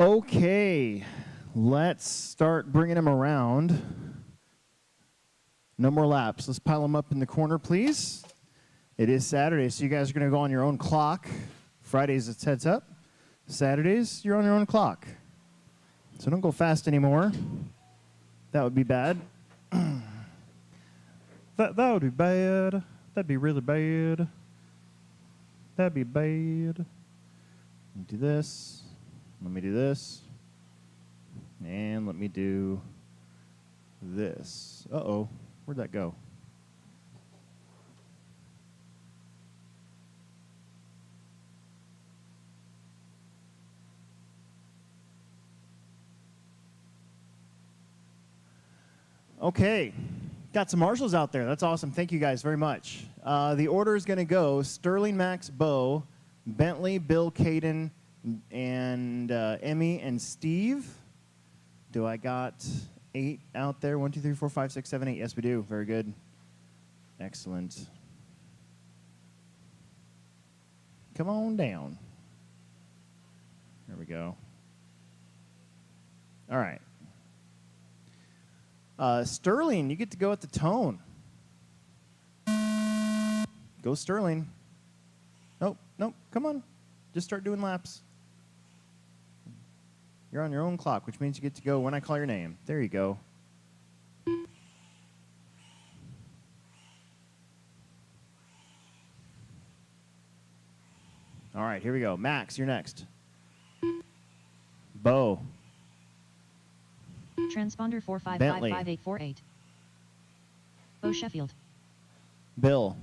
Okay, let's start bringing them around. No more laps. Let's pile them up in the corner, please. It is Saturday, so you guys are going to go on your own clock. Fridays, it's heads up. Saturdays, you're on your own clock. So don't go fast anymore. That would be bad. that would be bad. That'd be really bad. That'd be bad. Let me do this. Let me do this. And let me do this. Uh-oh. Where'd that go? Okay. Got some marshals out there. That's awesome. Thank you guys very much. The order is going to go Sterling, Max, Bo, Bentley, Bill, Caden, and Emmy and Steve. Do I got 8 out there? 1, 2, 3, 4, 5, 6, 7, 8. Yes, we do. Very good. Excellent. Come on down. There we go. All right. Sterling, you get to go at the tone. Go Sterling. Nope, nope, come on. Just start doing laps. You're on your own clock, which means you get to go when I call your name. There you go. All right, here we go. Max, you're next. Bo. Transponder 4555848. Bo Sheffield. Bill.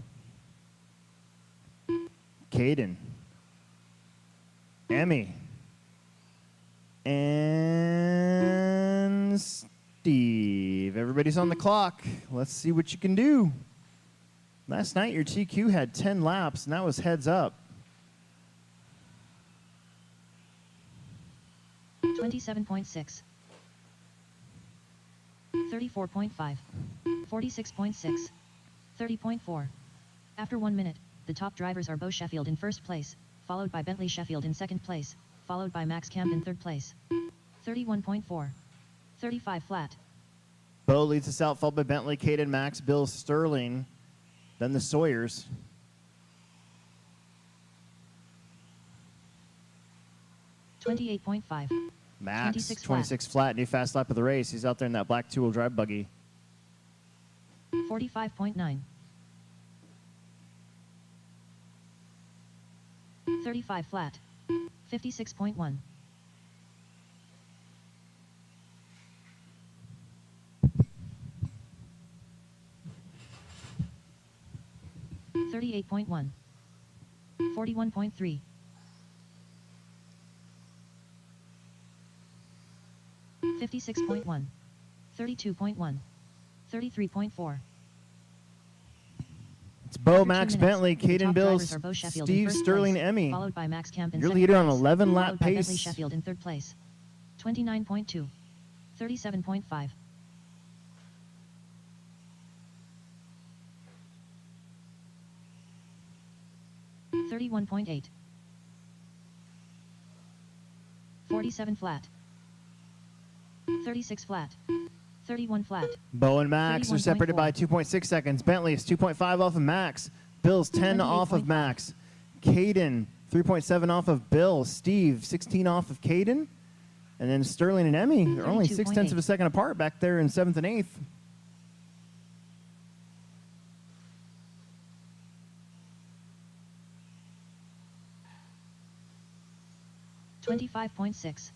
Caden. Emmy. And Steve. Everybody's on the clock. Let's see what you can do. Last night your TQ had 10 laps, and that was heads up. 27.6. 34.5, 46.6, 30.4. After 1 minute, the top drivers are Bo Sheffield in first place, followed by Bentley Sheffield in second place, followed by Max Camp in third place. 31.4, 35 flat. Bo leads us out, followed by Bentley, Caden, Max, Bill, Sterling, then the Sawyers. $28.5. Max, 26 flat, new fast lap of the race. He's out there in that black two-wheel drive buggy. 45.9. 35 flat. 56.1. $38.1. 41.3. 56.1, 32.1, 33.4. It's Bo, Max, Bentley, Caden, Bill, Steve, Sterling, Emmy. Followed by Max Camp in You're second leader on place, 11-lap pace. Bentley Sheffield in third place. 29.2, 37.5. 31.8. 47 flat. 36 flat. 31 flat. Bo and Max are separated by 2.6 seconds. Bentley is 2.5 off of Max. Bill's 10 off of Max. Caden, 3.7 off of Bill. Steve, 16 off of Caden. And then Sterling and Emmy, they're only 0.6 of a second apart back there in 7th and 8th. $25.6.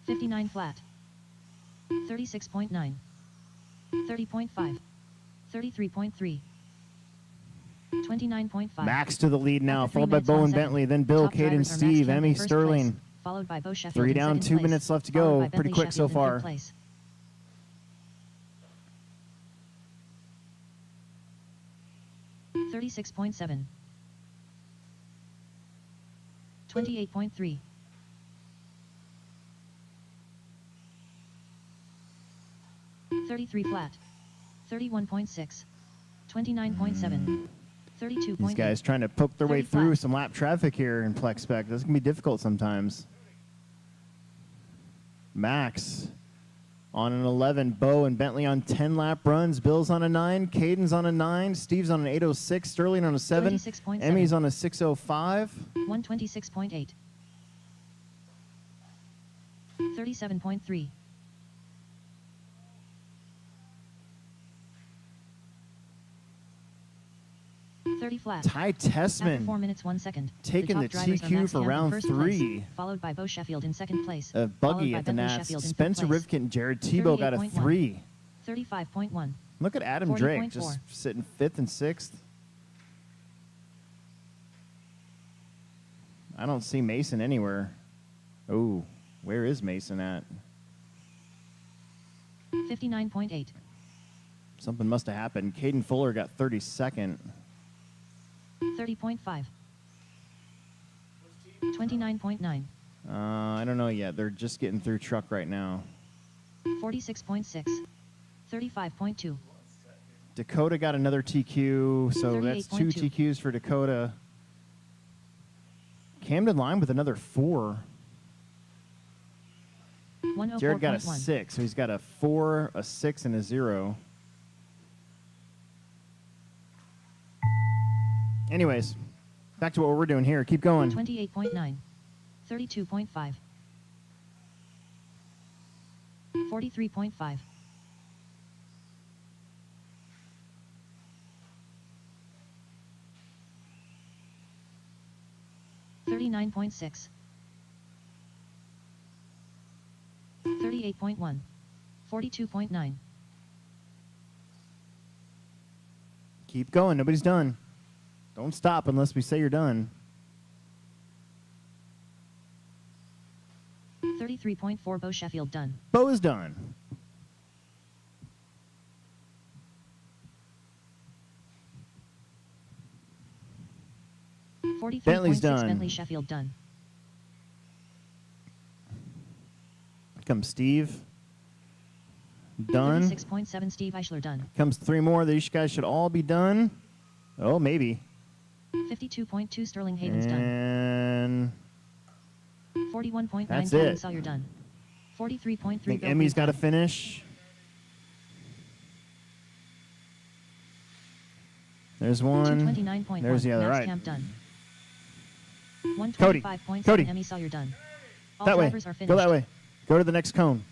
59 flat. 36.9. 30.5. 33.3. 29.5. Max to the lead now, followed by Bo and Bentley, then Bill, Caden, Steve, Emmy, Sterling. Followed by Bo Sheffield 3 down, 2 minutes left to go. Pretty quick so far. 36.7. 28.3. 33 flat. 31.6. 29.7. 32. These guys trying to poke their way through some lap traffic here in Plex Spec. This can be difficult sometimes. Max on an 11. Bo and Bentley on 10 lap runs. Bill's on a 9. Caden's on a 9. Steve's on an 806. Sterling on a 7. 26.7. Emmy's on a 605. 126.8. 37.3. 30 flat. Ty After Tessman 4 minutes 1 second. taking the top drivers are TQ Max for Camp in round first 3. place, followed by Bo Sheffield in second place. A followed buggy by at the Bentley Nats. Sheffield in third Spencer place. Rivkin and Jared Tebow got a 38.1. 3. 35.1. Look at Adam Drake 40.4. just sitting 5th and 6th. I don't see Mason anywhere. Oh, where is Mason at? 59.8. Something must have happened. Caden Fuller got 32nd. 30.5. 29.9. I don't know yet. They're just getting through truck right now. 46.6. 35.2. Dakota got another TQ, so that's 2 38.2. TQs for Dakota. Camden Lime with another 4. 104.1. Jared got a 6, so he's got a 4, a 6, and a 0. Anyways, back to what we're doing here. Keep going. 28.9. 32.5. 43.5. 39.6. 38.1. 42.9. Keep going. Nobody's done. Don't stop unless we say you're done. 33.4. Bo Sheffield done. Bo is done. Bentley's 43.6. done. Bentley Sheffield done. Comes Steve. Done. 36.7. Steve Eichler done. Comes 3 more. These guys should all be done. Oh, maybe. 52.2. Sterling Hayden's done. And 41.9. That's Kevin it. Sawyer done. 43.3. I think Bill Emmy's Reed got to done. finish. There's one. 229.1. There's the other. Max Right. Camp done. Cody. 125.7. Cody. Emmy Sawyer done. All That way. drivers are finished. Go that way. Go to the next cone.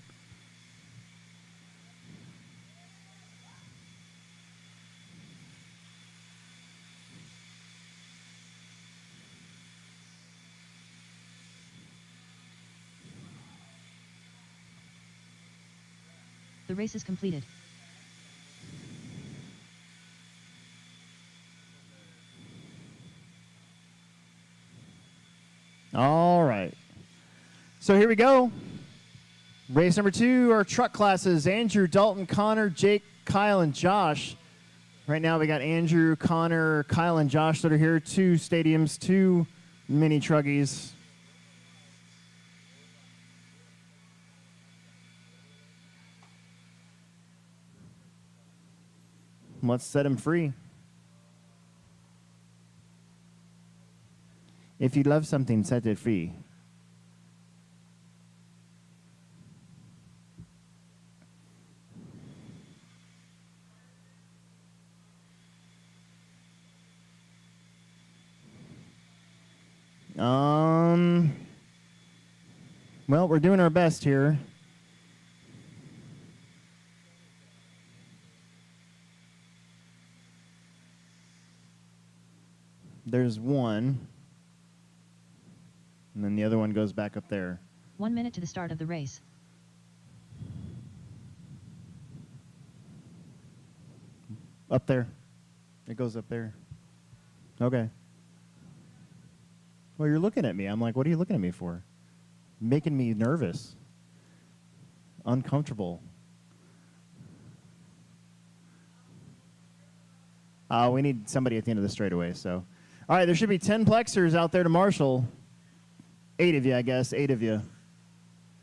The race is completed. All right. So here we go. Race number 2, our truck classes. Andrew, Dalton, Connor, Jake, Kyle, and Josh. Right now we got Andrew, Connor, Kyle, and Josh that are here. 2 stadiums, 2 mini truggies. Let's set him free. If you love something, set it free. Well, we're doing our best here. There's one. And then the other one goes back up there. 1 minute to the start of the race. Up there. It goes up there. Okay. Well, you're looking at me. I'm like, what are you looking at me for? Making me nervous. Uncomfortable. We need somebody at the end of the straightaway, so. All right, there should be 10 plexers out there to marshal. 8 of you, I guess. 8 of you.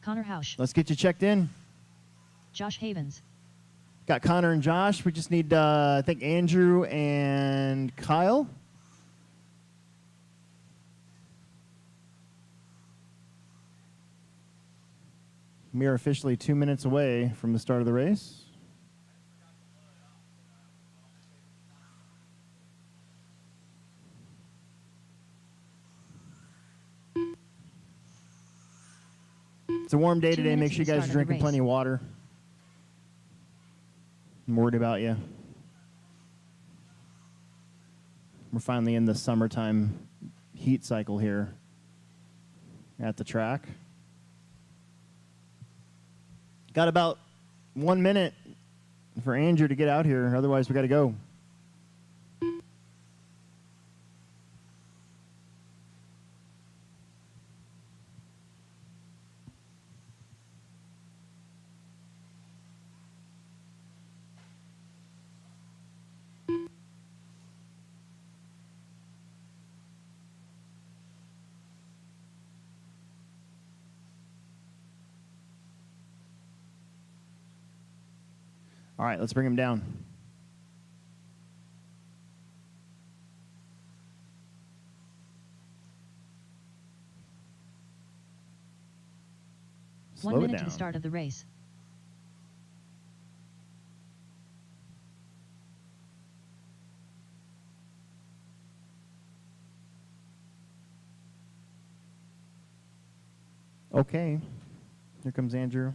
Connor Hausch. Let's get you checked in. Josh Havens. Got Connor and Josh. We just need, I think, Andrew and Kyle. We are officially 2 minutes away from the start of the race. It's a warm day today. Make sure you guys are drinking plenty of water. I'm worried about you. We're finally in the summertime heat cycle here at the track. Got about 1 minute for Andrew to get out here. Otherwise, we got to go. All right, let's bring him down. Slow 1 minute it to down. the start of the race. Okay. Here comes Andrew.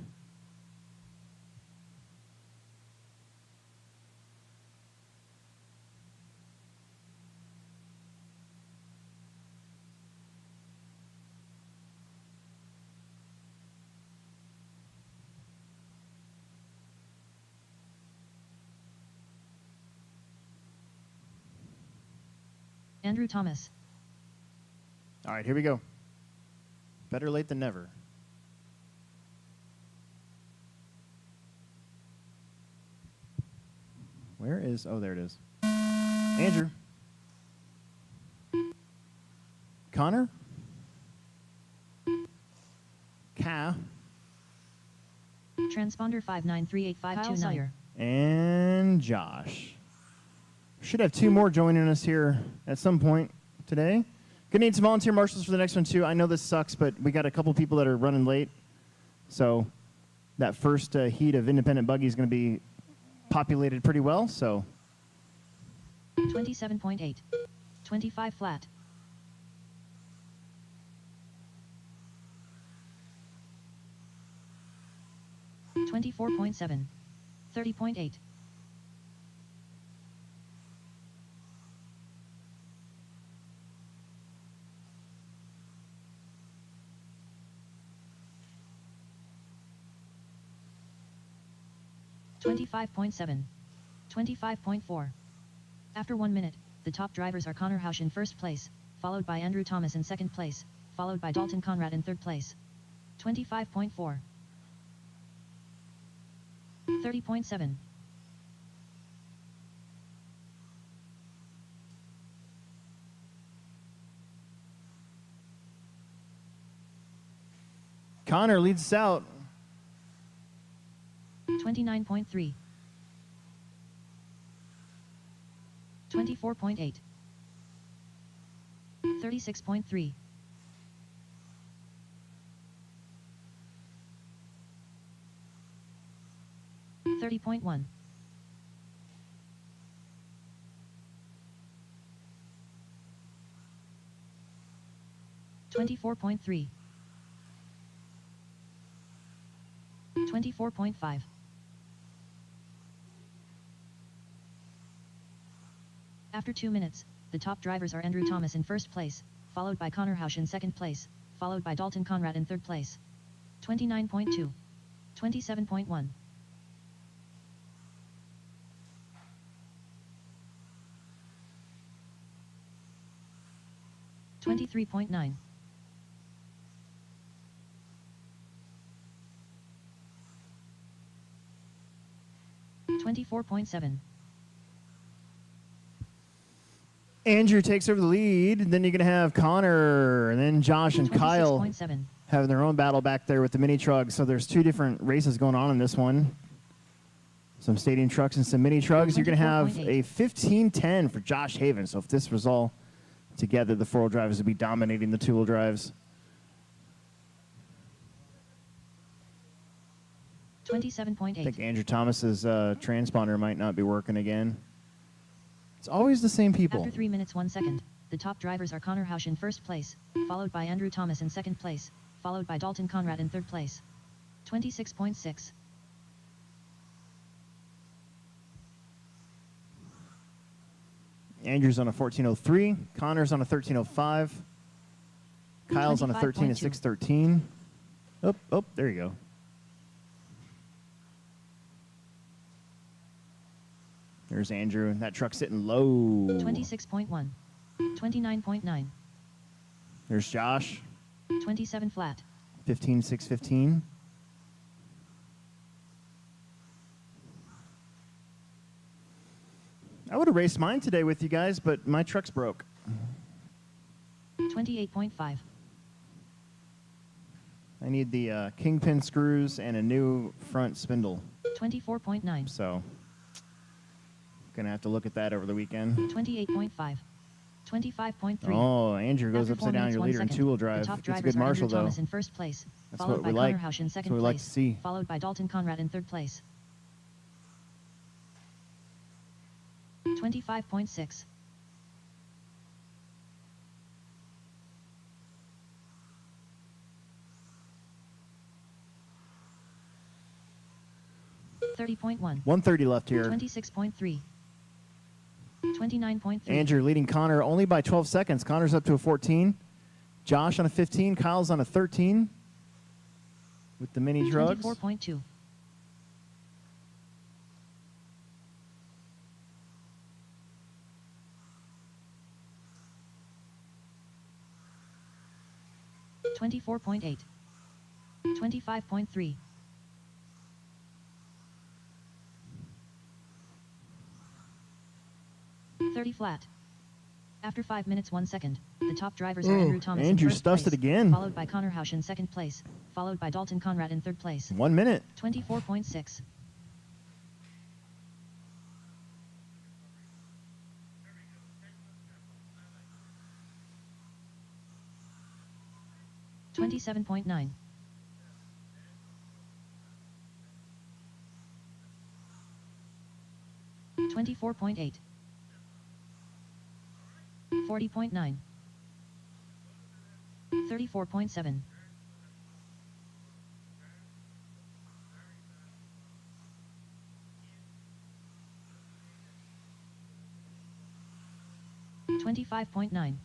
Andrew Thomas. All right, here we go. Better late than never. Where is... Oh, there it is. Andrew. Connor. Ka. Transponder 5938529. And Josh. Should have two more joining us here at some point today. Gonna need some volunteer marshals for the next one too. I know this sucks, but we got a couple people that are running late. So that first heat of independent buggy is gonna be populated pretty well, so. 27.8. 25 flat. 24.7. 30.8. 25.7. 25.4. After 1 minute, the top drivers are Connor Hausch in first place, followed by Andrew Thomas in second place, followed by Dalton Conrad in third place. 25.4. 30.7. Connor leads us out. 29.3. 24.8. 36.3. 30.1. 24.3. 24.5. After 2 minutes, the top drivers are Andrew Thomas in first place, followed by Connor Hausch in second place, followed by Dalton Conrad in third place. 29.2. 27.1. 23.9. 24.7. Andrew takes over the lead, and then you're going to have Connor, and then Josh and Kyle having their own battle back there with the mini trucks. So there's two different races going on in this one. Some stadium trucks and some mini trucks. You're going to have a 15-10 for Josh Haven. So if this was all together, the four-wheel drivers would be dominating the two-wheel drives. I 27.8. think Andrew Thomas's transponder might not be working again. It's always the same people. After 3 minutes 1 second, the top drivers are Connor Hausch in first place, followed by Andrew Thomas in second place, followed by Dalton Conrad in third place. 26.6. Andrew's on a 14:03. Connor's on a 13:05. Kyle's on a 13:613. Oh, there you go. There's Andrew. That truck's sitting low. 26.1. 29.9. There's Josh. 27 flat. 15:615. I would have raced mine today with you guys, but my truck's broke. 28.5. I need the kingpin screws and a new front spindle. 24.9. So, gonna have to look at that over the weekend. 28.5. 25.3. Oh, Andrew goes After 4 upside down minutes, your 1 leader in second, two-wheel the drive. top It's a drivers good are Marshall, Andrew though. Thomas in first place, That's followed what by we Connor like. Hausch in That's second what we like place, to see. followed by Dalton Conrad in third place. 25.6. 30.1. 130 left here. 26.3. 29.3. Andrew leading Connor only by 12 seconds. Connor's up to a 14. Josh on a 15. Kyle's on a 13 with the mini drugs. 24.2. 24.8. 25.3. 30 flat. After 5 minutes 1 second, the top drivers are Andrew Thomas Andrew in first stuffs place, it again. followed by Connor Hausch in second place, followed by Dalton Conrad in third place. 1 minute. 24.6. 27.9. 24.8. 40.9. 34.7. 25.9.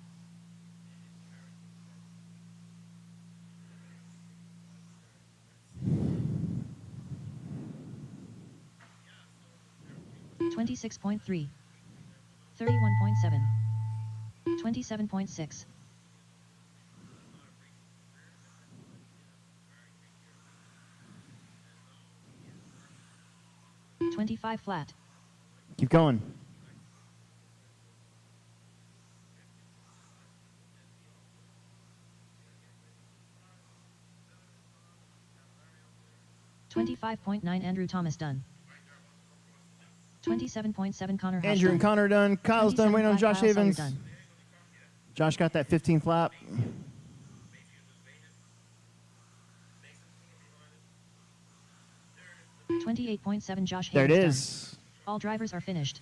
26.3. 31.7. 27.6. 25 flat. Keep going. $25.9 Andrew Thomas done. 27.7 Connor Hausch Andrew done. and Connor done. Kyle's done. Waiting on 27.5 Josh Kyle Sawyer Havens. done. Josh got that 15 flap. 28.7 Josh Havens There it done. is. All drivers are finished.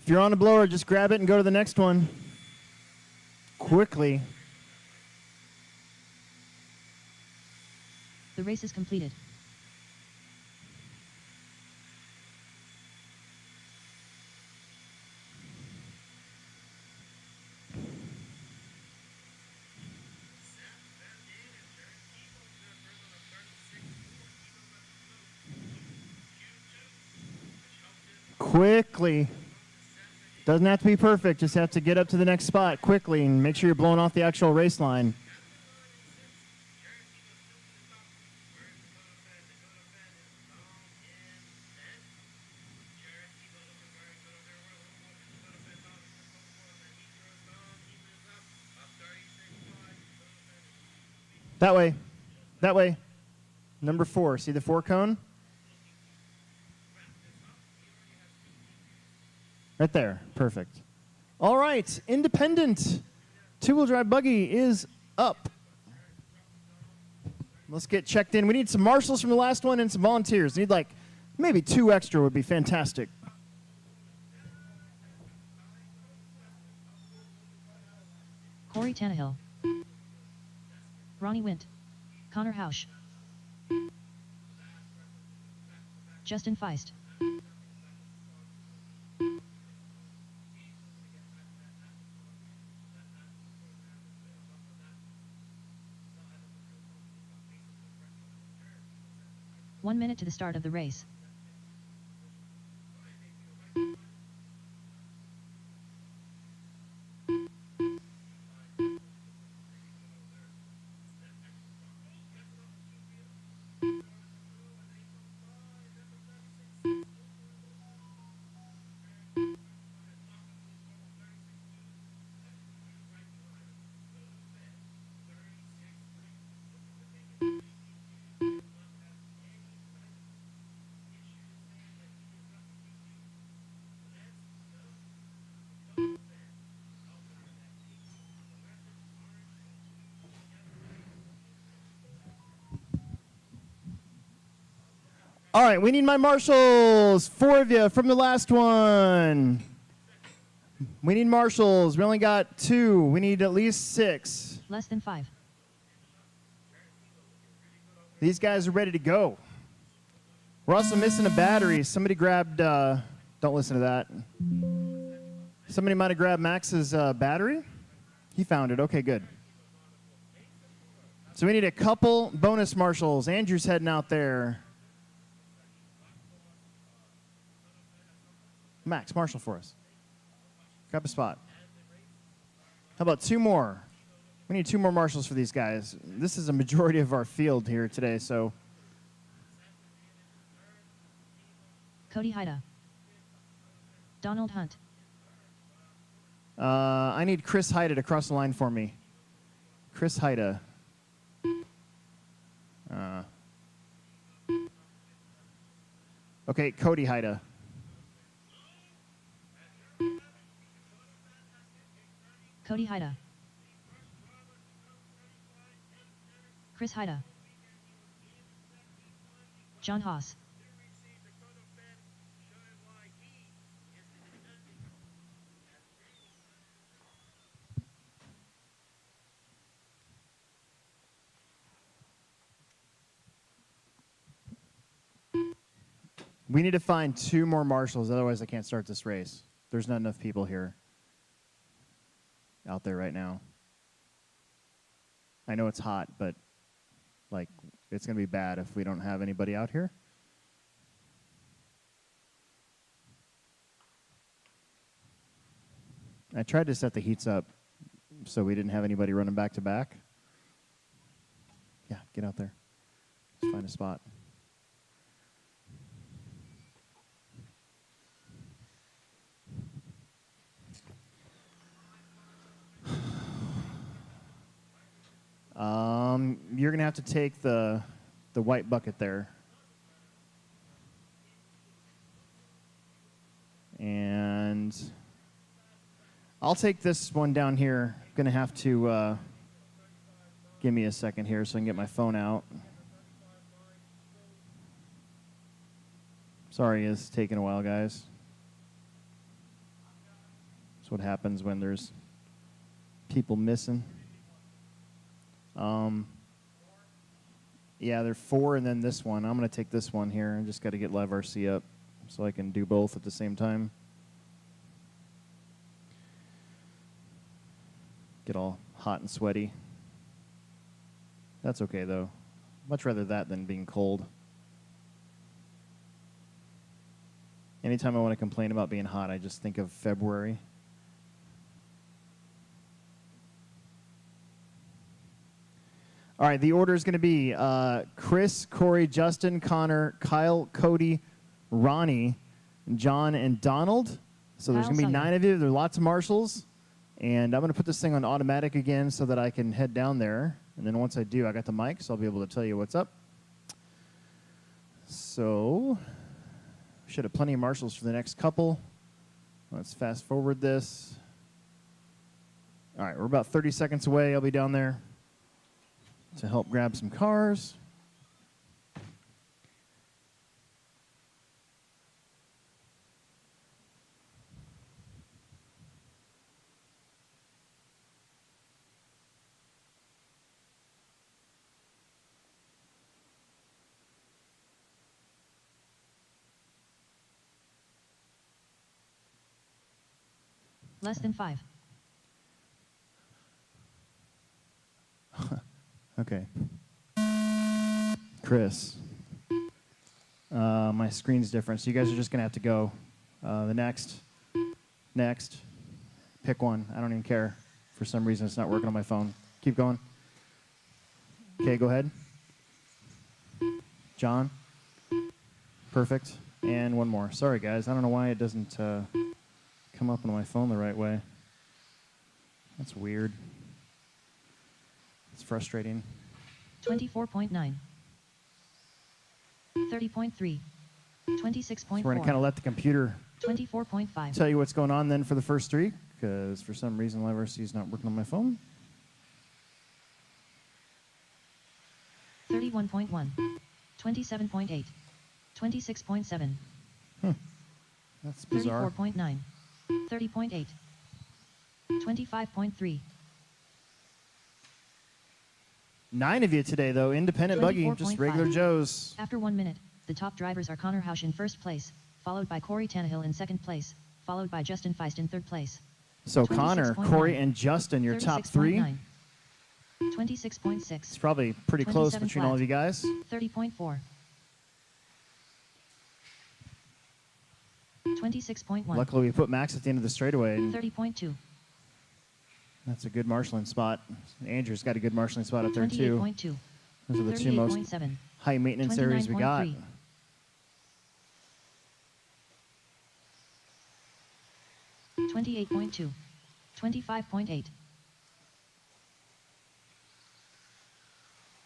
If you're on a blower, just grab it and go to the next one. Quickly. The race is completed. Quickly. Doesn't have to be perfect. Just have to get up to the next spot quickly and make sure you're blowing off the actual race line. That way. That way. Number 4. See the 4 cone? Right there. Perfect. All right. Independent two-wheel drive buggy is up. Let's get checked in. We need some marshals from the last one and some volunteers. Need like maybe 2 extra would be fantastic. Corey Tannehill. Ronnie Wint. Connor Hausch. Justin Feist. One minute to the start of the race. All right, we need my marshals. 4 of you from the last one. We need marshals. We only got 2. We need at least 6. Less than 5. These guys are ready to go. We're also missing a battery. Somebody grabbed, don't listen to that. Somebody might have grabbed Max's battery. He found it. Okay, good. So we need a couple bonus marshals. Andrew's heading out there. Max, marshal for us. Grab a spot. How about 2 more? We need 2 more marshals for these guys. This is a majority of our field here today, so. Cody Haida. Donald Hunt. I need Chris Haida to cross the line for me. Chris Haida. Okay, Cody Haida. Cody Haida. Chris Haida. John Haas. We need to find 2 more marshals, otherwise I can't start this race. There's not enough people here out there right now. I know it's hot, but like it's going to be bad if we don't have anybody out here. I tried to set the heats up so we didn't have anybody running back to back. Yeah, get out there. Let's find a spot. You're going to have to take the white bucket there. And I'll take this one down here. Going to have to give me a second here so I can get my phone out. Sorry, it's taking a while, guys. That's what happens when there's people missing. Yeah, there are 4, and then this one. I'm going to take this one here. I just got to get Live RC up so I can do both at the same time. Get all hot and sweaty. That's okay, though. Much rather that than being cold. Anytime I want to complain about being hot, I just think of February. All right, the order is going to be Chris, Corey, Justin, Connor, Kyle, Cody, Ronnie, John, and Donald. So there's going to be 9 of you. There are lots of marshals. And I'm going to put this thing on automatic again so that I can head down there. And then once I do, I got the mic, so I'll be able to tell you what's up. So should have plenty of marshals for the next couple. Let's fast forward this. All right, we're about 30 seconds away. I'll be down there. to help grab some cars. Less than 5. Okay. Chris, my screen's different, so you guys are just going to have to go. The next, pick one. I don't even care. For some reason, it's not working on my phone. Keep going. Okay, go ahead. John. Perfect. And one more. Sorry, guys. I don't know why it doesn't come up on my phone the right way. That's weird. It's frustrating. 24.9. 30.3. 26.4. So we're going to kind of let the computer 24.5. tell you what's going on then for the first three, because for some reason Live RC is not working on my phone. 31.1. 27.8. 26.7. That's bizarre. 34.9. 30.8. 25.3. 9 of you today, though. Independent buggy, just regular 24.5. Joes. After 1 minute, the top drivers are Connor Hausch in first place, followed by Corey Tannehill in second place, followed by Justin Feist in third place. So Connor, 26.9. Corey, and Justin, your top three. 26.6. It's probably pretty close 27 between all of you guys. 30.4. 26.1. Luckily, we put Max at the end of the straightaway. And 30.2. that's a good marshalling spot. Andrew's got a good marshalling spot up there, too. 28.2. Those are the two most 38.7. high maintenance areas we got. 29.3. 28.2. 25.8.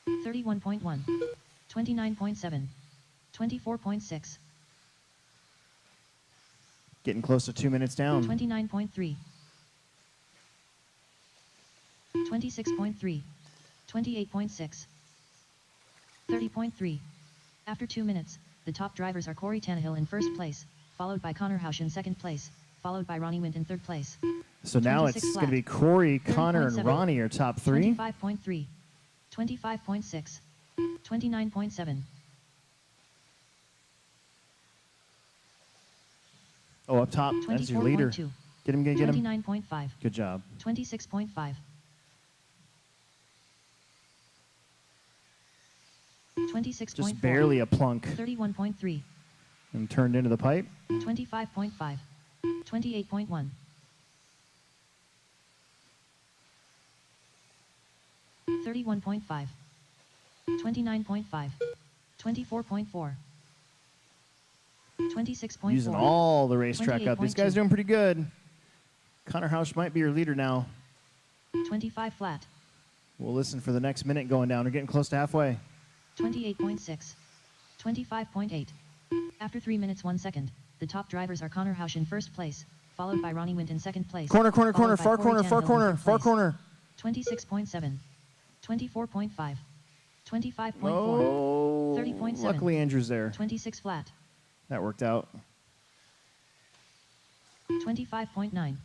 31.1. 29.7. 24.6. Getting close to 2 minutes down. 29.3. 26.3. 28.6. 30.3. After 2 minutes, the top drivers are Corey Tannehill in first place, followed by Connor Hausch in second place, followed by Ronnie Wint in third place. So now it's 26 going to be flat. Corey, Connor, and 30.7. Ronnie, your top three. 25.3. 25.6. 29.7. Oh, up top, that's your leader. 24.2. Get him, get him. 29.5. Good job. 26.5. 26.4. Just barely a plunk 31.3. and turned into the pipe. 25.5. 28.1. 31.5. 29.5. 24.4. 26.4. Using all the racetrack up. These guys 28.2. doing pretty good. Connor Hausch might be your leader now. 25 flat. We'll listen for the next minute going down. We're getting close to halfway. 28.6. 25.8. After 3 minutes 1 second, the top drivers are Connor Hausch in first place, followed by Ronnie Wint in second place. Corner, corner, corner, followed by far Corey corner, far Tannehill in corner, third far place. corner. 26.7. 24.5. 25.4. Oh, 30.7. luckily Andrew's there. 26 flat. That worked out. 25.9.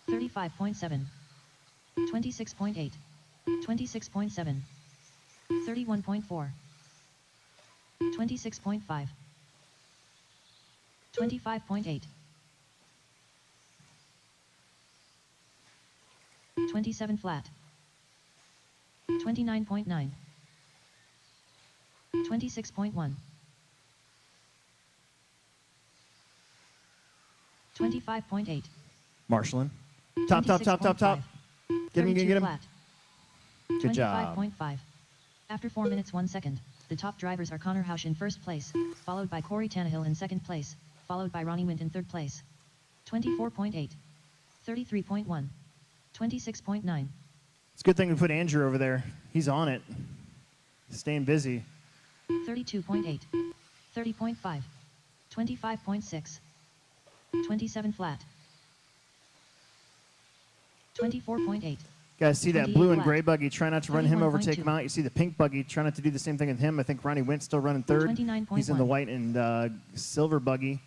35.7. 26.8. 26.7. 31.4. 26.5. 25.8. 27 flat. 29.9. 26.1. 25.8. Marshalling. Top, top, top, top, top. Get him, get him. Flat. Good job. 25.5. After 4 minutes 1 second, the top drivers are Connor Hausch in first place, followed by Corey Tannehill in second place, followed by Ronnie Wint in third place. 24.8. 33.1. 26.9. It's a good thing we put Andrew over there. He's on it. Staying busy. 32.8. 30.5. 25.6. 27 flat. 24.8. Guys, see that 28 blue and flat. gray buggy. Try not to run him over, 21.2. take him out. You see the pink buggy. Try not to do the same thing with him. I think Ronnie Went's still running third. 29.1. He's in the white and silver buggy.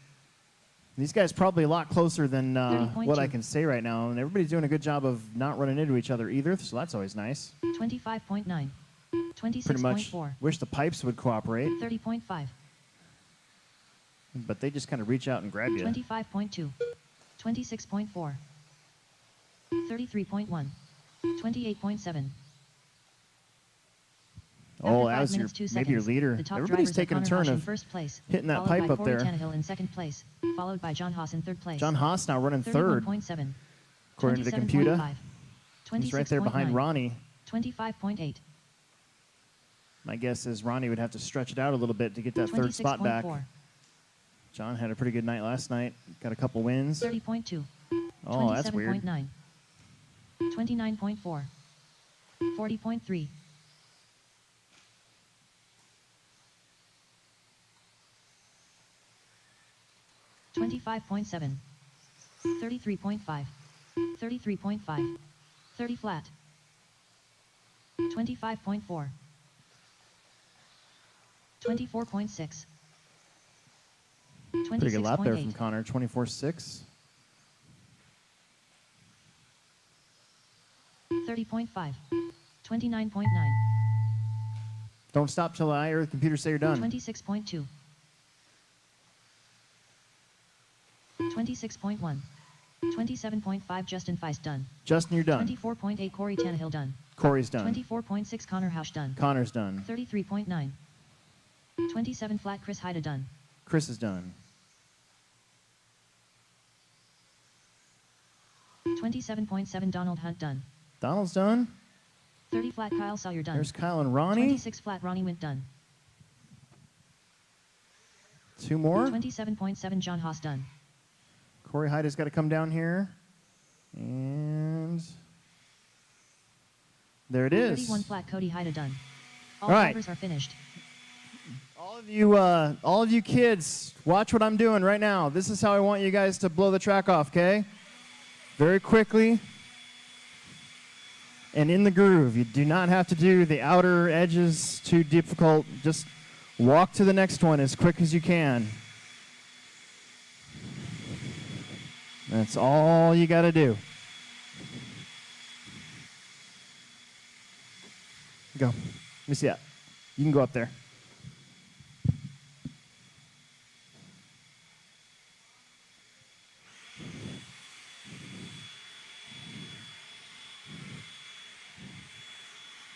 These guys probably a lot closer than what I can say right now. And everybody's doing a good job of not running into each other either, so that's always nice. 25.9. 26.4. Pretty much wish the pipes would cooperate, 30.5. but they just kind of reach out and grab you. 25.2. 26.4. 33.1. 28.7. Oh, After that was 5 minutes, 2 maybe your seconds, leader. the top Everybody's drivers are taking a Connor turn Haas in of first place, hitting that followed pipe by up Corey there. Tannehill in second place, followed by John Haas in third place. John Haas now running third, 31.7. according to the computer. 27.5. He's right there behind 26.9. Ronnie. 25.8. My guess is Ronnie would have to stretch it out a little bit to get that third spot back. 26.4. John had a pretty good night last night. Got a couple wins. 30.2. Oh, that's weird. 27.9. 29.4. 40.3. 25.7. 33.5. 33.5. 30 flat. 25.4. 24.6. Pretty good lap there from 26.8. Connor. 24.6. 30.5. 29.9. Don't stop till I or the computer say you're done. 26.2. 26.1. 27.5 Justin Feist done. Justin, you're done. 24.8 Corey Tannehill done. Corey's done. 24.6 Connor Hausch done. Connor's done. 33.9. 27 flat Chris Haida done. Chris is done. 27.7 Donald Hunt done. Donald's done. 30 flat Kyle Sawyer done. There's Kyle and Ronnie. 26 flat Ronnie Wint done. Two more. 27.7 John Haas done. Corey Hyde's got to come down here. And there it is. 31 flat Cody Haida done. All All right. drivers are finished. All of you kids, watch what I'm doing right now. This is how I want you guys to blow the track off, okay? Very quickly and in the groove. You do not have to do the outer edges too difficult. Just walk to the next one as quick as you can. That's all you got to do. Go. Let me see that. You can go up there.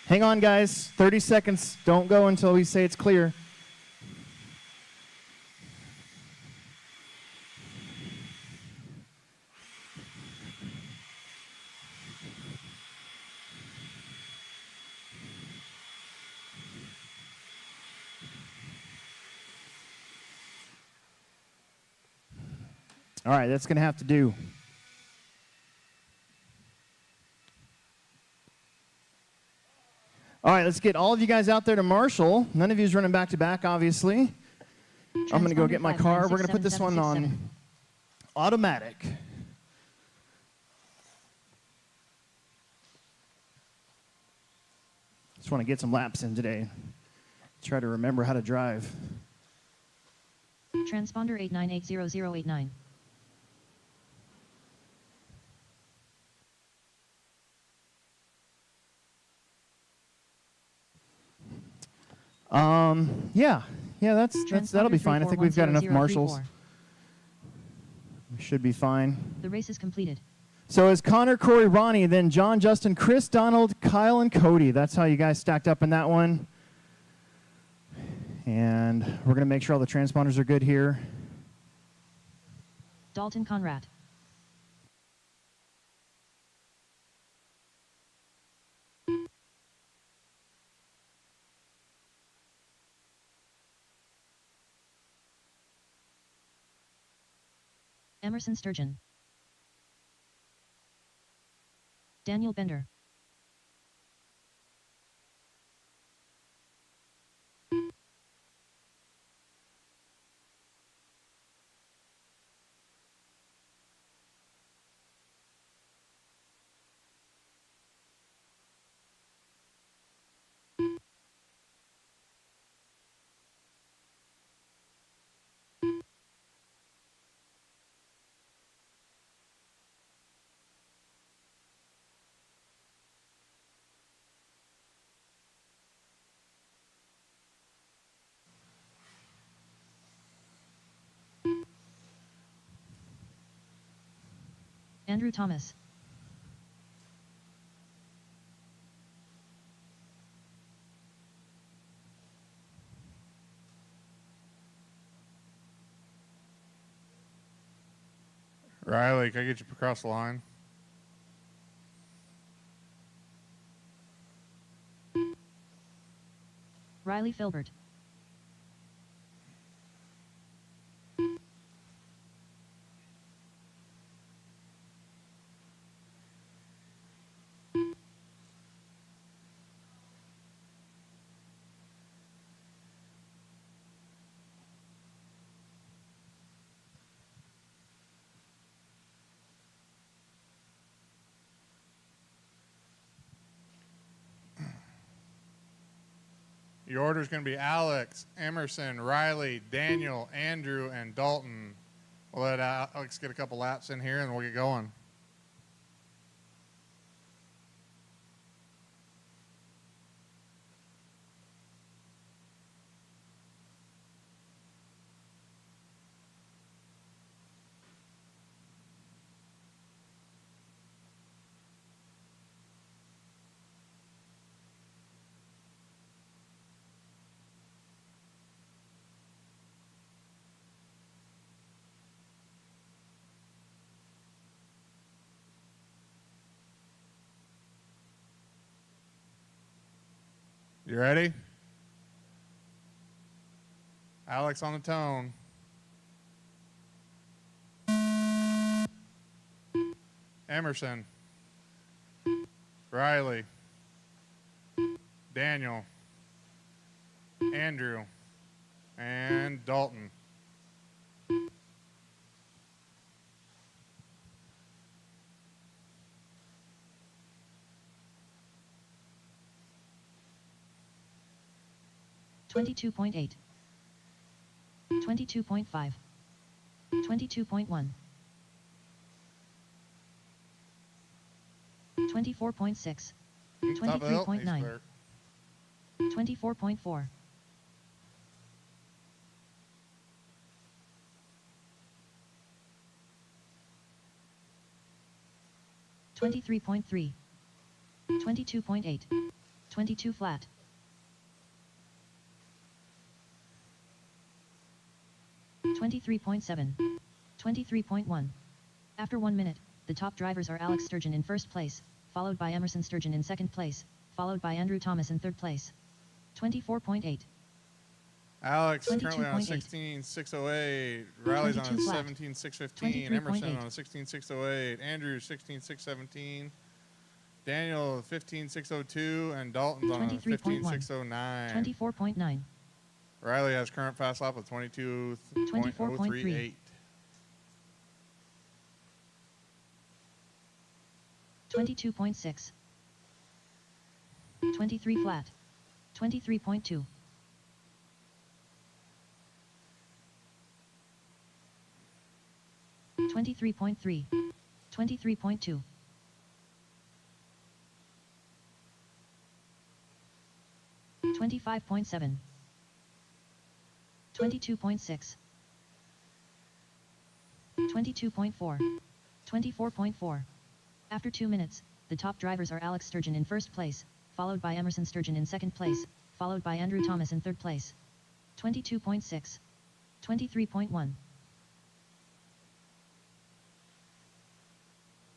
Hang on, guys. 30 seconds. Don't go until we say it's clear. All right, that's going to have to do. All right, let's get all of you guys out there to Marshall. None of you is running back to back, obviously. I'm going to go get my car. We're going to put this one on automatic. Just want to get some laps in today. Try to remember how to drive. Transponder 89800089. Yeah, that'll be fine. I think we've got enough marshals. We should be fine. The race is completed. So it's Connor, Corey, Ronnie, then John, Justin, Chris, Donald, Kyle, and Cody. That's how you guys stacked up in that one. And we're going to make sure all the transponders are good here. Dalton Conrad. Emerson Sturgeon. Daniel Bender. Andrew Thomas. Riley, can I get you across the line? Riley Filbert. Your order is going to be Alex, Emerson, Riley, Daniel, Andrew, and Dalton. We'll let Alex get a couple laps in here and we'll get going. You ready? Alex on the tone. Emerson. Riley. Daniel. Andrew. And Dalton. $22.8, $22.5, $22.1, $24.6, $23.9, $24.4, $23.3, $22.8, 22 flat. $23.7, $23.1. After 1 minute, the top drivers are Alex Sturgeon in first place, followed by Emerson Sturgeon in second place, followed by Andrew Thomas in third place. 24.8. Alex currently on 16.608. Riley's on 17.615. Emerson on 16.608. Andrew 16.617. Daniel 15.602. And Dalton's on 15.609. 24.9. Riley has current fast lap of 22.038. 22.6. 23 flat. 23.2. 23.3. 23.2. 25.7. 22.6. 22.4. 24.4. After 2 minutes, the top drivers are Alex Sturgeon in first place, followed by Emerson Sturgeon in second place, followed by Andrew Thomas in third place. 22.6. 23.1.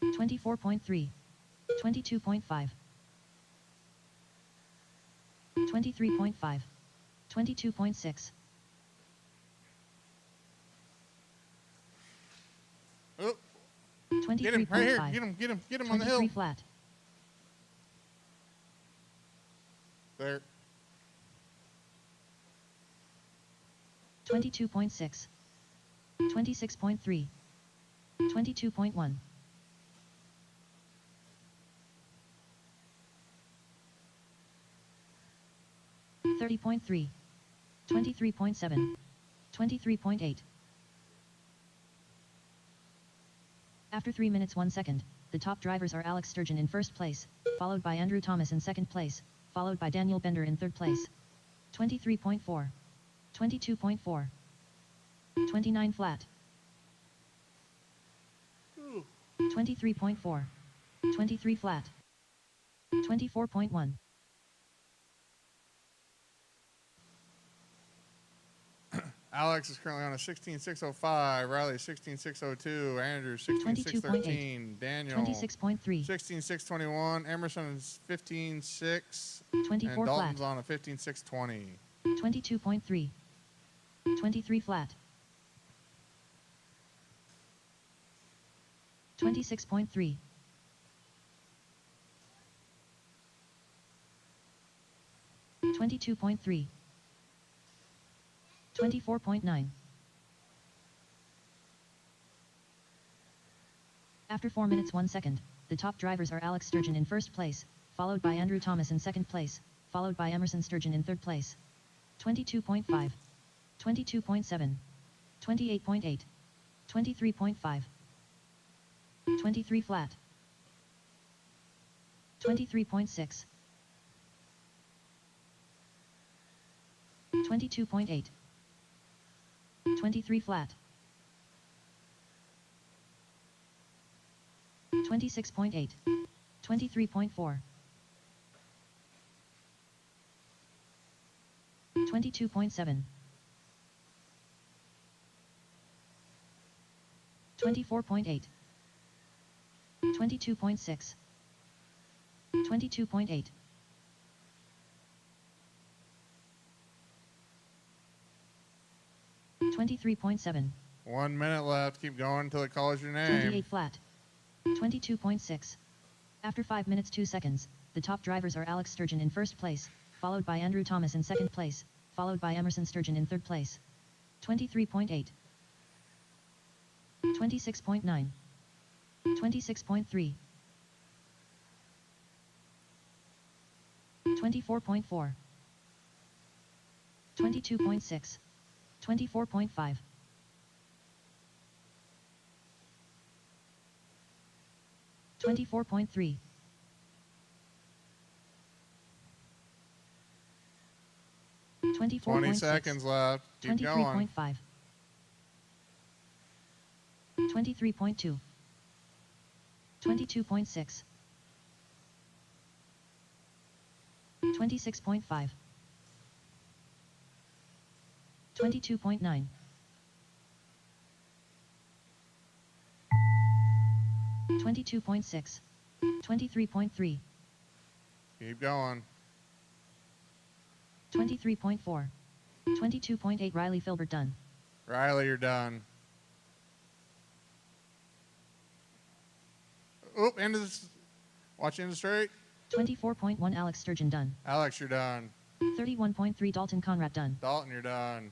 24.3. 22.5. 23.5. 22.6. Oh, 23.5. get him right here. Get him on the hill. 23 flat. There. 22.6. 26.3. 22.1. 30.3. 23.7. 23.8. After 3 minutes 1 second, the top drivers are Alex Sturgeon in first place, followed by Andrew Thomas in second place, followed by Daniel Bender in third place. 23.4. 22.4. 29 flat. 23.4. 23 flat. 24.1. Alex is currently on a 16.605. Riley 16.602. Andrew 16.613. Daniel 26.3. 16.621. Emerson is 15.6. 24 And Dalton's flat. on a 15.620. 22.3. 23 flat. 26.3. 22.3. 24.9. After 4 minutes 1 second, the top drivers are Alex Sturgeon in first place, followed by Andrew Thomas in second place, followed by Emerson Sturgeon in third place. 22.5. 22.7. 28.8. 23.5. 23 flat. 23.6. 22.8. 23 flat. 26.8. 23.4. 22.7. 24.8. 22.6. 22.8. 23.7. 1 minute left. Keep going until it calls your name. 28 flat. 22.6. After 5 minutes 2 seconds, the top drivers are Alex Sturgeon in first place, followed by Andrew Thomas in second place, followed by Emerson Sturgeon in third place. 23.8. 26.9. 26.3. 24.4. 22.6. 24.5. 24.3. 20 seconds left. Keep going. 23.5. 23.2. 22.6. 26.5. 22.9. 22.6. 23.3. Keep going. 23.4. 22.8. Riley Filbert done. Riley, you're done. Oop, into this. Watch into straight. 24.1. Alex Sturgeon done. Alex, you're done. 31.3. Dalton Conrad done. Dalton, you're done.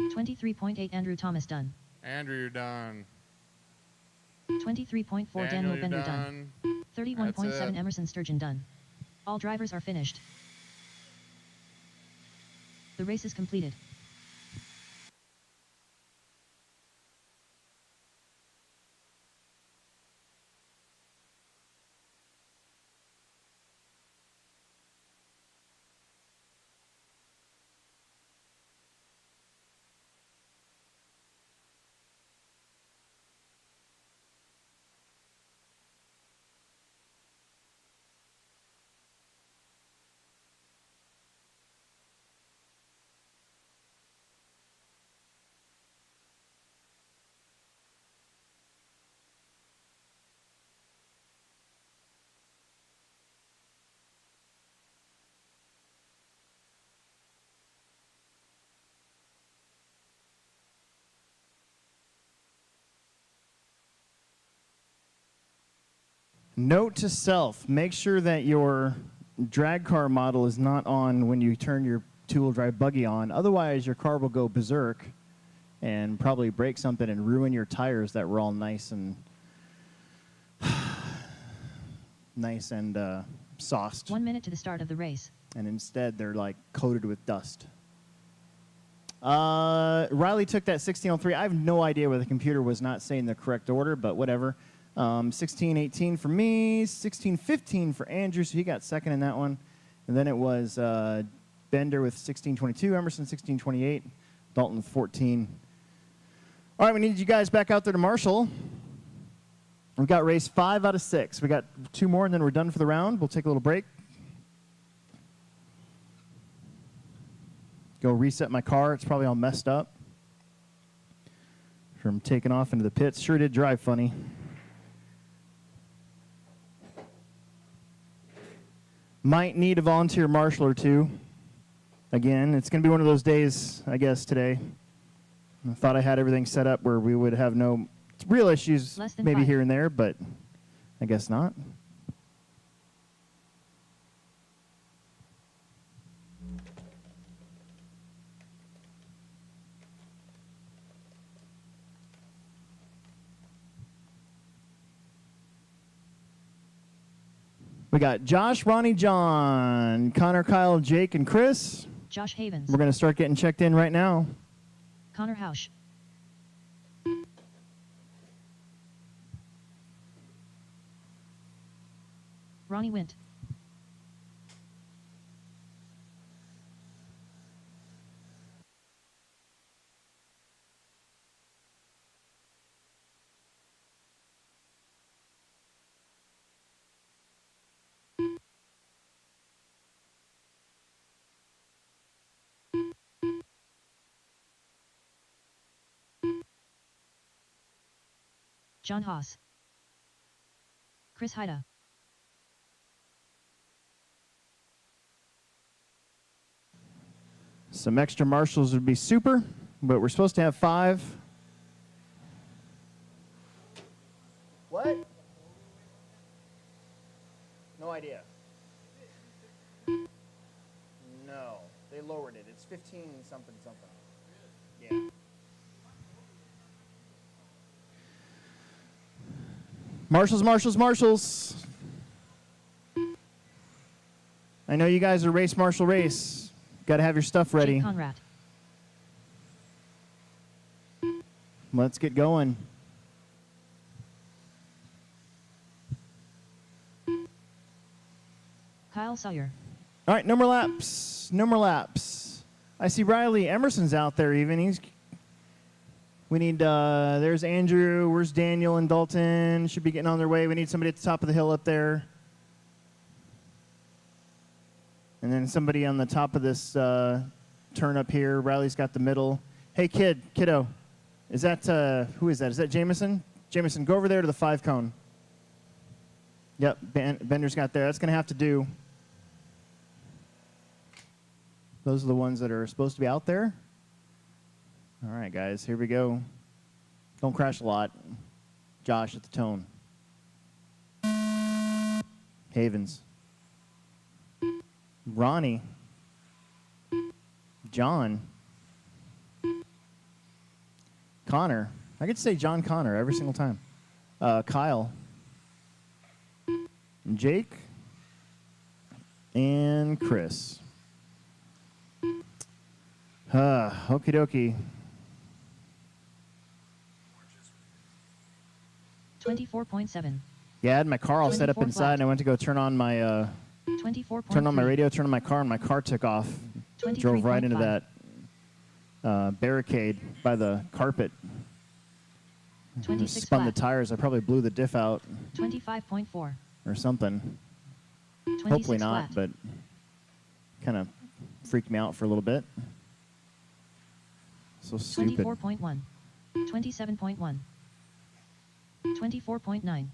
23.8. Andrew Thomas done. Andrew, you're done. 23.4. Daniel you're Bender done. 31.7. That's it. Emerson Sturgeon done. All drivers are finished. The race is completed. Note to self, make sure that your drag car model is not on when you turn your two-wheel drive buggy on. Otherwise, your car will go berserk and probably break something and ruin your tires that were all nice and sauced. 1 minute to the start of the race. And instead, they're like coated with dust. Riley took that 1603. I have no idea why the computer was not saying the correct order, but whatever. 1618 for me, 1615 for Andrew, so he got second in that one. And then it was Bender with 1622, Emerson 1628, Dalton with 14. All right, we need you guys back out there to marshal. We've got race 5 out of 6. We got 2 more, and then we're done for the round. We'll take a little break. Go reset my car. It's probably all messed up from taking off into the pits. Sure did drive funny. Might need a volunteer marshal or two. Again, it's going to be one of those days, I guess, today. I thought I had everything set up where we would have no real issues, maybe 5. here and there, but I guess not. We got Josh, Ronnie, John, Connor, Kyle, Jake, and Chris. Josh Havens. We're going to start getting checked in right now. Connor Hausch. Ronnie Wint. John Haas. Chris Haida. Some extra marshals would be super, but we're supposed to have 5. What? No idea. No, they lowered it. It's 15 something something. Yeah. Marshals, marshals, marshals. I know you guys are race marshal race. Got to have your stuff ready. Jake Conrad. Let's get going. Kyle Sawyer. All right, no more laps. No more laps. I see Riley Emerson's out there even. We need, there's Andrew. Where's Daniel and Dalton? Should be getting on their way. We need somebody at the top of the hill up there. And then somebody on the top of this turn up here. Riley's got the middle. Hey, kiddo. Is that, who is that? Is that Jameson? Jameson, go over there to the 5 cone. Yep, Bender's got there. That's going to have to do. Those are the ones that are supposed to be out there. All right, guys, here we go. Don't crash a lot. Josh at the tone. Havens. Ronnie. John. Connor. I get to say John Connor every single time. Kyle. Jake. And Chris. Okie dokie. 24.7. Yeah, I had my car all set up 24 inside, flat. and I went to go turn on my 24.3. turn on my radio, turn on my car, and my car took off. Drove right into 23.5. that barricade by the carpet. 26 Spun the flat. tires. I probably blew the diff out 25.4. or something. 26 Hopefully not, flat. but kind of freaked me out for a little bit. So stupid. 24.1. 27.1. 24.9.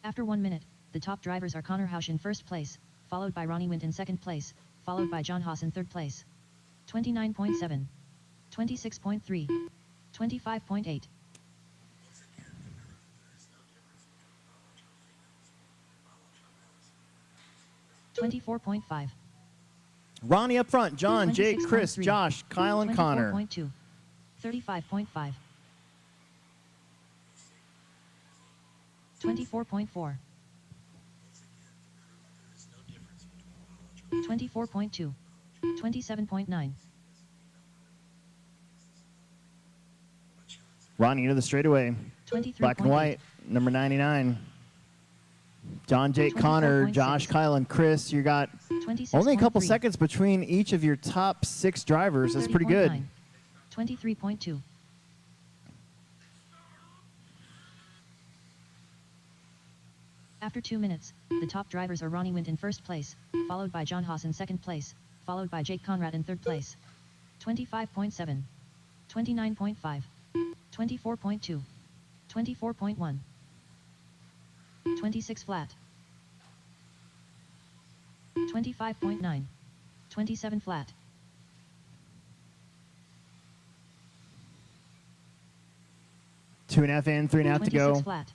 After 1 minute, the top drivers are Connor Hausch in first place, followed by Ronnie Wint in second place, followed by John Haas in third place. 29.7. 26.3. 25.8. $24.5. Ronnie up front. John, Jake, Chris, 26.3. Josh, Kyle, and Connor. 24.2. 35.5. 24.4. 24.2. 27.9. Ronnie into the straightaway. 23.8. Black and white, number 99. John, Jake, Connor, 24.6. Josh, Kyle, and Chris. You got 26.3. only a couple seconds between each of your top 6 drivers. That's pretty good. 23.2. After 2 minutes, the top drivers are Ronnie Wint in first place, followed by John Haas in second place, followed by Jake Conrad in third place. 25.7, 29.5, 24.2, 24.1, 26 flat, 25.9, 27 flat. Two and a half in, 3.5 to go. Flat.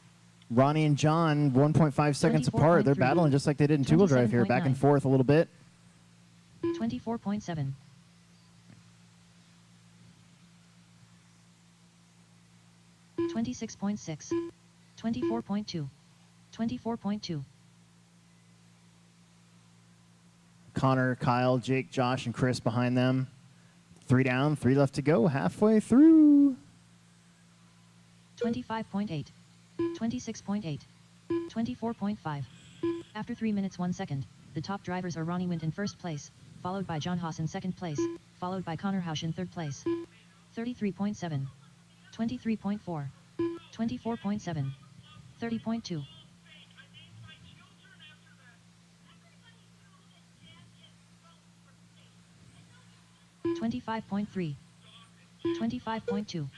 Ronnie and John, 1.5 seconds apart. They're battling just like they did in two-wheel drive here, back and forth a little bit. 24.7. 26.6. 24.2. 24.2. Connor, Kyle, Jake, Josh, and Chris behind them. 3 down, 3 left to go, halfway through. 25.8. 26.8. 24.5. After 3 minutes 1 second, the top drivers are Ronnie Wint in first place, followed by John Haas in second place, followed by Connor Hausch in third place. 33.7. 23.4. 24.7. 30.2. 25.3. 25.2.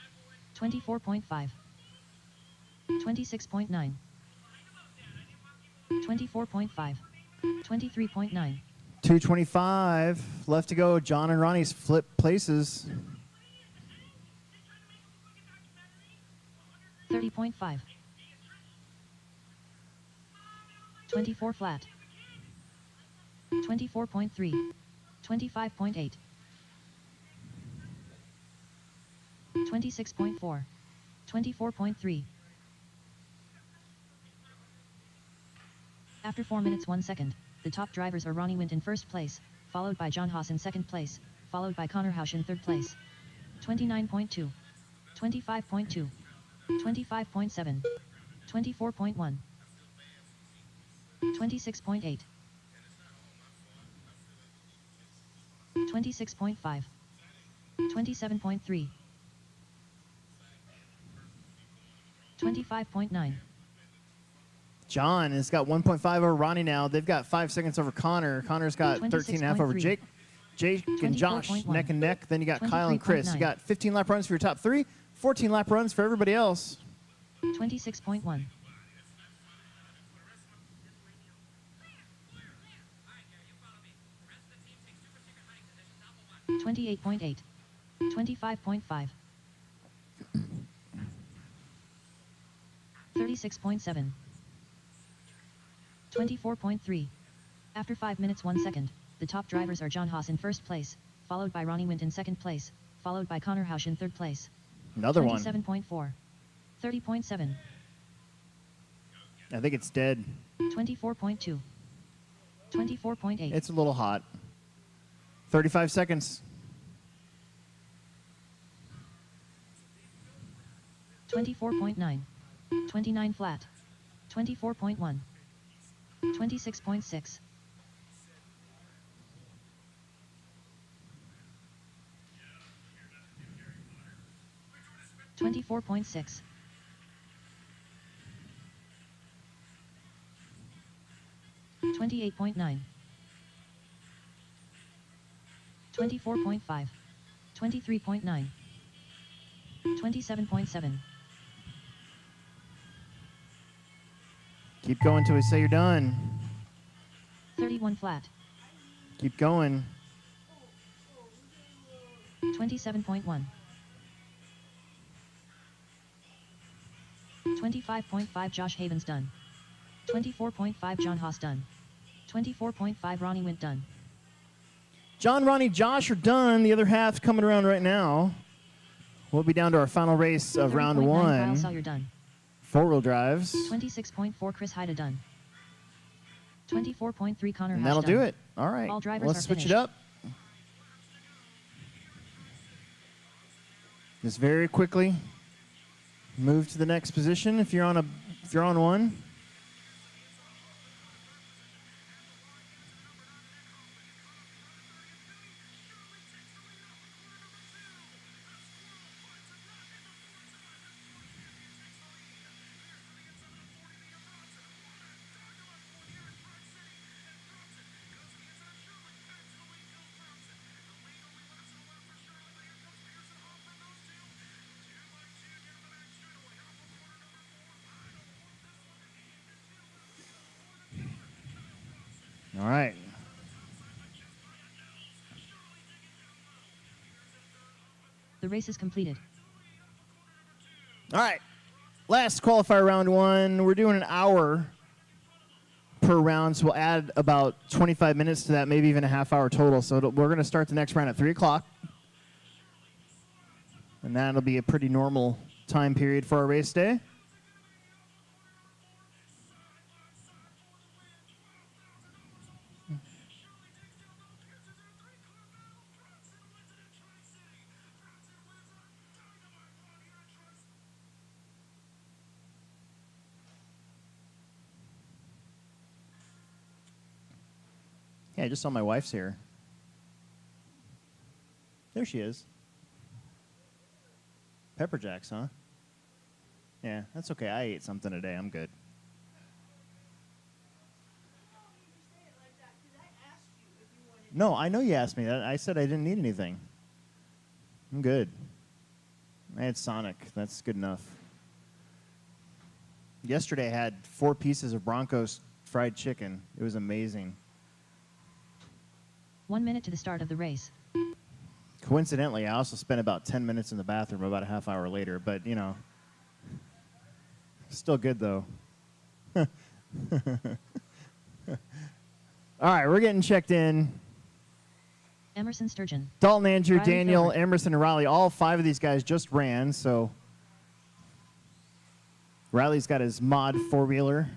24.5. 26.9. 24.5. 23.9. 2:25 left to go. John and Ronnie's flip places. 30.5. 24 flat. 24.3. 25.8. 26.4. 24.3. After 4 minutes 1 second, the top drivers are Ronnie Wint in first place, followed by John Haas in second place, followed by Connor Hausch in third place. 29.2. 25.2. 25.7. 24.1. 26.8. 26.5. 27.3. 25.9. John has got 1.5 over Ronnie now. They've got 5 seconds over Connor. Connor's got 13.5 over Jake. Jake and Josh neck and neck. Then you got Kyle and Chris. You got 15 lap runs for your top 3, 14 lap runs for everybody else. 26.1. 28.8. 25.5. 36.7. 24.3. After 5 minutes 1 second, the top drivers are John Haas in first place, followed by Ronnie Wint in second place, followed by Connor Hausch in third place. Another one. 27.4. 30.7. I think it's dead. 24.2. 24.8. It's a little hot. 35 seconds. 24.9. 29 flat. 24.1. 26.6. 24.6. 28.9. 24.5. 23.9. 27.7. Keep going until we say you're done. 31 flat. Keep going. 27.1. 25.5 Josh Havens done. 24.5 John Haas done. 24.5 Ronnie Wint done. John, Ronnie, Josh are done. The other half's coming around right now. We'll be down to our final race of round 1. Kyle Sawyer done. 4-wheel drives. 26.4 Chris Haida done. 24.3 Connor And Hausch that'll done. do it. All right. All drivers Let's are switch finished. it up. Just very quickly move to the next position if you're on one. All right. The race is completed. All right. Last qualifier round 1. We're doing an hour per round, so we'll add about 25 minutes to that, maybe even a half hour total. So we're going to start the next round at 3 o'clock. And that'll be a pretty normal time period for our race day. Yeah, I just saw my wife's here. There she is. Pepper Jacks, huh? Yeah, that's okay. I ate something today. I'm good. No, I know you asked me that. I said I didn't need anything. I'm good. I had Sonic. That's good enough. Yesterday I had 4 pieces of Bronco's fried chicken. It was amazing. 1 minute to the start of the race. Coincidentally, I also spent about 10 minutes in the bathroom about a half hour later, but, you know, still good, though. All right, we're getting checked in. Emerson Sturgeon. Dalton, Andrew, Riley Daniel, Filbert. Emerson, and Riley, all 5 of these guys just ran, so Riley's got his mod 4-wheeler,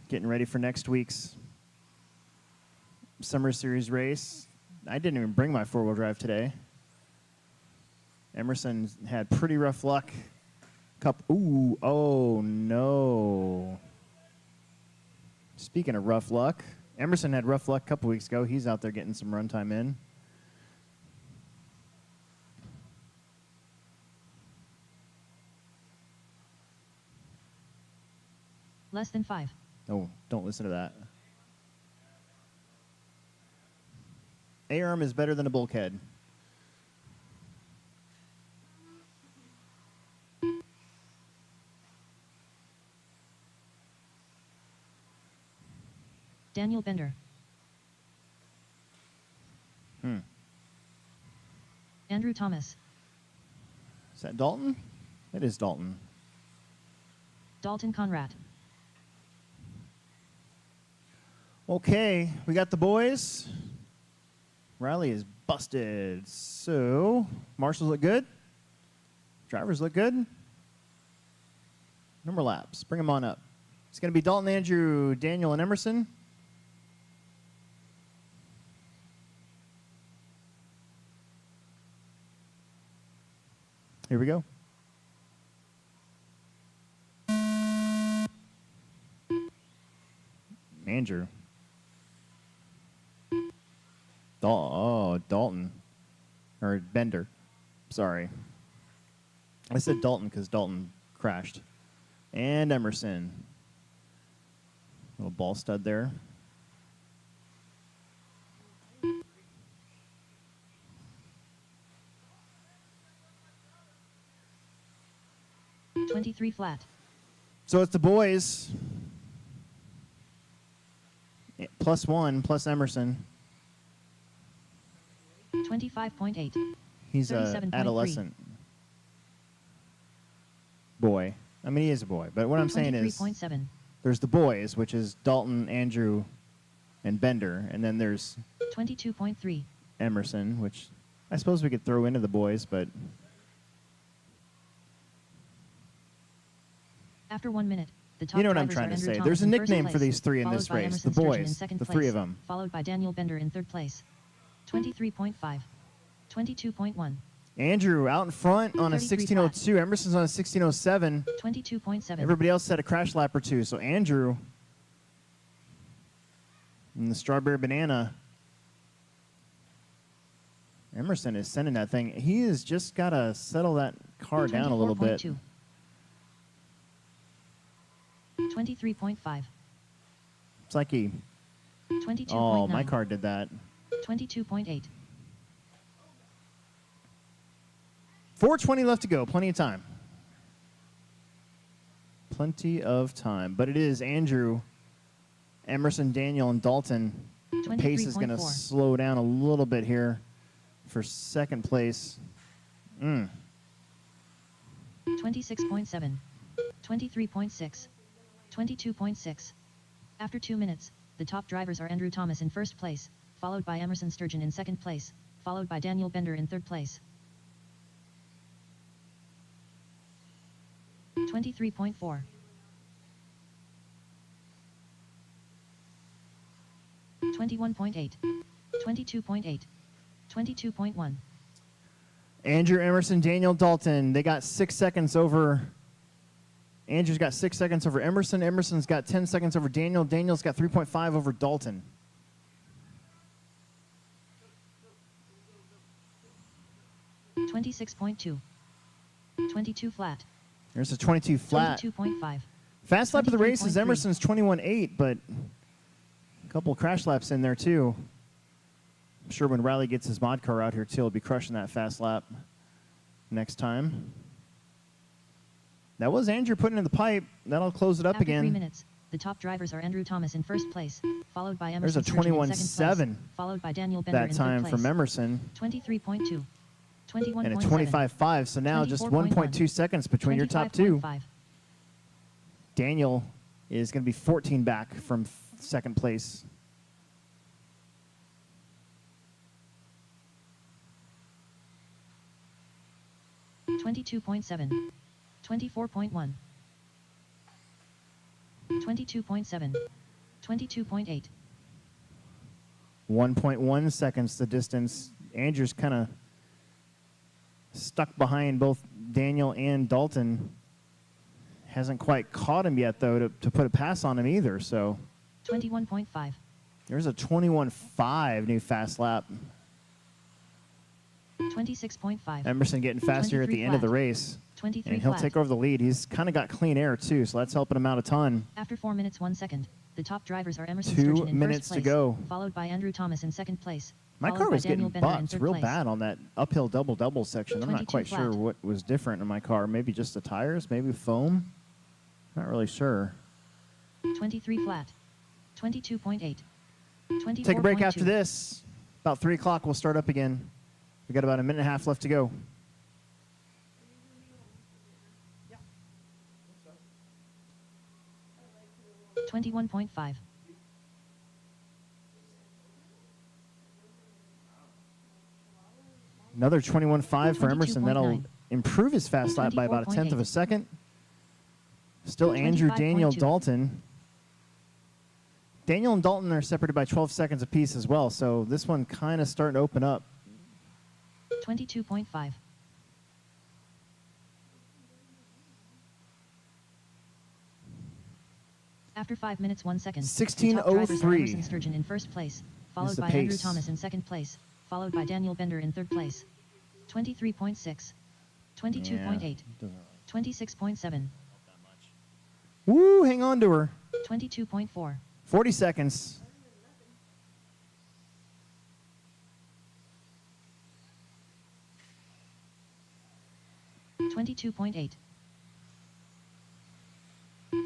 getting ready for next week's Summer Series race. I didn't even bring my 4-wheel drive today. Emerson had pretty rough luck. Ooh, oh no. Speaking of rough luck, Emerson had rough luck a couple weeks ago. He's out there getting some runtime in. Less than 5. Oh, don't listen to that. A-arm is better than a bulkhead. Daniel Bender. Andrew Thomas. Is that Dalton? It is Dalton. Dalton Conrad. Okay, we got the boys. Riley is busted. So, marshals look good. Drivers look good. No more laps. Bring them on up. It's going to be Dalton, Andrew, Daniel, and Emerson. Here we go. Andrew. Dalton. Or Bender. Sorry. I said Dalton because Dalton crashed. And Emerson. Little ball stud there. +23 flat. So it's the boys. +1 plus Emerson. 25.8. He's an 37.3. adolescent boy. I mean, he is a boy. But what I'm saying is 23.7. there's the boys, which is Dalton, Andrew, and Bender. And then there's 22.3. Emerson, which I suppose we could throw into the boys, but After 1 minute, the top you know what I'm drivers trying are to Andrew say. Thomas There's a in first nickname for place, these 3 in followed this by race. Emerson The Sturgeon in boys. second The place, 3 of them. Followed by Daniel Bender in third place. 23.5. 22.1. Andrew out in front on a 33 1602. Emerson's on a 1607. 22.7. Everybody else had a crash lap or 2. So Andrew and the strawberry banana. Emerson is sending that thing. He has just got to settle that car down a little bit. 23.5. It's like he... 22.9. Oh, my car did that. 22.8. 4:20 left to go. Plenty of time. Plenty of time. But it is Andrew Emerson, Daniel, and Dalton. The pace is going to 23.4. slow down a little bit here for second place. 26.7. 23.6. 22.6. After 2 minutes, the top drivers are Andrew Thomas in first place, followed by Emerson Sturgeon in second place, followed by Daniel Bender in third place. 23.4. 21.8. 22.8. 22.1. Andrew, Emerson, Daniel, Dalton. They got 6 seconds over. Andrew's got 6 seconds over Emerson. Emerson's got 10 seconds over Daniel. Daniel's got 3.5 over Dalton. $26.2. 22 flat. There's a 22 flat. 22.5. Fast lap of the race is 23.3. Emerson's 21.8, but a couple crash laps in there too. I'm sure when Riley gets his mod car out here too, he'll be crushing that fast lap next time. That was Andrew putting in the pipe. That'll close it up After again. 3 minutes, the top drivers are Andrew Thomas in first place, followed by There's Emerson a Sturgeon in second 21.7 place, followed by Daniel Bender that in time third place. from Emerson. 23.2. 21.7. And a 25.5, so now just 1.2 seconds between your top two. 25.5. Daniel is going to be 14 back from second place. $22.7. 24.1. 22.7. 22.8. 1.1 seconds the distance. Andrew's kind of stuck behind both Daniel and Dalton. Hasn't quite caught him yet, though, to put a pass on him either. So 21.5. there's a 21.5 new fast lap. 26.5. Emerson getting faster at 23 the end of the flat. race. 23 And he'll flat. take over the lead. He's kind of got clean air, too, so that's helping him out a ton. After 4 minutes 1 second, the top drivers are Emerson 2 Sturgeon in minutes first to place, go. followed by Andrew Thomas in second place. My followed car by was Daniel getting Bender in butts third real place. bad on that uphill double-double section. I'm not 22 quite sure flat. what was different in my car. Maybe just the tires, maybe foam. Not really sure. 23 flat. 22.8. 24.2. Take a break after this. About 3 o'clock, we'll start up again. We got about a minute and a half left to go. Yeah. 21.5. Another 21.5 for Emerson. That'll 22.9. improve his fast lap by about a tenth of a 24.8. second. Still Andrew, Daniel, 25.2. Dalton. Daniel and Dalton are separated by 12 seconds apiece as well, so this one kind of starting to open up. 22.5. After 5 minutes 1 second, the top drivers are 16:03. Emerson Sturgeon in first place, followed the by Andrew pace. Thomas in second place, followed by Daniel Bender in third place. 23.6. 22.8. 26.7. Woo, hang on to her. 22.4. 40 seconds. $22.8.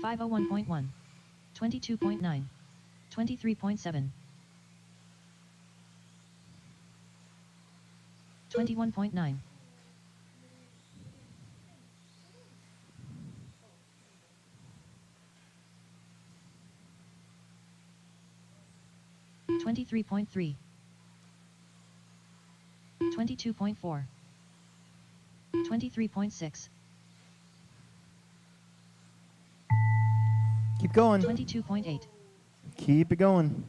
501.1. 22.9. 23.7. 21.9. 23.3. 22.4. 23.6. Keep going. 22.8. Keep it going.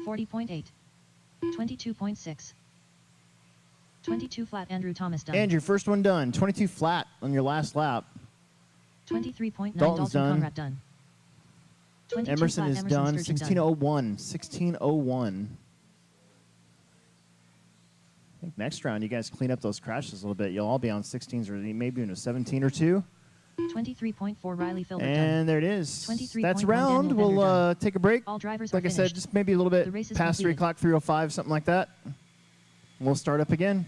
40.8. 22.6. 22 flat. Andrew Thomas done. Andrew, first one done. 22 flat on your last lap. 23.9. Dalton's Dalton done. Conrad done. 22 Emerson flat, is Emerson done. Sturgeon 16:01. 16:01. I think next round you guys clean up those crashes a little bit. You'll all be on 16s or maybe even a 17 or 2. 23.4. Riley Filbert done. And there it is. 23.1 That's round. Daniel Bender We'll done. take a break. All drivers Like are I said, finished. just maybe a little The bit race is past 3 completed. o'clock, 3:05, something like that. We'll start up again.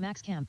Max Camp.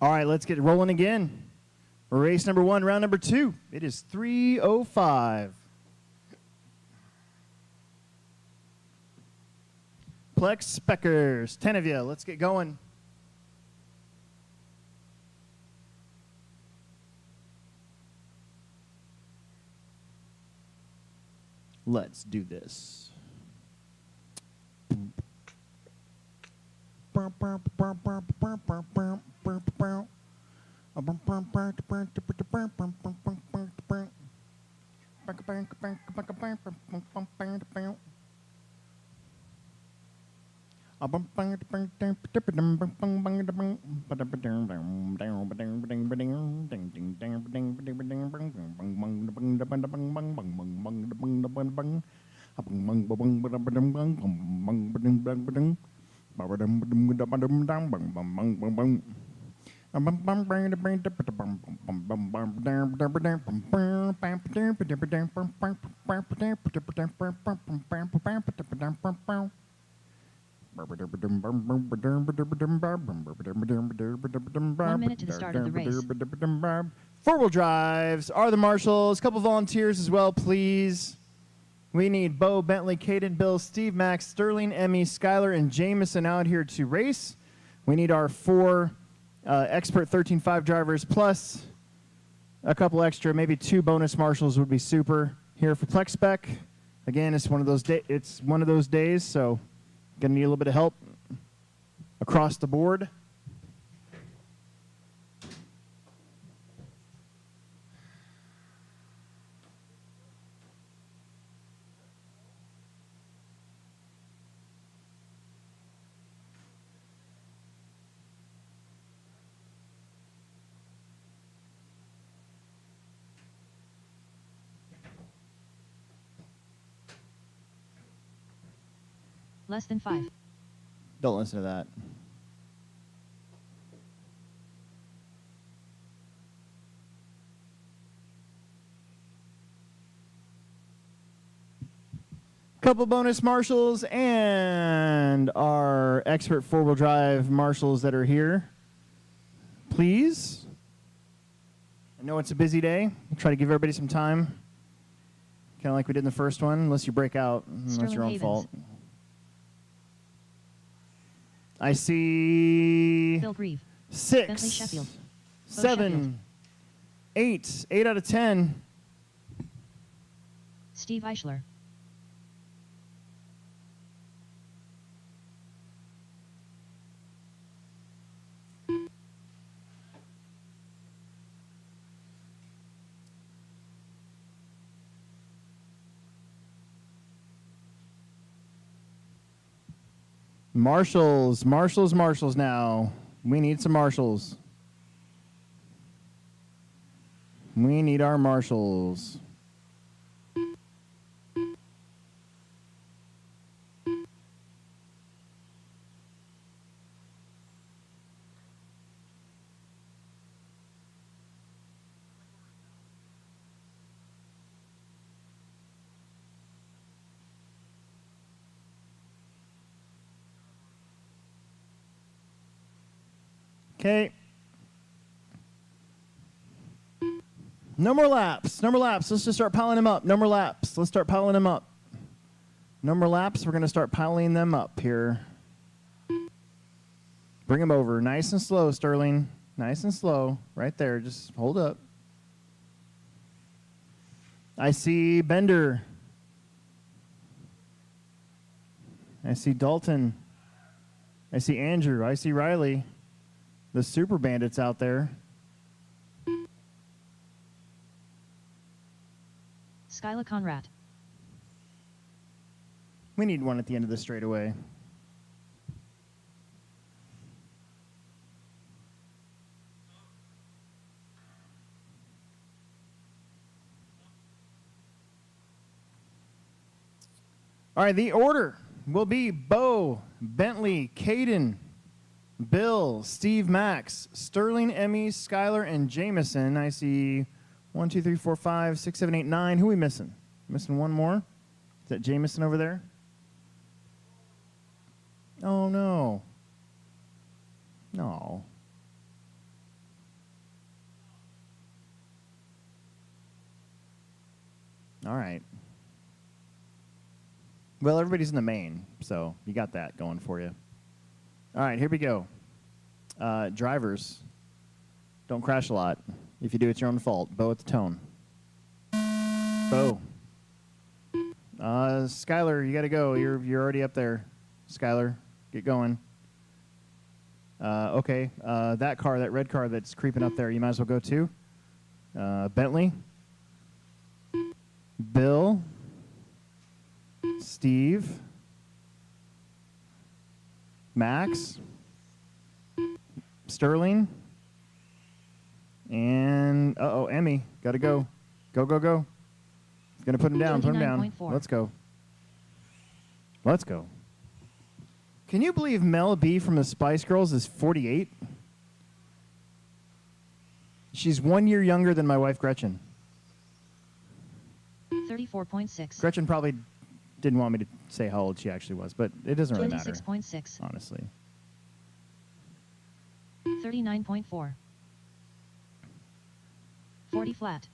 All right, let's get rolling again. Race number 1, round number 2. It is 3:05. Plex Speckers, 10 of you. Let's get going. Let's do this. One minute to the start of the race. Four-wheel drives are the marshals. A couple volunteers as well, please. We need Bo, Bentley, Caden, Bill, Steve, Max, Sterling, Emmy, Skylar, and Jameson out here to race. We need our 4 expert 13.5 drivers plus a couple extra, maybe 2 bonus marshals would be super here for Plex Spec. Again, it's one of those days, so gonna need a little bit of help across the board. Less than 5. Don't listen to that. Couple bonus marshals and our expert 4-wheel drive marshals that are here. Please. I know it's a busy day. We'll try to give everybody some time. Kind of like we did in the first one, unless you break out. That's your own Havens. fault. I see Bill Grieve. 6, Bentley Sheffield. 7, 8 out of 10. Steve Eichler. Marshals now. We need some marshals. We need our marshals. Okay. No more laps. No more laps. Let's just start piling them up. No more laps. Let's start piling them up. No more laps. We're going to start piling them up here. Bring them over. Nice and slow, Sterling. Nice and slow. Right there. Just hold up. I see Bender. I see Dalton. I see Andrew. I see Riley. The Super Bandits out there. Skyla Conrad. We need one at the end of the straightaway. All right, the order will be Bo, Bentley, Caden, Bill, Steve, Max, Sterling, Emmy, Skylar, and Jameson. I see 1, 2, 3, 4, 5, 6, 7, 8, 9. Who are we missing? Missing one more? Is that Jameson over there? Oh, no. No. All right. Well, everybody's in the main, so you got that going for you. All right, here we go. Drivers, don't crash a lot. If you do, it's your own fault. Bo at the tone. Bo. Skylar, you got to go. You're already up there. Skylar, get going. Okay, that car, that red car that's creeping up there, you might as well go too. Bentley. Bill. Steve. Max. Sterling. And, Emmy. Got to go. Go, go, go. Going to put him down, put him down. Let's go. Let's go. Can you believe Mel B from the Spice Girls is 48? She's 1 year younger than my wife, Gretchen. 34.6. Gretchen probably didn't want me to say how old she actually was, but it doesn't really matter. 26.6. Honestly. 39.4. 40 flat.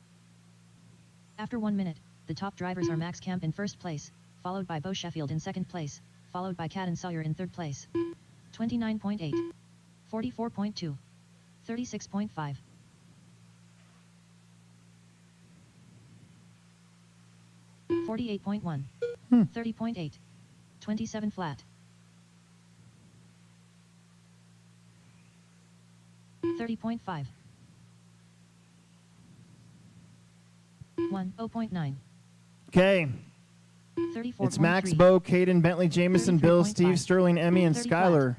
After 1 minute, the top drivers are Max Camp in first place, followed by Bo Sheffield in second place, followed by Cat and Sawyer in third place. 29.8. 44.2. 36.5. 48.1. 30.8. 27 flat. 30.5. 0.9. Okay. 34.3. It's Max, Bo, Caden, Bentley, Jameson, Bill, 33.5. Steve, Sterling, Emmy, and 30 Skylar.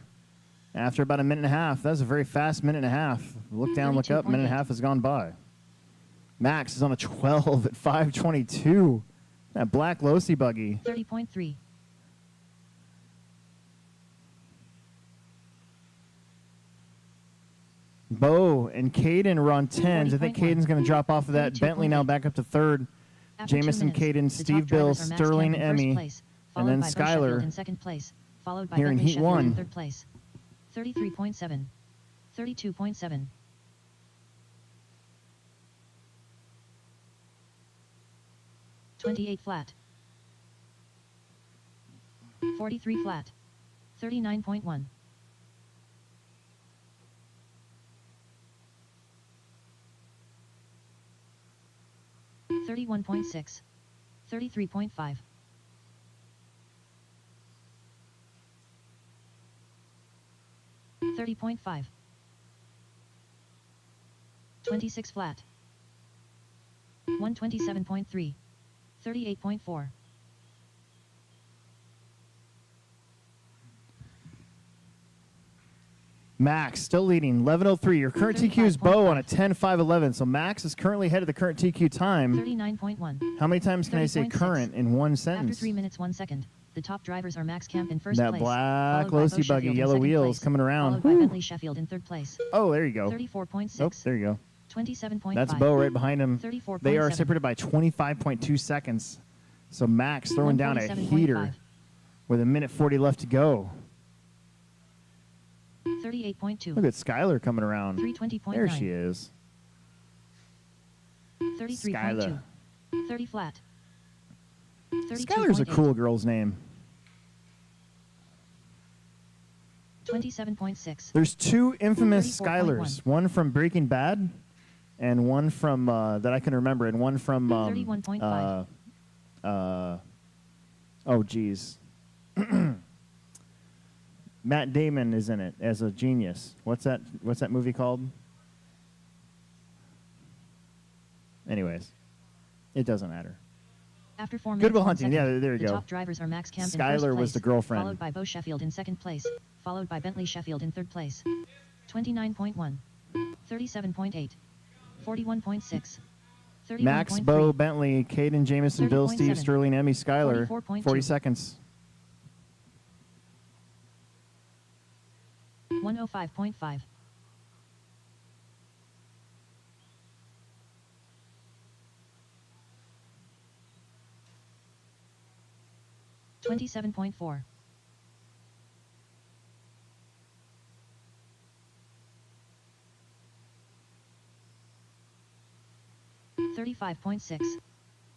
After about a minute and a half. That was a very fast minute and a half. Look down, look up. Minute and a half has gone by. Max is on a 12 at 5:22. That black Losi buggy. 30.3. Bo and Caden are on 10s. I think 40.1. Caden's going to drop off of that. 32.8. Bentley now back up to third. After 2 Jameson, minutes, Caden, the Steve, top Bill, drivers are Max Sterling, Camp in first Emmy, place, and followed then by Bo Sheffield Skylar in second place, followed by here in Bentley Heat Sheffield 1. in third place. 33.7. 32.7. 28 flat. 43 flat. 39.1. 31.6. 33.5. 30.5. 26 flat. 127.3. 38.4. Max still leading, 11:03. Your current TQ is Bo on a 10.5.11. So Max is currently ahead of the current TQ time. 39.1. How many times can I say 30.6. current in one After sentence? 3 minutes 1 second, the top drivers are Max Camp in first That place, black followed by Bo Losi buggy, Sheffield in yellow second wheels place, coming around. followed by Woo. Bentley Sheffield in third place. Oh, there you go. 34.6. Oh, there you go. 27.5. That's Bo right behind him. 34.7. They are separated by 25.2 seconds. So Max throwing down a 147.5. heater with a minute 40 left to go. 38.2. Look at Skylar coming around. 320.9. There she is. 33.2. 30 flat. Skylar's a 32.8. cool girl's name. 27.6. There's two infamous 34.1. Skylars. One from Breaking Bad, and one from that I can remember, and one from 31.5. oh geez. Matt Damon is in it as a genius. What's that movie called? Anyways, it doesn't matter. After 4 minutes, Good Will 1 Hunting. second, Yeah, there you the go. top drivers are Max Camp in Skylar first place, was the girlfriend. followed by Bo Sheffield in second place, followed by Bentley Sheffield in third place. 29.1. 37.8. 41.6. 31.3. Max, Bo, Bentley, Caden, Jameson, Bill, 30.7. Steve, Sterling, Emmy, Skylar. 44.2. 40 seconds. 105.5. 27.4. 35.6.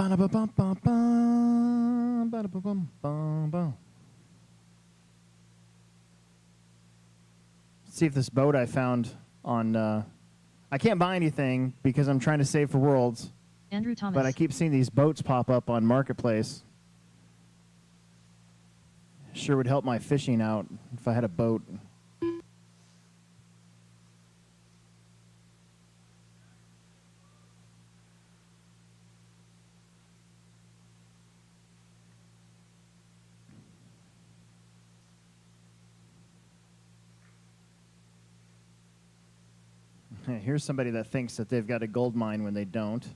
Ba-da-ba-bum-bum-bum. Ba-da-ba-bum-bum-bum. See if this boat I found on... I can't buy anything because I'm trying to save for Worlds. Andrew Thomas. But I keep seeing these boats pop up on Marketplace. Sure would help my fishing out if I had a boat. Here's somebody that thinks that they've got a gold mine when they don't. I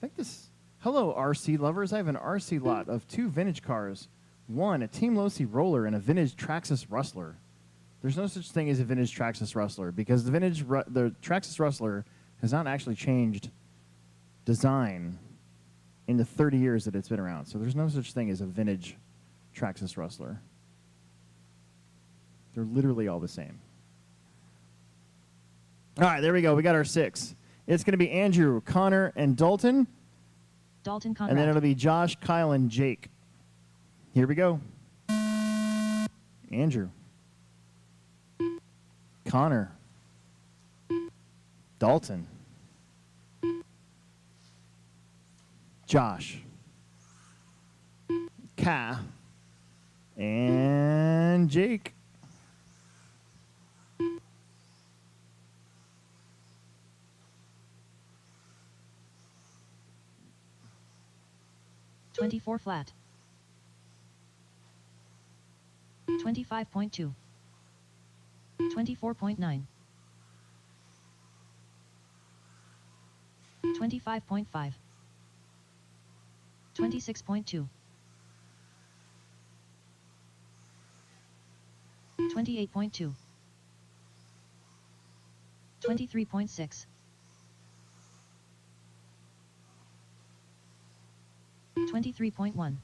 think this... Hello, RC lovers. I have an RC lot of 2 vintage cars. 1, a Team Losi roller, and a vintage Traxxas Rustler. There's no such thing as a vintage Traxxas Rustler because the Traxxas Rustler has not actually changed design in the 30 years that it's been around. So there's no such thing as a vintage Traxxas Rustler. They're literally all the same. All right, there we go. We got our 6. It's going to be Andrew, Connor, and Dalton. Dalton Conrad. And then it'll be Josh, Kyle, and Jake. Here we go. Andrew. Connor. Dalton. Josh. Ka. And Jake. $24 flat. 25.2. 24.9. 25.5. 26.2. 28.2. 23.6. 23.1.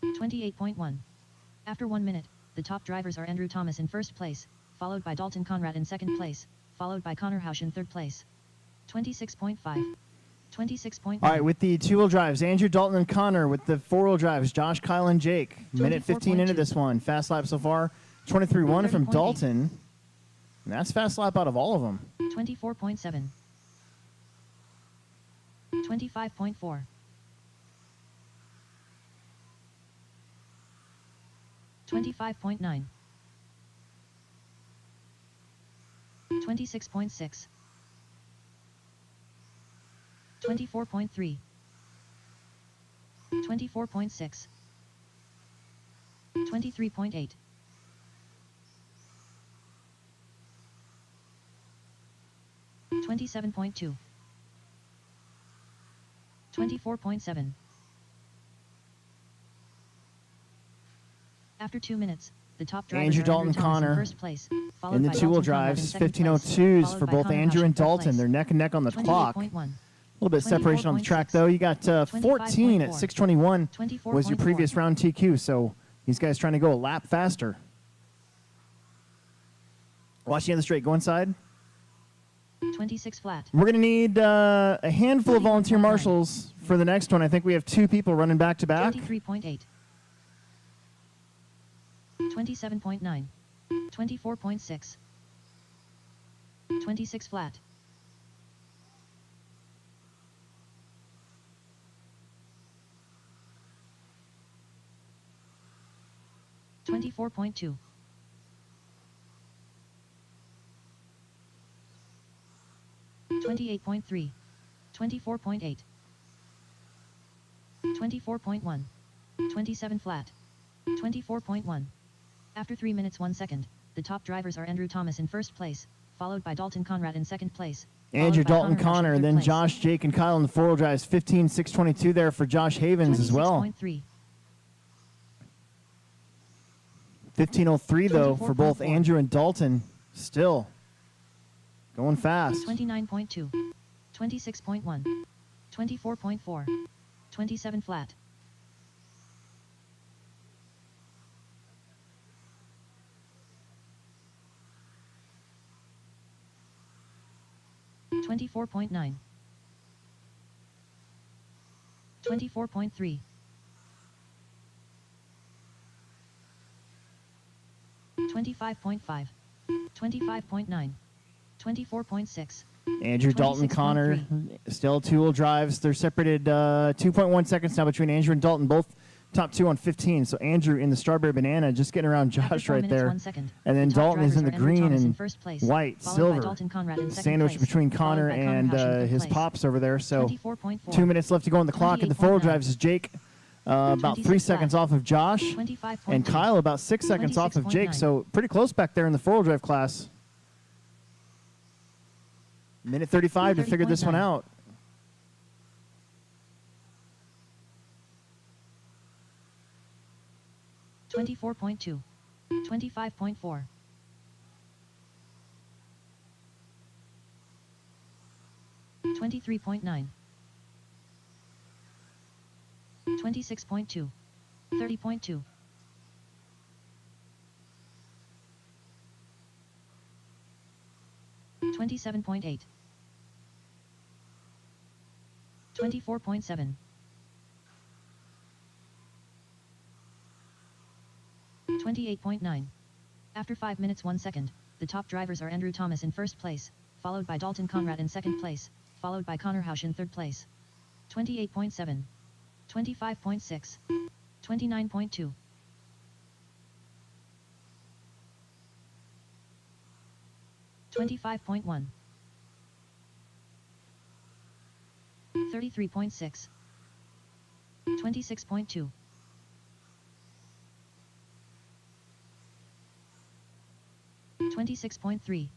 28.1. After 1 minute, the top drivers are Andrew Thomas in first place, followed by Dalton Conrad in second place, followed by Connor Hausch in third place. 26.5. 26.9. All right, with the 2-wheel drives, Andrew, Dalton, and Connor. With the 4-wheel drives, Josh, Kyle, and Jake. Minute 15 into this one. Fast lap so far. 23.1 from Dalton. And that's fast lap out of all of them. 24.7. 25.4. 25.9. 26.6. 24.3. 24.6. 23.8. 27.2. 24.7. After 2 minutes, the top drivers Andrew, are Dalton, Andrew Thomas Connor in first place, followed in the by 2-wheel Dalton Conrad in drives. second place, 15.02s followed for by both Connor Andrew Hausch in and third Dalton. place. They're neck and neck on the clock. 28.1. A little bit of separation on the track, though. You got 14 at 6:21 was your previous round TQ, so these guys trying to go a lap faster. Watch the end of the straight. Go inside. 26 flat. We're going to need a handful of volunteer marshals for the next one. I think we have 2 people running back to back. 23.8. 27.9. 24.6. 26 flat. 24.2. 28.3. 24.8. 24.1. 27 flat. 24.1. After 3 minutes 1 second, the top drivers are Andrew Thomas in first place, followed by Dalton Conrad in second place. Andrew, Dalton, Connor, and then Josh, Jake, and Kyle in the 4-wheel drives. 15.622 there for Josh Havens as well. 15.03 though for both Andrew and Dalton. Still going fast. 29.2. 26.1. 24.4. 27 flat. 24.9. 24.3. 25.5. 25.9. 24.6. Andrew, Dalton, Connor, still two-wheel drives. They're separated 2.1 seconds now between Andrew and Dalton, both top two on 15. So Andrew in the strawberry banana, just getting around Josh right there. And then Dalton is in the green and white, silver. Sandwich between Connor and his pops over there. So 2 minutes left to go on the clock. And the four-wheel drives is Jake about 3 seconds off of Josh. And Kyle about 6 seconds off of Jake. So pretty close back there in the four-wheel drive class. Minute 35 to figure this one out. $24.2. 25.4. 23.9. 26.2. 30.2. 27.8. 24.7. 28.9. After 5 minutes 1 second, the top drivers are Andrew Thomas in first place, followed by Dalton Conrad in second place, followed by Connor Hausch in third place. 28.7. 25.6. 29.2. 25.1. 33.6. 26.2. 26.3.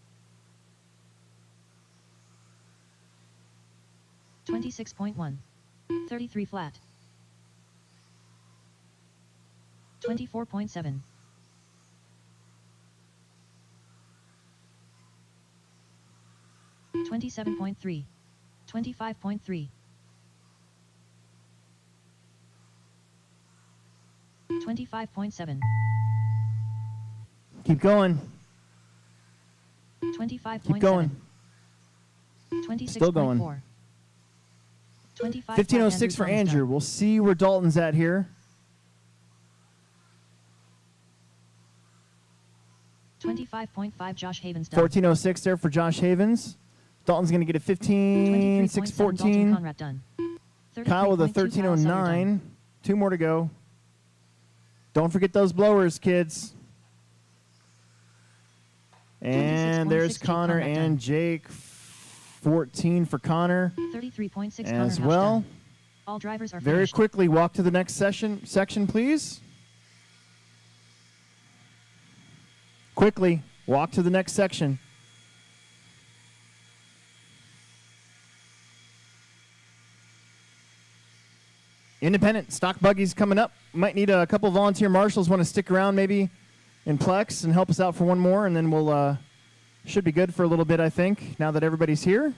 26.1. 33 flat. 24.7. 27.3. 25.3. 25.7. Keep going. 25.7. Keep going. 26.4. Still going. 15:06 for Andrew. We'll see where Dalton's at here. 25.5 Josh Havens done. 14:06 there for Josh Havens. Dalton's going to get a 15:614. Conrad done. Kyle with a 13:09. 2 more to go. Don't forget those blowers, kids. And there's Connor and Jake. 14 for Connor 33.6 as Connor well. done. All drivers are Very finished. quickly, walk to the next section, please. Quickly, walk to the next section. Independent stock buggies coming up. Might need a couple volunteer marshals. Want to stick around maybe in Plex and help us out for one more, and then we'll should be good for a little bit, I think, now that everybody's here.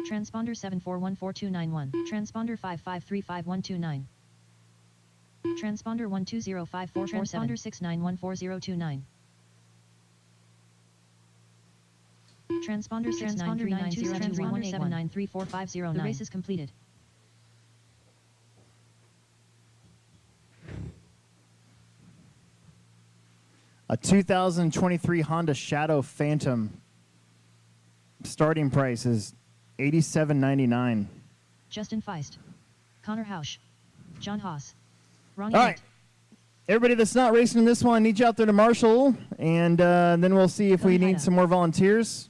Transponder 74144291. Transponder 5535129. Transponder 1205447. Transponder 69144029. Transponder 693902. The race is completed. A 2023 Honda Shadow Phantom. Starting price is $87.99. Justin Feist. Connor Hausch. John Haas. Ronnie All right. Everybody that's not racing in this one, I need you out there to marshal, and then we'll see if we need some more volunteers.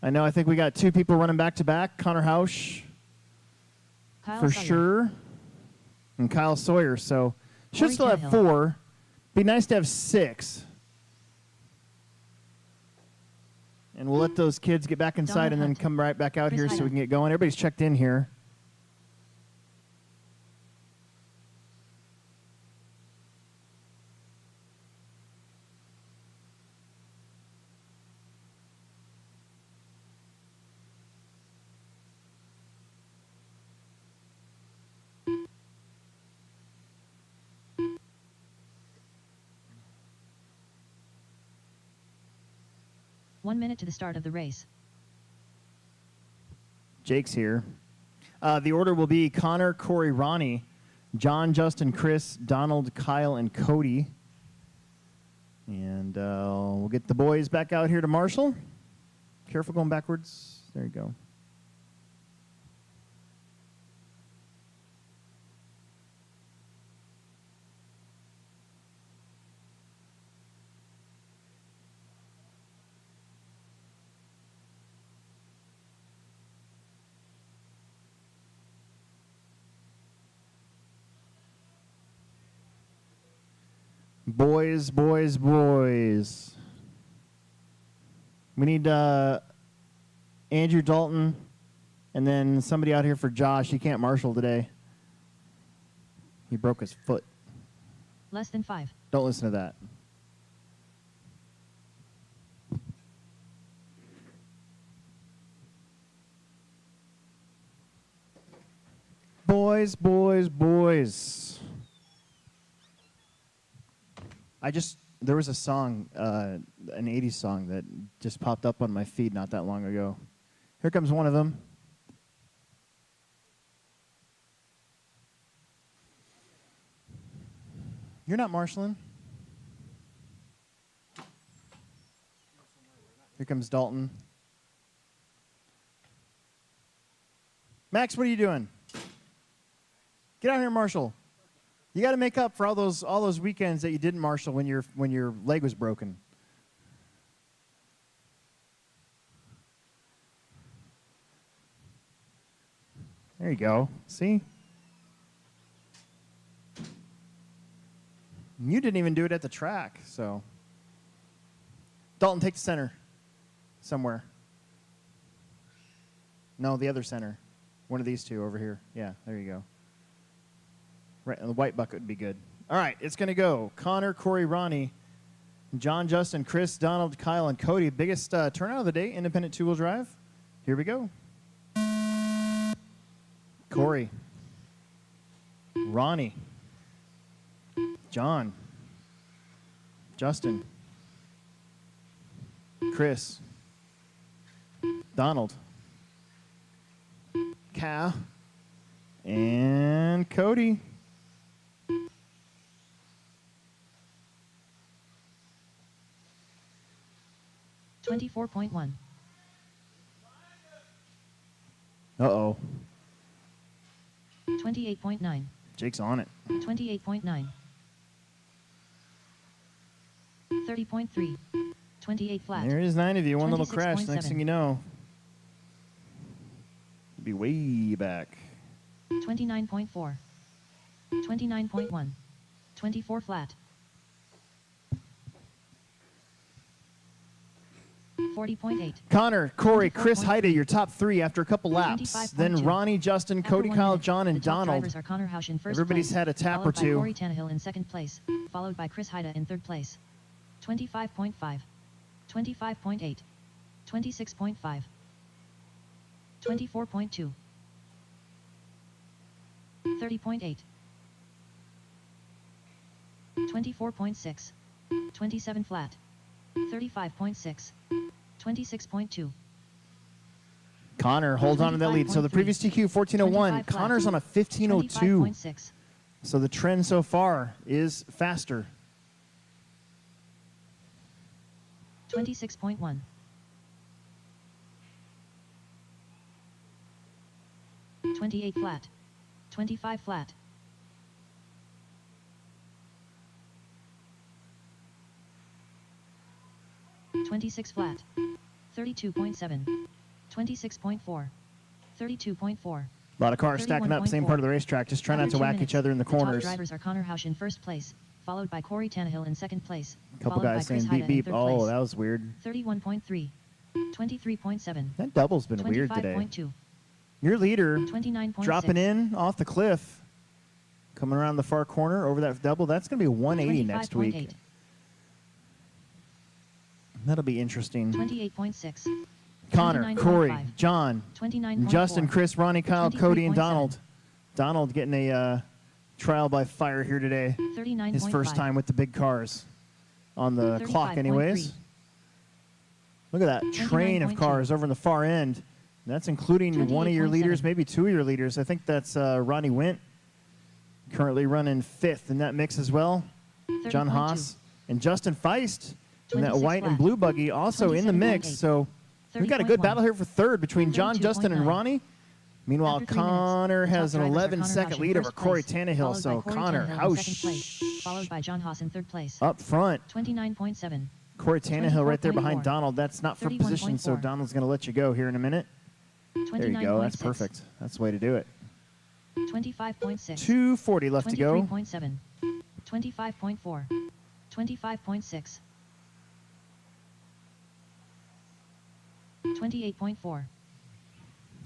I know. I think we got 2 people running back to back. Connor Hausch Kyle for Sawyer. sure, and Kyle Sawyer. So should Corey still have Tannehill. 4. Be nice to have 6. And we'll let those kids get back inside Donald and then Hunt. come right back out Chris here so Hyda. we can get going. Everybody's checked in here. One minute to the start of the race. Jake's here. The order will be Connor, Corey, Ronnie, John, Justin, Chris, Donald, Kyle, and Cody. And we'll get the boys back out here to Marshall. Careful going backwards. There you go. Boys, boys, boys. We need Andrew Dalton and then somebody out here for Josh. He can't marshal today. He broke his foot. Less than 5. Don't listen to that. Boys, boys, boys. There was a song, an 80s song that just popped up on my feed not that long ago. Here comes one of them. You're not marshalling. Here comes Dalton. Max, what are you doing? Get out here and marshal. You got to make up for all those weekends that you didn't marshal when your leg was broken. There you go. See? You didn't even do it at the track, so. Dalton, take the center somewhere. No, the other center. One of these 2 over here. Yeah, there you go. Right, and the white bucket would be good. All right, it's going to go. Connor, Corey, Ronnie, John, Justin, Chris, Donald, Kyle, and Cody. Biggest turnout of the day, independent 2-wheel drive. Here we go. Corey, Ronnie, John, Justin, Chris, Donald, Cal, and Cody. $24.1. Uh-oh. 28.9. Jake's on it. 28.9. 30.3. 28 flat. There is 9 of you. One little crash. Next 26.7. thing you know, you'll be way back. 29.4. 29.1. 24 flat. 40.8. Connor, Corey, 24.3. Chris, Hyde, your top 3 after a couple laps. 25.2. Then Ronnie, Justin, After Cody, 1 Kyle, minute, John, and the top Donald. drivers are Connor Hausch in first Everybody's place, had a tap or followed by 2. Corey Tannehill in second place, followed by Chris Hyda in third place. 25.5. 25.8. 26.5. 24.2. 30.8. 24.6. 27 flat. 35.6. 26.2. Connor holds on to that lead. So the 25.3. previous TQ 1401. 25 flat. Connor's on a 1502. 25.6. So the trend so far is faster. 26.1. 28 flat. 25 flat. 26 flat. 32.7. 26.4. 32.4. A lot of cars stacking up, same part of the racetrack. Just try not to whack each other in the corners. Top drivers are Connor Housh in first place, followed by Corey Tannehill in second place. A couple guys saying beep beep. Oh, that was weird. 31.3. 23.7. That double's been weird today. 25.2. Your leader 29.6. dropping in off the cliff, coming around the far corner over that double. That's going to be 180 next week. 25.8. That'll be interesting. 28.6. Connor, Corey, 29.5. John, 29.4. Justin, Chris, Ronnie, Kyle, Cody, and 23.7. Donald. Donald getting a trial by fire here today. 39.5. His first time with the big cars on the clock 35.3. anyways. Look at that train of 29.2. cars over in the far end. That's including one of your 28.7. leaders, maybe two of your leaders. I think that's Ronnie Wint, currently running fifth in that mix as well. John 30.2. Haas and Justin Feist in that 26 white and flat. blue buggy also in the mix. 27.8. So we've got a good 30.1. battle here for third between John, Justin, and 32.9. Ronnie. Meanwhile, After 3 minutes, Connor the top has an drivers are 11-second Connor Housh in lead over first Corey place, Tannehill. followed So by Corey Connor Tannehill in Housh second place, followed by John Haas in third place. up front. 29.7. Corey Tannehill right there behind 24.4. Donald. That's not for position, so 31.4. Donald's going to let you go here in a minute. There you go. That's 29.6. perfect. That's the way to do it. 25.6. 2:40 left to go. 23.7. 25.4. 25.6. 28.4.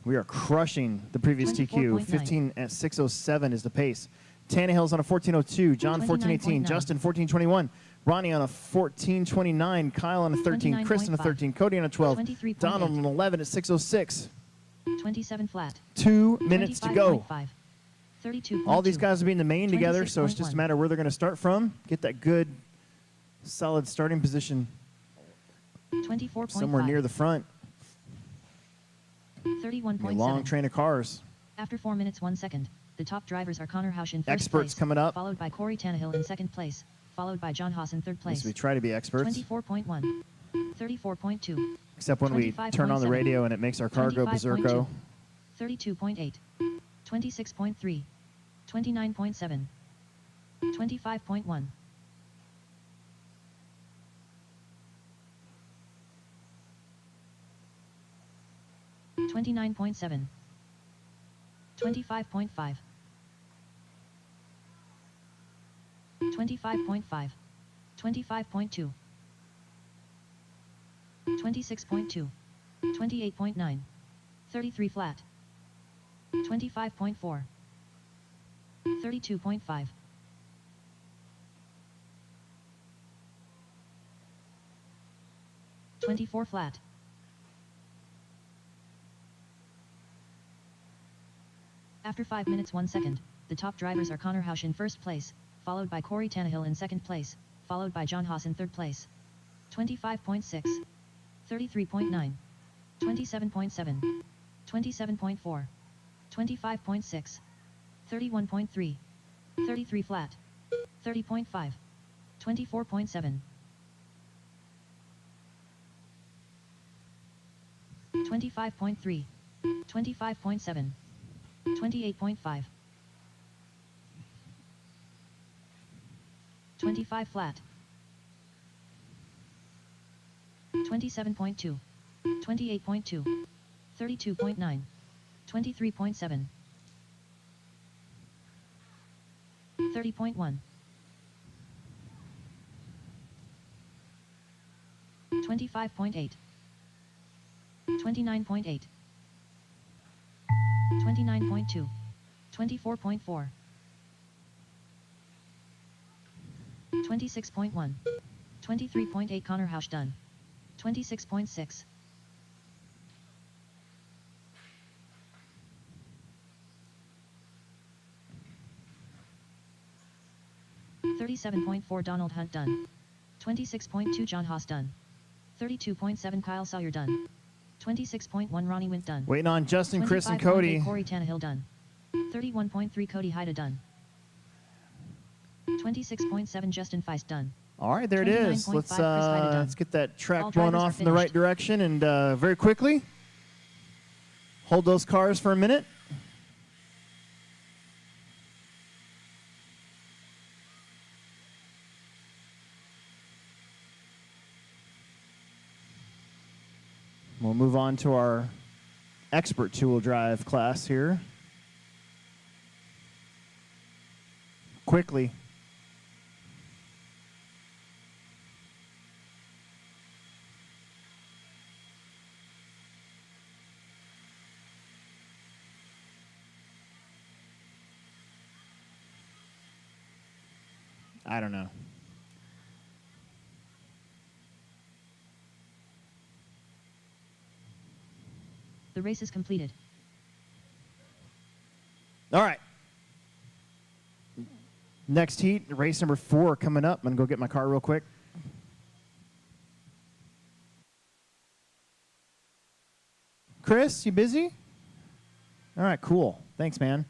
We are crushing the previous TQ. 24.9. 15 at 6:07 is the pace. Tannehill's on a 14:02. John 14:18. 29.9. Justin 14:21. Ronnie on a 14:29. Kyle on a 13. Chris on a 13. Cody on a 12. 23.8. Donald on an 11 at 6:06. 27 flat. 2 minutes to go. 25.5. 32.2. All these guys will be in the main together, so it's just a 26.1. matter where they're going to start from. Get that good, solid starting position 24.5. somewhere near the front. 31.7. A long train of cars. After 4 minutes 1 second, the top drivers are Connor Housh in first Experts place, coming up. followed by Corey Tannehill in second place, followed by John Haas in third At place. least we try to be experts, 24.1. 34.2. except when we turn on the 25.7. radio and it makes our car go 25.2. berserko. 32.8. 26.3. 29.7. 25.1. 29.7. 25.5. 25.5. 25.2. 26.2. 28.9. 33 flat. 25.4. 32.5. 24 flat. After 5 minutes 1 second, the top drivers are Connor Housh in first place, followed by Corey Tannehill in second place, followed by John Haas in third place. 25.6. 33.9. 27.7. 27.4. 25.6. 31.3. 33 flat. 30.5. 24.7. 25.3. 25.7. 28.5. 25 flat. 27.2. 28.2. 32.9. 23.7. 30.1. 25.8. 29.8. 29.2. 24.4. 26.1. 23.8. Connor Housh done. 26.6. 37.4. Donald Hunt done. 26.2. John Haas done. 32.7. Kyle Sawyer done. 26.1. Ronnie Wint done. Waiting on Justin, Chris, and 25.8. Cody. Corey Tannehill done. 31.3. Cody Hyda done. 26.7. Justin Feist done. All right, there it is. 29.5 Let's Chris Hyda done. let's get that track All going drivers are off in the right finished. direction, and very quickly, hold those cars for a minute. We'll move on to our expert two-wheel drive class here. Quickly. I don't know. The race is completed. All right. Next heat, race number 4 coming up. I'm going to go get my car real quick. Chris, you busy? All right, cool. Thanks, man.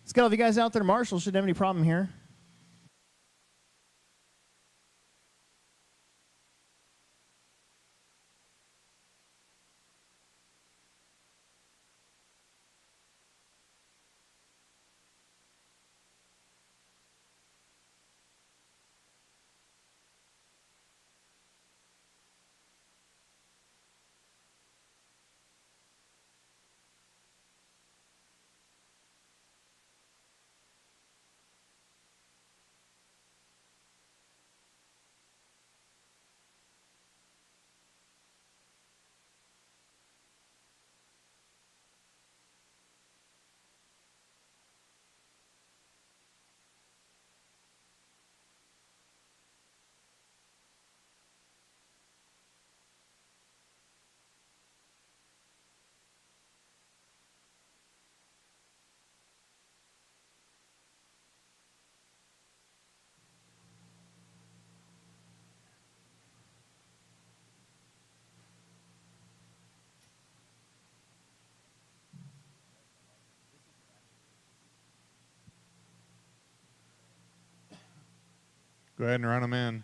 Let's get all of you guys out there. Marshall shouldn't have any problem here. Go ahead and run them in.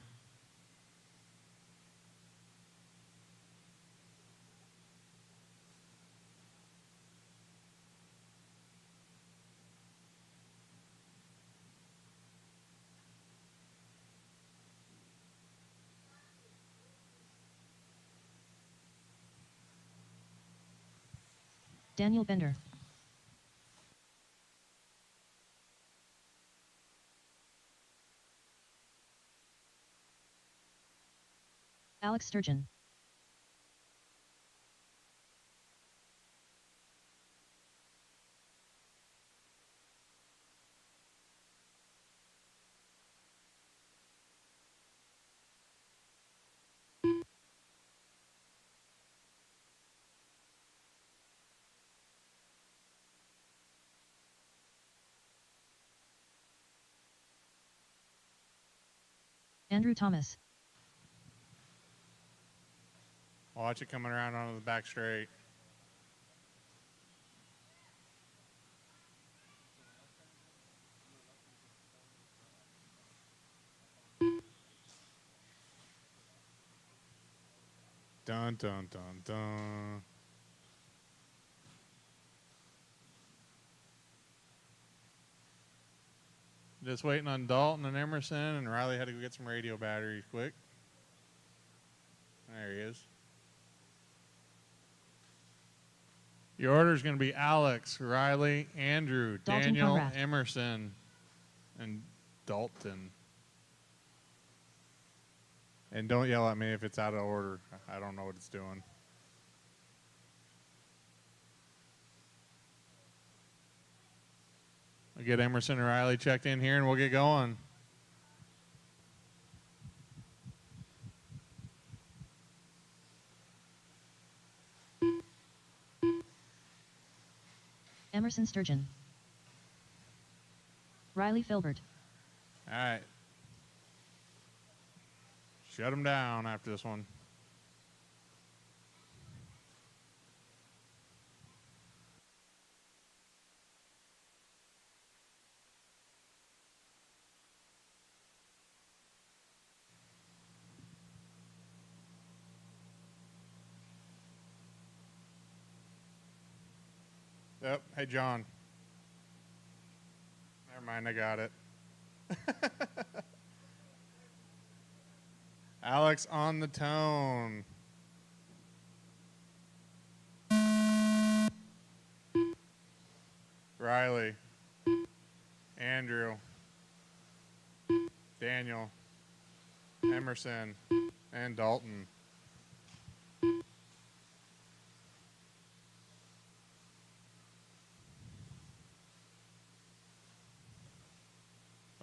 Daniel Bender. Alex Sturgeon. Andrew Thomas. Watch it coming around onto the back straight. Dun, dun, dun, dun. Just waiting on Dalton and Emerson, and Riley had to go get some radio batteries quick. There he is. Your order is going to be Alex, Riley, Andrew, Dalton Daniel, Conrad. Emerson, and Dalton. And don't yell at me if it's out of order. I don't know what it's doing. I'll get Emerson and Riley checked in here, and we'll get going. Emerson Sturgeon. Riley Filbert. All right. Shut them down after this one. Yep. Hey, John. Never mind. I got it. Alex on the tone. Daniel, Emerson, and Dalton.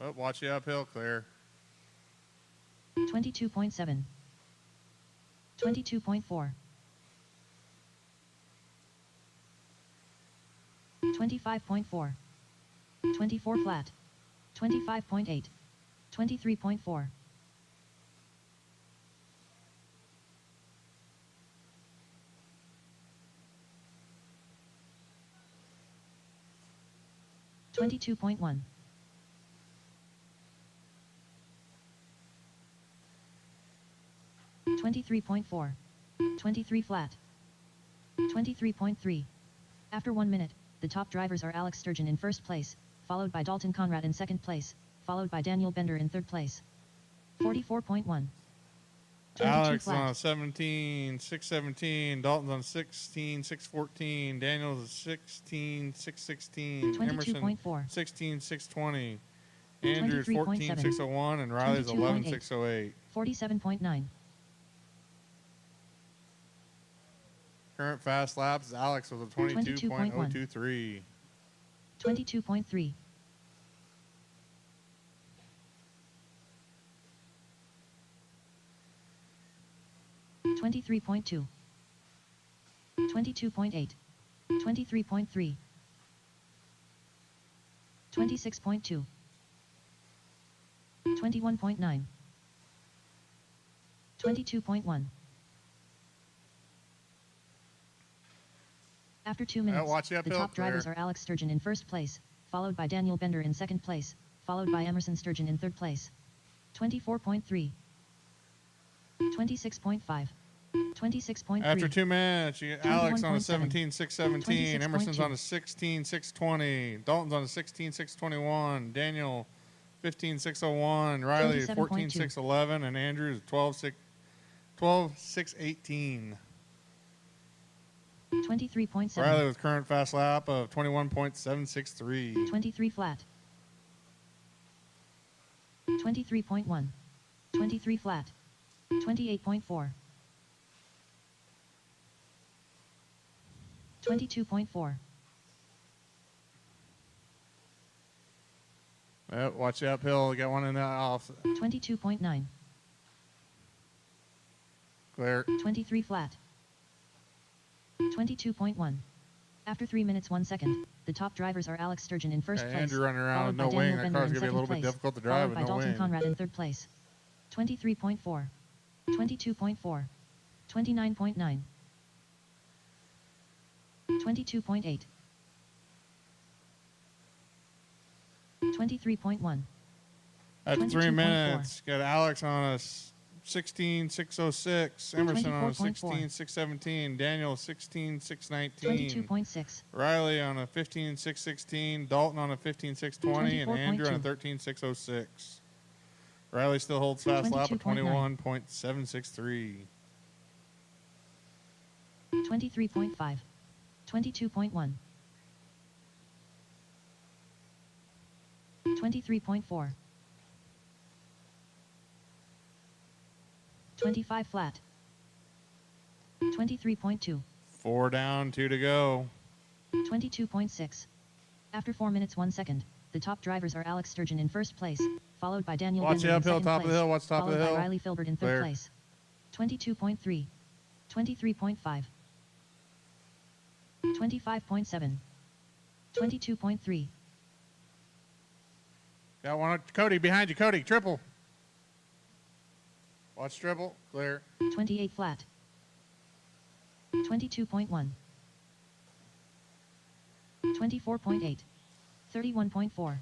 Oh, watch the uphill clear. 22.7. 22.4. 25.4. 24 flat. 25.8. 23.4. 22.1. 23.4. 23 flat. 23.3. After 1 minute, the top drivers are Alex Sturgeon in first place, followed by Dalton Conrad in second place, followed by Daniel Bender in third place. 44.1. 22 Alex flat. on 17.617. Dalton's on 16.614. Daniel's on 16.616. Emerson 22.4. 16.620. Andrew's 23.7. 14.601. And Riley's 22.8. 11.608. 47.9. Current fast laps, Alex was a 22.023. 22.3. 23.2. 22.8. 23.3. 26.2. 21.9. 22.1. After 2 minutes, watch the the uphill top drivers clear. are Alex Sturgeon in first place, followed by Daniel Bender in second place, followed by Emerson Sturgeon in third place. 24.3. 26.5. 26.3. After 2 minutes, you get Alex on a 21.7. 17.617. Emerson's on a 26.2. 16.620. Dalton's on a 16.621. Daniel 15.601. Riley 27.2. 14.611. And Andrews 12.618. 23.7. Riley with current fast lap of 21.763. 23 flat. 23.1. 23 flat. 28.4. 22.4. Watch the uphill. You got one in the off. 22.9. Clear. 23 flat. 22.1. After 3 minutes 1 second, the top drivers are Alex Sturgeon in first place, Andrew running around with followed no by wing. Daniel That Bender car's in going to be a second little bit place, difficult to drive followed with by no Dalton wing. Conrad in third place. 23.4. 22.4. 29.9. 22.8. 23.1. After 3 22.4. minutes, got Alex on a 16.606. Emerson on a 24.4. 16.617. Daniel 16.619. 22.6. Riley on a 15.616. Dalton on a 15.620. And Andrew on a 13.606. Riley still holds fast lap at 22.9. 21.763. 23.5. 22.1. 23.4. 25 flat. 23.2. 4 down, 2 to go. 22.6. After 4 minutes 1 second, the top drivers are Alex Sturgeon in first place, followed by Daniel Watch Bender the in uphill, second top of place, the hill. Watch top of the followed hill. by Riley Filbert in third Clear. place. 22.3. 23.5. 25.7. 22.3. Got one. Cody, behind you. Cody, triple. Watch triple. Clear. 28 flat. 22.1. 24.8. 31.4.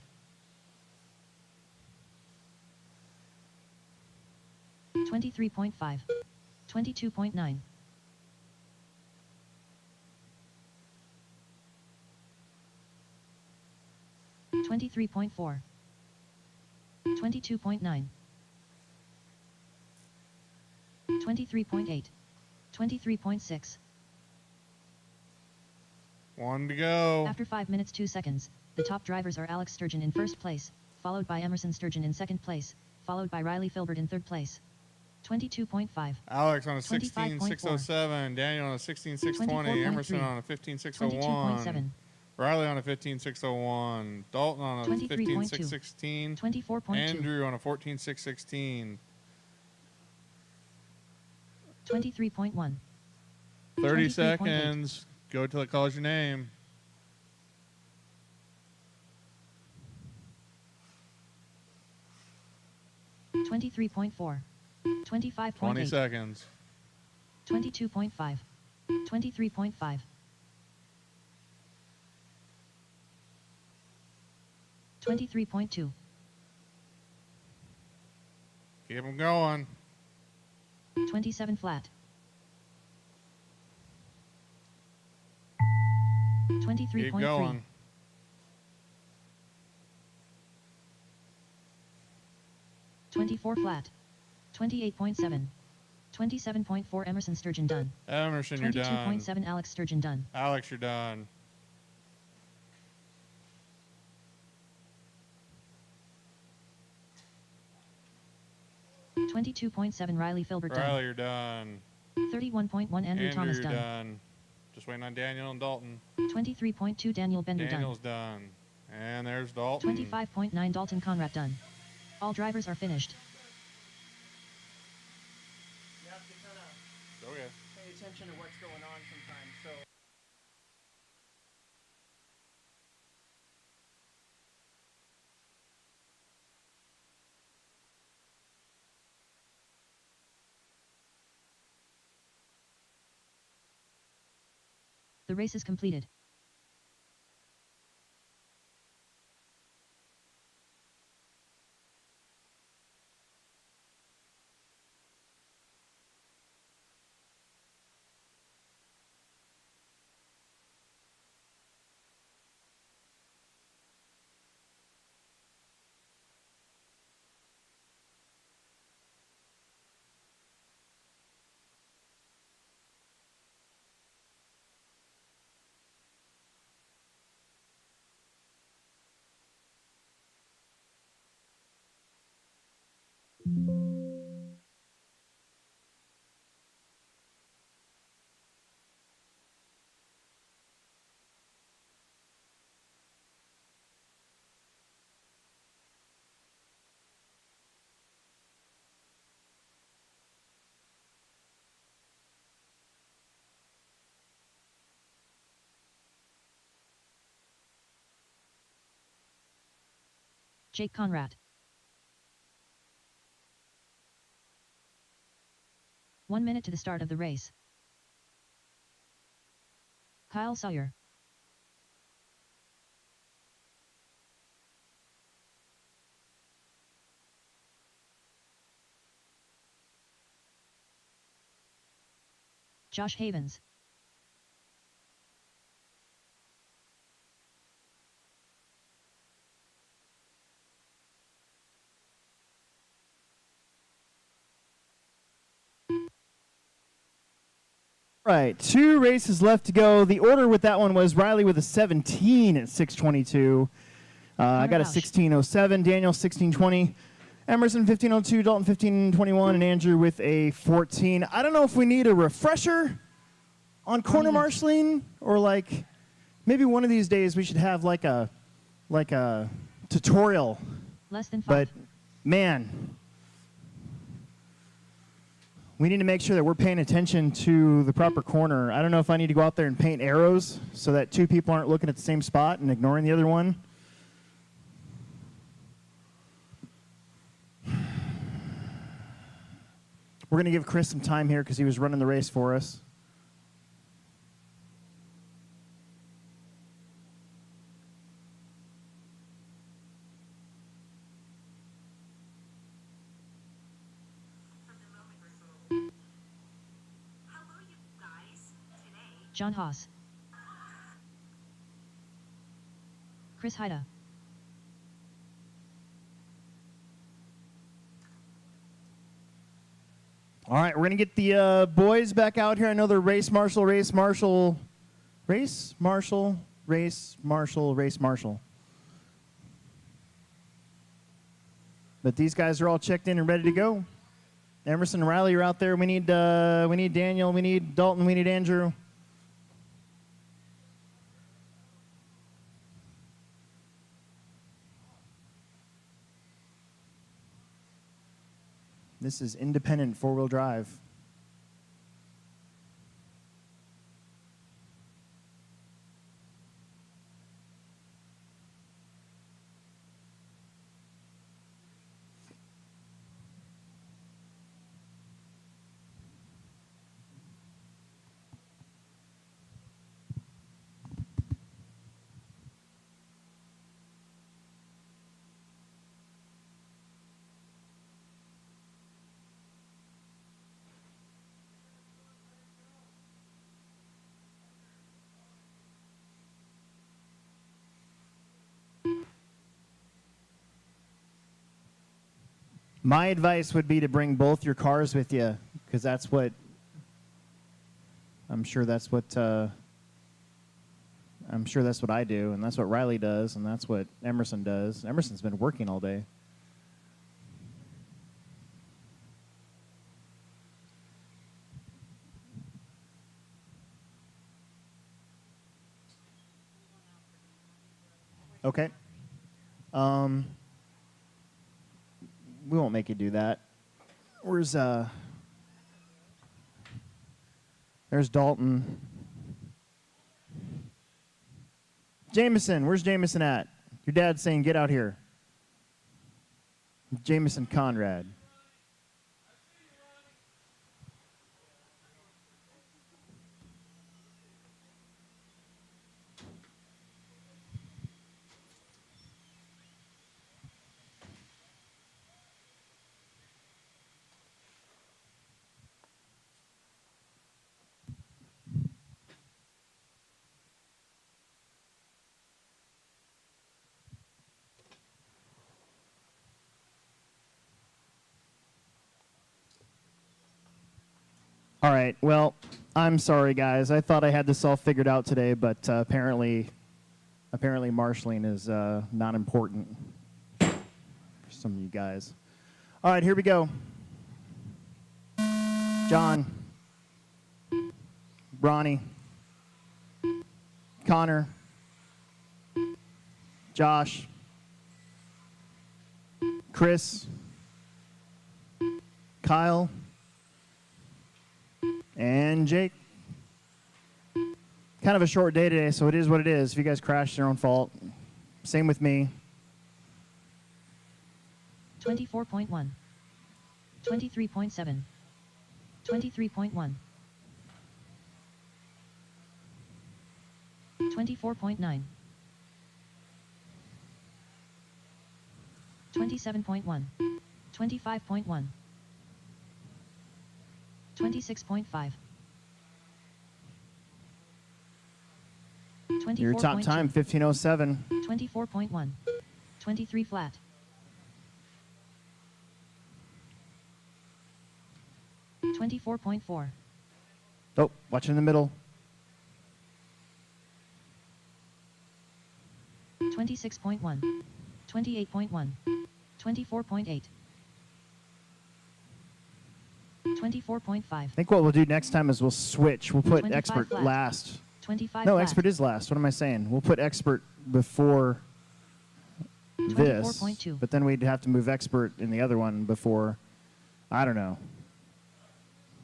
23.5. 22.9. 23.4. 22.9. 23.8. 23.6. 1 to go. After 5 minutes 2 seconds, the top drivers are Alex Sturgeon in first place, followed by Emerson Sturgeon in second place, followed by Riley Filbert in third place. 22.5. Alex on a 25.4. 16.607. Daniel on a 16.620. Emerson on a 15.601. 22.7. Riley on a 15.601. Dalton on a 23.2. 15.616. 24.2. Andrew on a 14.616. 23.1. 30 23.8. seconds. Go till it calls your name. 23.4. 25.8. 20 seconds. 22.5. 23.5. 23.2. Keep them going. 27 flat. 23.3. Keep going. 24 flat. 28.7. 27.4 Emerson Sturgeon done. Emerson, you're done. 22.7 Alex Sturgeon done. Alex, you're done. $22.7 Riley Filbert done. Riley, you're done. 31.1 Andrew Thomas you're done. done. Just waiting on Daniel and Dalton. 23.2 Daniel Bender Daniel's done. And there's Dalton. 25.9 Dalton Conrad done. All drivers are finished. You have to kind of Oh, yeah. pay attention to what's going on sometimes. So. The race is completed. Jake Conrad. 1 minute to the start of the race. Kyle Sawyer. Josh Havens. Right, 2 races left to go. The order with that one was Riley with a 17 at 6:22. I got a 16:07. Daniel 16:20. Emerson 15:02. Dalton 15:21, and Andrew with a 14. I don't know if we need a refresher on corner marshalling, or like maybe one of these days we should have like a tutorial. Less than 5. But man, we need to make sure that we're paying attention to the proper corner. I don't know if I need to go out there and paint arrows so that 2 people aren't looking at the same spot and ignoring the other one. We're going to give Chris some time here because he was running the race for us. John Haas. Chris Haida. All right, we're going to get the boys back out here. I know they're race marshal. But these guys are all checked in and ready to go. Emerson and Riley are out there. We need Daniel, we need Dalton, we need Andrew. This is independent four-wheel drive. My advice would be to bring both your cars with you, because that's what I'm sure that's what I do, and that's what Riley does, and that's what Emerson does. Emerson's been working all day. Okay. We won't make you do that. There's Dalton. Jameson, where's Jameson at? Your dad's saying get out here. Jameson Conrad. All right, well, I'm sorry, guys. I thought I had this all figured out today, but apparently marshalling is not important for some of you guys. All right, here we go. John, Ronnie, Connor, Josh, Chris, Kyle, and Jake. Kind of a short day today, so it is what it is. If you guys crashed, your own fault. Same with me. 24.1, 23.7, 23.1, 24.9, 27.1, 25.1, 26.5, Your top time, 15:07. 24.1, 23 flat, 24.4, Oh, watch in the middle. 26.1, 28.1, 24.8, 24.5, I think what we'll do next time is we'll switch. We'll put 25 expert flat. last. 25 No, flat, expert is last. What am I saying? We'll put expert before this, 24.2. but then we'd have to move expert in the other one before. I don't know.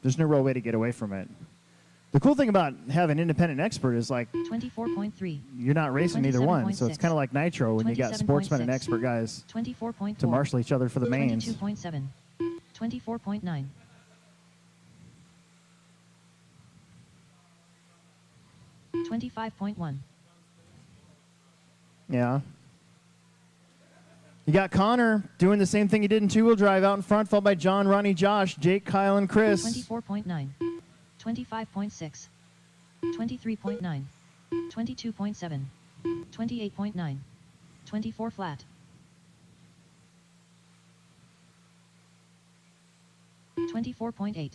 There's no real way to get away from it. The cool thing about having independent expert is like 24.3, you're not racing either one, so it's 27.6, kind of like nitro when you got sportsman and 27.6, expert guys 24.4, to marshal each other for the mains. 22.7, 24.9, 25.1, Yeah. You got Connor doing the same thing he did in two-wheel drive out in front, followed by John, Ronnie, Josh, Jake, Kyle, and Chris. 24.9, 25.6, 23.9, 22.7, 28.9, 24 flat, 24.8,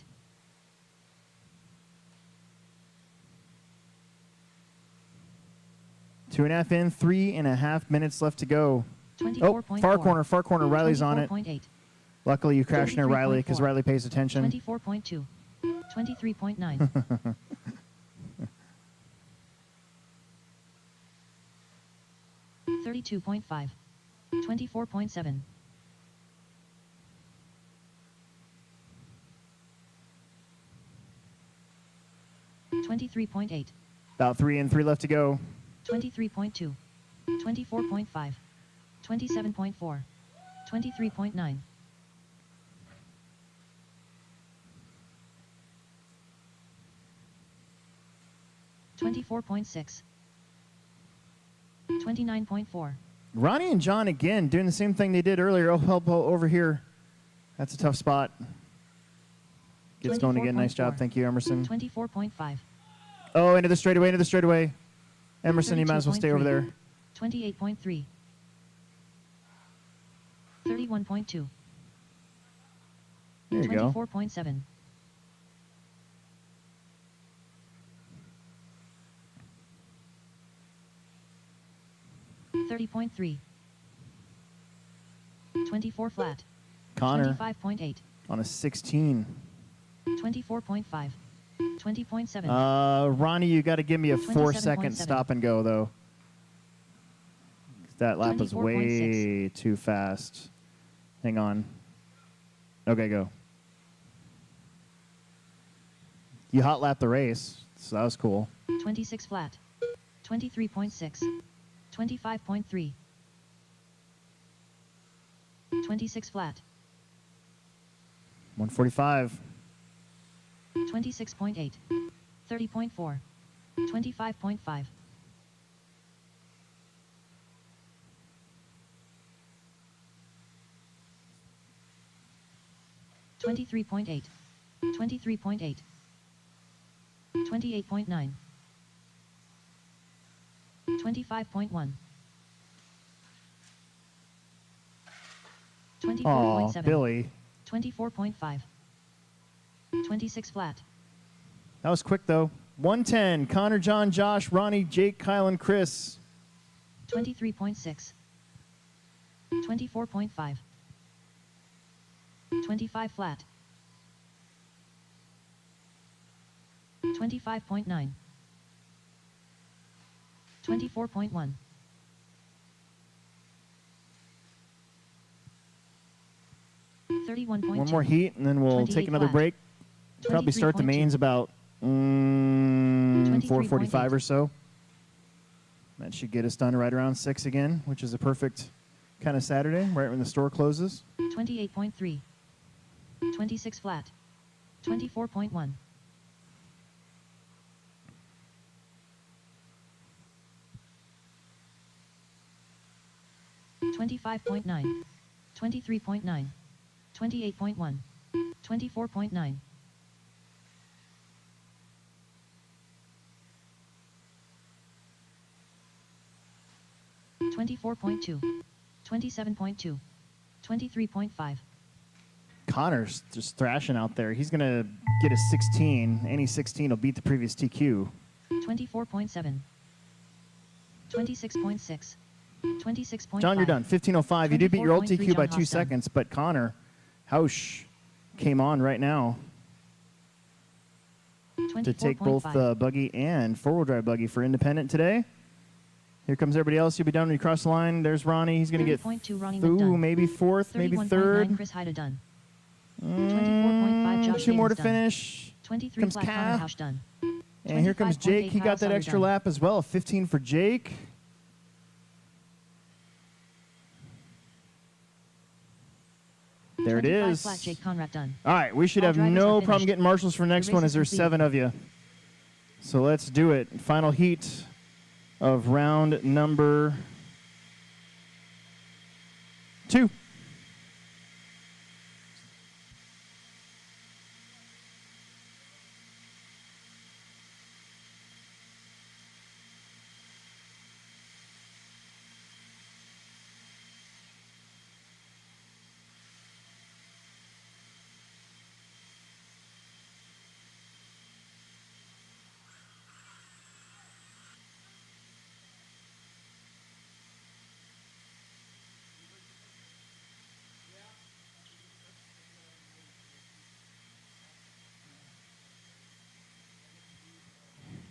2.5 in, 3.5 minutes left to go. Oh, 24.4. far corner. Riley's on it. 24.8. Luckily, you crashed near Riley because 33.4. Riley pays attention. 24.2. 23.9. 32.5. 24.7. 23.8. About 3 and 3 left to go. 23.2. 24.5. 27.4. 23.9. 24.6. 29.4. Ronnie and John again doing the same thing they did earlier. Oh, help over here. That's a tough spot. Gets going again. Nice job. Thank you, Emerson. 24.5. Oh, into the straightaway. Emerson, you might as well stay over there. 28.3. 31.2. There you go. 24.7. 30.3. 24 flat. Connor 25.8. on a 16. 24.5. 20.7. Ronnie, you got to give me a 4-second 27.7. stop and go, though. That lap was 24.6. way too fast. Hang on. Okay, go. You hot lapped the race, so that was cool. 26 flat. 23.6. 25.3. 26 flat. 145. 26.8. 30.4. 25.5. 23.8. 23.8. 28.9. 25.1. Aw, 24.7. Billy. 24.5. 26 flat. That was quick, though. 110. Connor, John, Josh, Ronnie, Jake, Kyle, and Chris. 23.6. 24.5. 25 flat. 25.9. 24.1. 31.2. One more heat, and then we'll 28 take another flat. break. Probably start the 23.2. mains about 4:45 or so. That should get us done right around 6 again, which is a perfect kind of Saturday, right when the store closes. 28.3. 26 flat. 24.1. 25.9. 23.9. 28.1. 24.9. 24.2. 27.2. 23.5. Connor's just thrashing out there. He's going to get a 16. Any 16 will beat the previous TQ. 24.7. 26.6. 26.5. John, you're done. 15:05. You did beat your old 24.3 TQ by John 2 Hoff's done. seconds, but Connor Hausch came on right now to take both 24.5. the buggy and four-wheel drive buggy for independent today. Here comes everybody else. You'll be done when you cross the line. There's Ronnie. He's going to get 30.2 Ronnie ooh, McDunn. maybe fourth, maybe 31.9 third. Chris Hyda done. 24.5 Josh 2 more to Davis done. finish. 23 Comes flat Connor Cav. Hausch done. And here comes 25.8 Jake. He Kyle got that Sawyer extra done. lap as well. 15 for Jake. There it 25 is. flat Jake Conrad done. All right, we should All have drivers no are problem finished. getting marshals for next The one race as is there's completed. 7 of you. So let's do it. Final heat of round number 2.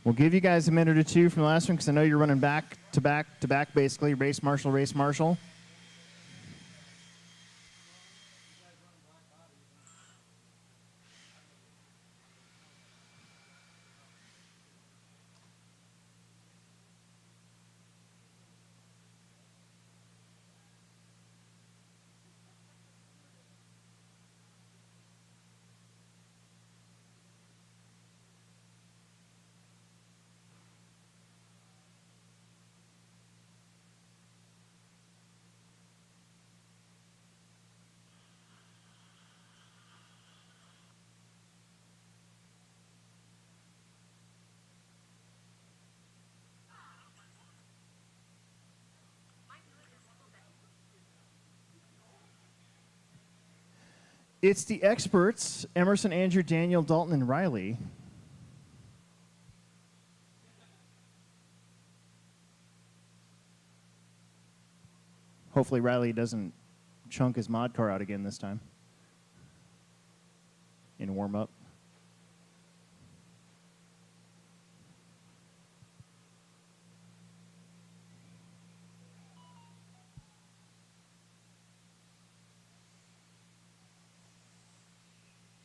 We'll give you guys a minute or two from the last one because I know you're running back to back to back, basically. Race marshal, race marshal. It's the experts, Emerson, Andrew, Daniel, Dalton, and Riley. Hopefully Riley doesn't chunk his mod car out again this time in warm-up.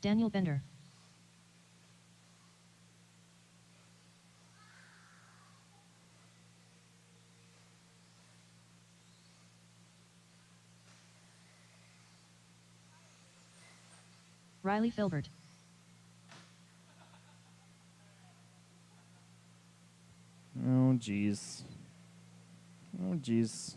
Daniel Bender. Riley Filbert. Oh, jeez. Oh, jeez.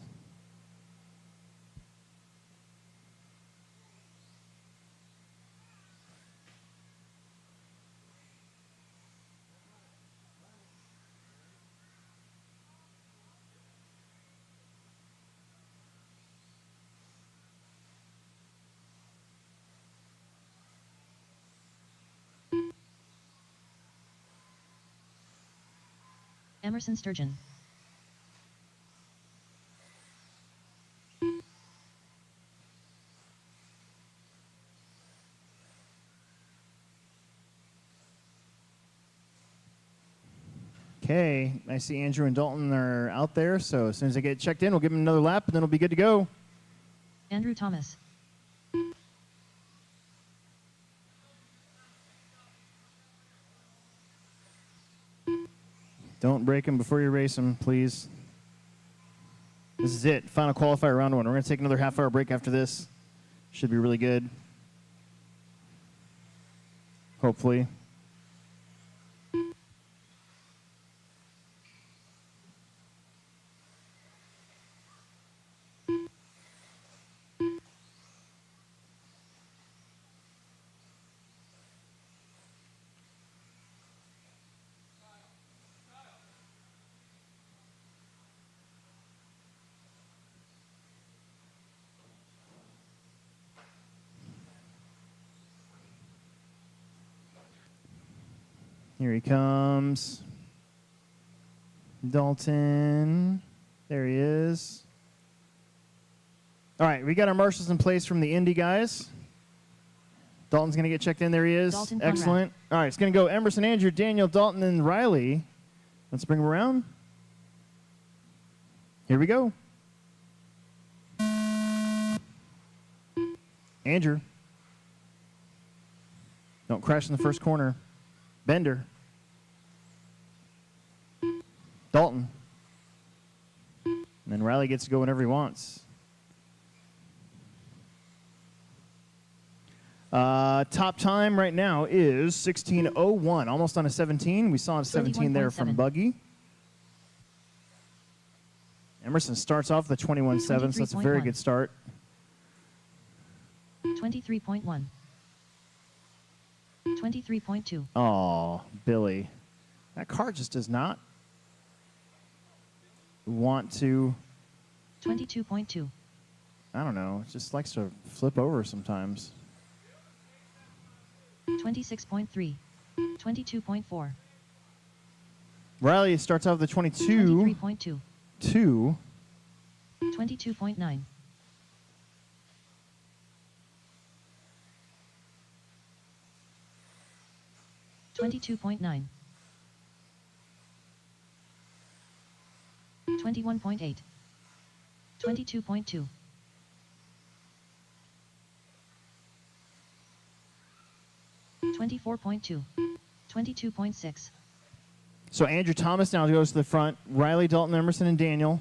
Emerson Sturgeon. Okay, I see Andrew and Dalton are out there, so as soon as they get checked in, we'll give them another lap, and then we'll be good to go. Andrew Thomas. Don't break them before you race them, please. This is it, final qualifier round one. We're going to take another half-hour break after this. Should be really good. Hopefully. Here he comes. Dalton. There he is. All right, we got our marshals in place from the Indy guys. Dalton's going to get checked in. There he is. Dalton Conrad. Excellent. All right, it's going to go Emerson, Andrew, Daniel, Dalton, and Riley. Let's bring him around. Here we go. Andrew. Don't crash in the first corner. Bender. Dalton. And then Riley gets to go whenever he wants. Top time right now is 16:01, almost on a 17. We saw a 17 there from Buggy. Emerson starts off the 21.7, so that's a very good start. 23.1. 23.2. Oh, Billy. That car just does not want to, 22.2. I don't know, it just likes to flip over sometimes. 26.3. 22.4. Riley starts off the 22. 23.2. 2. 22.9. 22.9. 21.8. 22.2. 24.2. 22.6. So Andrew Thomas now goes to the front. Riley, Dalton, Emerson, and Daniel.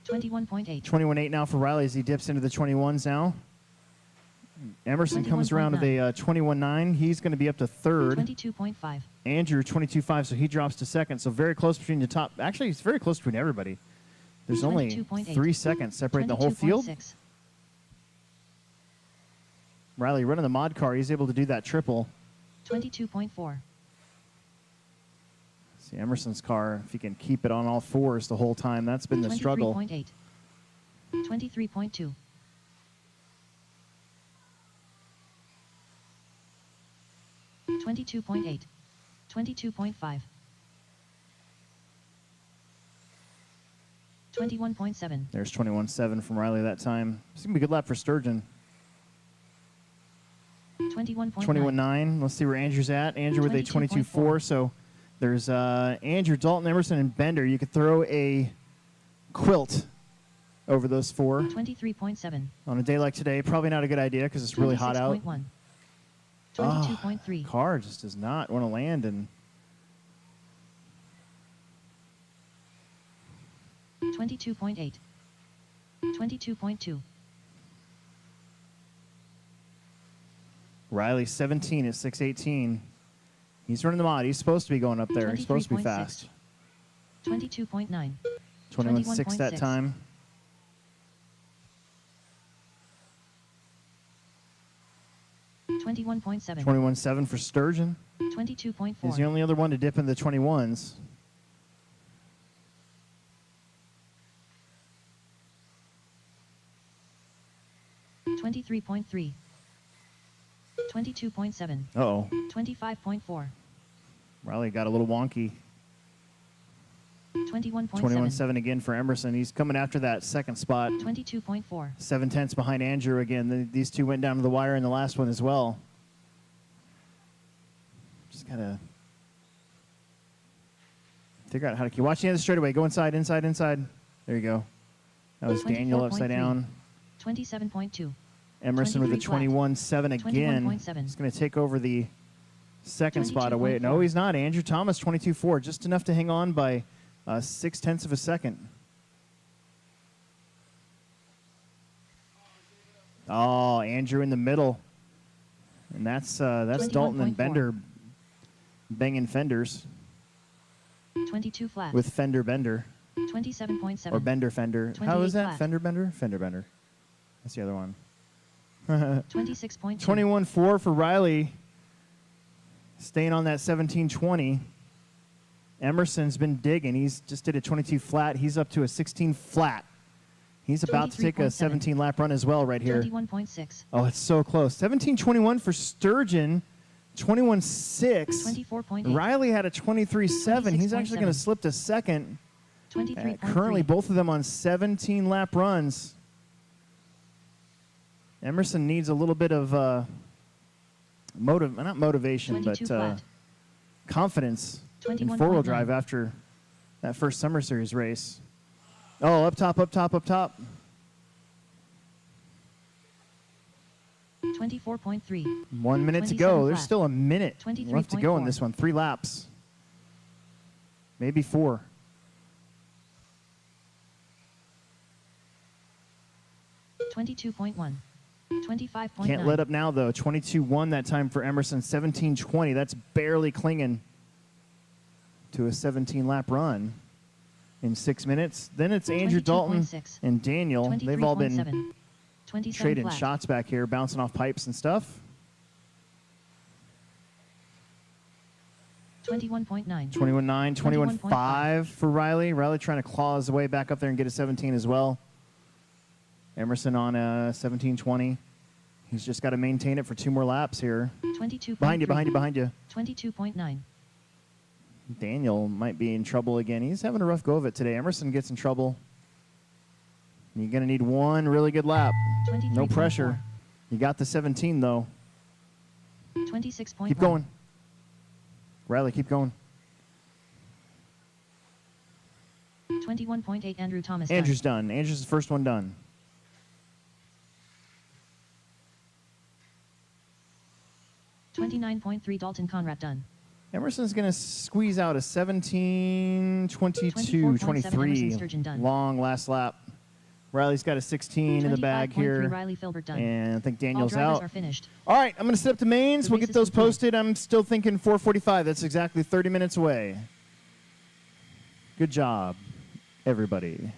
21.8. 21.8 now for Riley as he dips into the 21s now. Emerson comes around to the 21.9. He's going to be up to third. 22.5. Andrew, 22.5, so he drops to second. So very close between the top. Actually, it's very close between everybody. There's only 22.8. 3 seconds separating the whole field. 22.6. Riley running the mod car. He's able to do that triple. 22.4. See Emerson's car, if he can keep it on all fours the whole time, that's been the struggle. 23.8. 23.2. 22.8. 22.5. 21.7. There's 21.7 from Riley that time. It's going to be a good lap for Sturgeon. 21.9. 21.9. Let's see where Andrew's at. Andrew with a 22.4. So there's Andrew, Dalton, Emerson, and Bender. You could throw a quilt over those four. 23.7. On a day like today, probably not a good idea because it's really hot out. 26.1. 22.3. Car just does not want to land. And 22.8. 22.2. Riley 17 at 6:18. He's running the mod. He's supposed to be going up there. He's supposed to be 23.6. fast. 22.9. 21.6 that 21.6. time. 21.7. 21.7 for Sturgeon. 22.4. He's the only other one to dip in the 21s. 23.3. 22.7. Uh-oh. 25.4. Riley got a little wonky. 21.7. 21.7 again for Emerson. He's coming after that second spot. 22.4. 7/10 behind Andrew again. These two went down to the wire in the last one as well. Just gotta figure out how to keep. Watch the end of the straightaway. Go inside, inside, inside. There you go. That was Daniel upside 24.3. down. 27.2. Emerson with a 23 flat. 21.7 again. 21.7. He's going to take over the second spot away. No, 22.4. he's not. Andrew Thomas, 22.4. Just enough to hang on by 0.6 of a second. Oh, Andrew in the middle. And that's Dalton and 21.4. Bender banging fenders 22 flat. with Fender Bender. 27.7. Or Bender Fender. How 28 is that? flat. Fender Bender? Fender Bender. That's the other one. 26.2. 21.4 for Riley. Staying on that 17.20. Emerson's been digging. He's just did a 22 flat. He's up to a 16 flat. He's about to take a 23.7. 17 lap run as well right here. 21.6. Oh, it's so close. 17.21 for Sturgeon. 21.6. 24.8. Riley had a 23.7. He's actually going to 26.7. slip to second. 23.3. Currently, both of them on 17 lap runs. Emerson needs a little bit of not motivation, 22 but flat. confidence in 21.9. four-wheel drive after that first Summer Series race. Oh, up top, up top, up top. 24.3. 1 minute to 27 go. There's flat. still a minute left to go in 23.4. this one. 3 laps. Maybe 4. 22.1. 25.9. Can't let up now, though. 22.1 that time for Emerson. 17.20. That's barely clinging to a 17-lap run in 6 minutes. Then it's Andrew, Dalton, 22.6. and Daniel. They've all been 23.7. 27 trading flat. shots back here, bouncing off pipes and stuff. 21.9. 21.9, 21.5 21.5 for Riley. Riley trying to claw his way back up there and get a 17 as well. Emerson on a 17.20. He's just got to maintain it for 2 more laps here. 22.3. Behind you, behind you, behind you. 22.9. Daniel might be in trouble again. He's having a rough go of it today. Emerson gets in trouble. You're going to need 1 really good lap. No 23.4. pressure. You got the 17, though. 26.1. Keep going. Riley, keep going. 21.8 Andrew Thomas Andrew's done. Andrew's the first one done. done. 29.3 Dalton Conrad done. Emerson's going to squeeze out a 17, 22, 24.7 23. Emerson Sturgeon done. Long last lap. Riley's got a 16 in the bag 25.3 here. Riley Filbert done. And I think All Daniel's drivers out. are finished. All right, I'm going to set up the mains. The We'll race get is those concluded. posted. I'm still thinking 4:45. That's exactly 30 minutes away. Good job, everybody.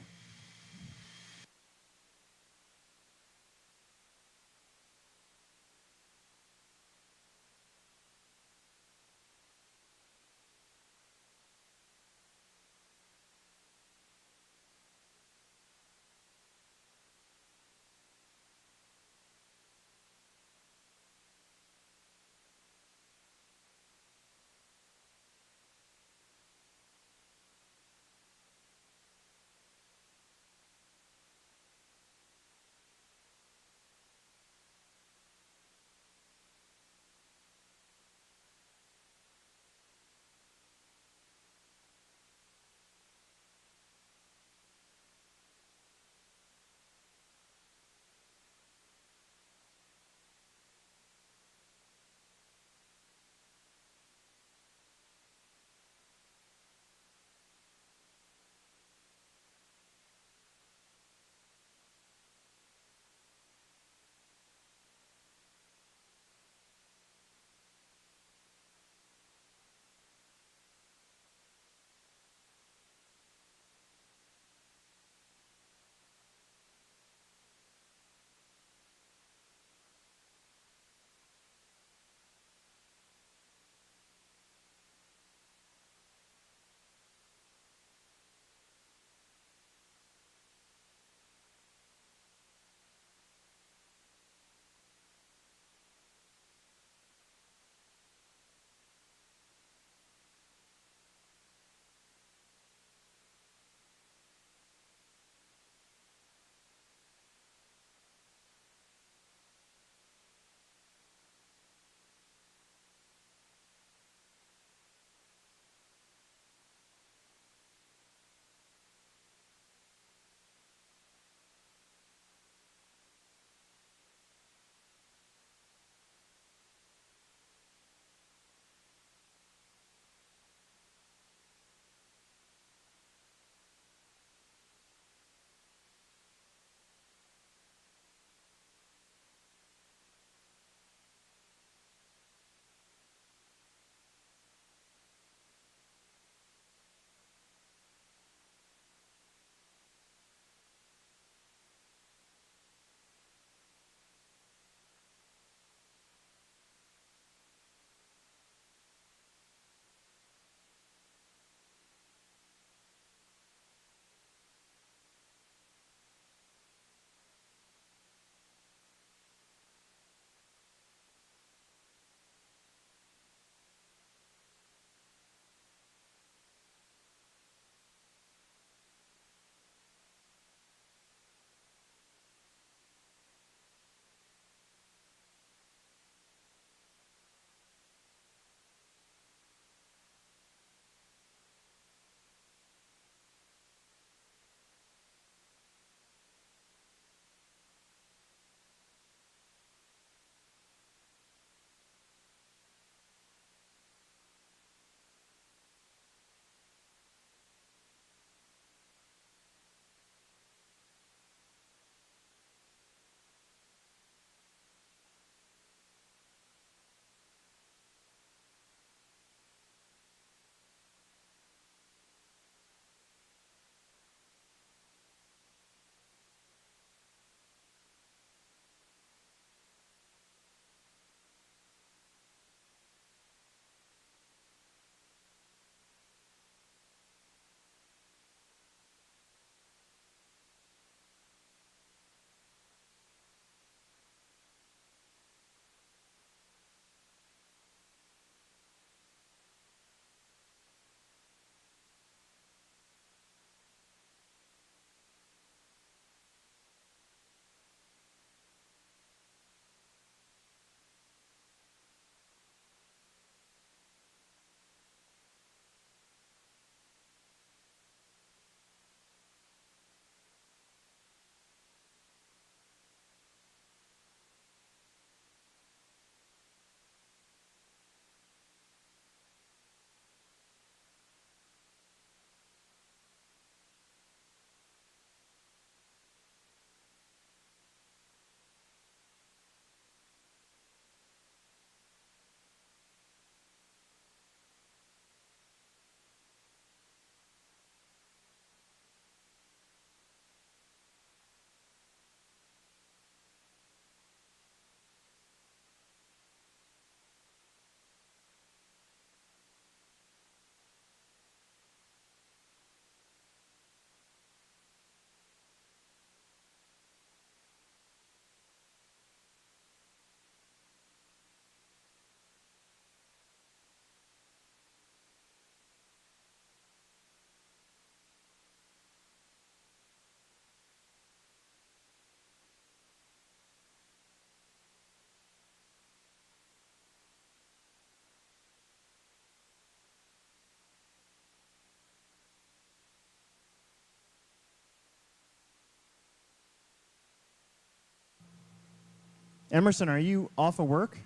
Emerson, are you off of work?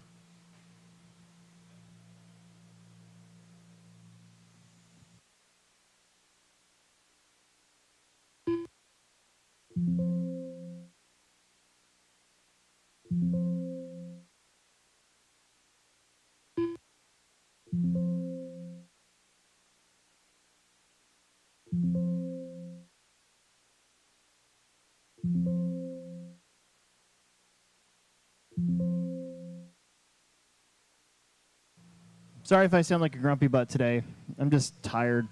Sorry if I sound like a grumpy butt today. I'm just tired.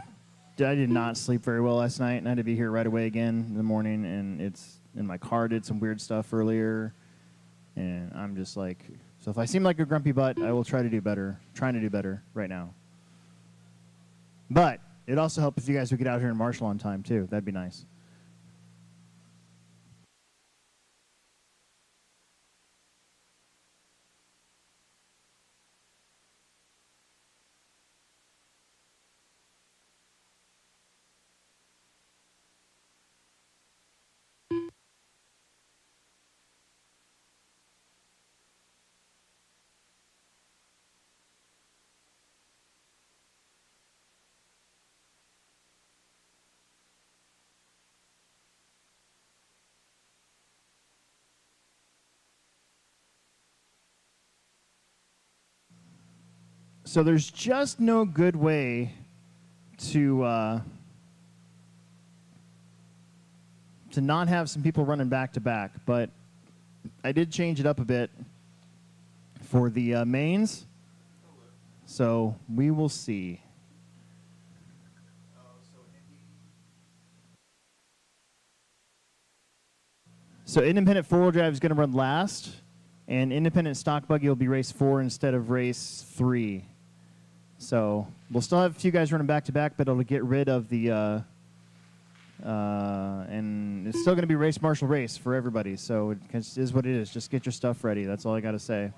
I did not sleep very well last night, and I had to be here right away again in the morning. And my car did some weird stuff earlier, and I'm just like, so if I seem like a grumpy butt, I will try to do better. Trying to do better right now. But it'd also help if you guys would get out here in Marshall on time too. That'd be nice. So there's just no good way to not have some people running back to back, but I did change it up a bit for the mains. So we will see. So independent four-wheel drive is going to run last, and independent stock buggy will be race 4 instead of race 3. So we'll still have a few guys running back to back, but it'll get rid of the and it's still going to be race Marshall race for everybody. So it is what it is. Just get your stuff ready. That's all I got to say.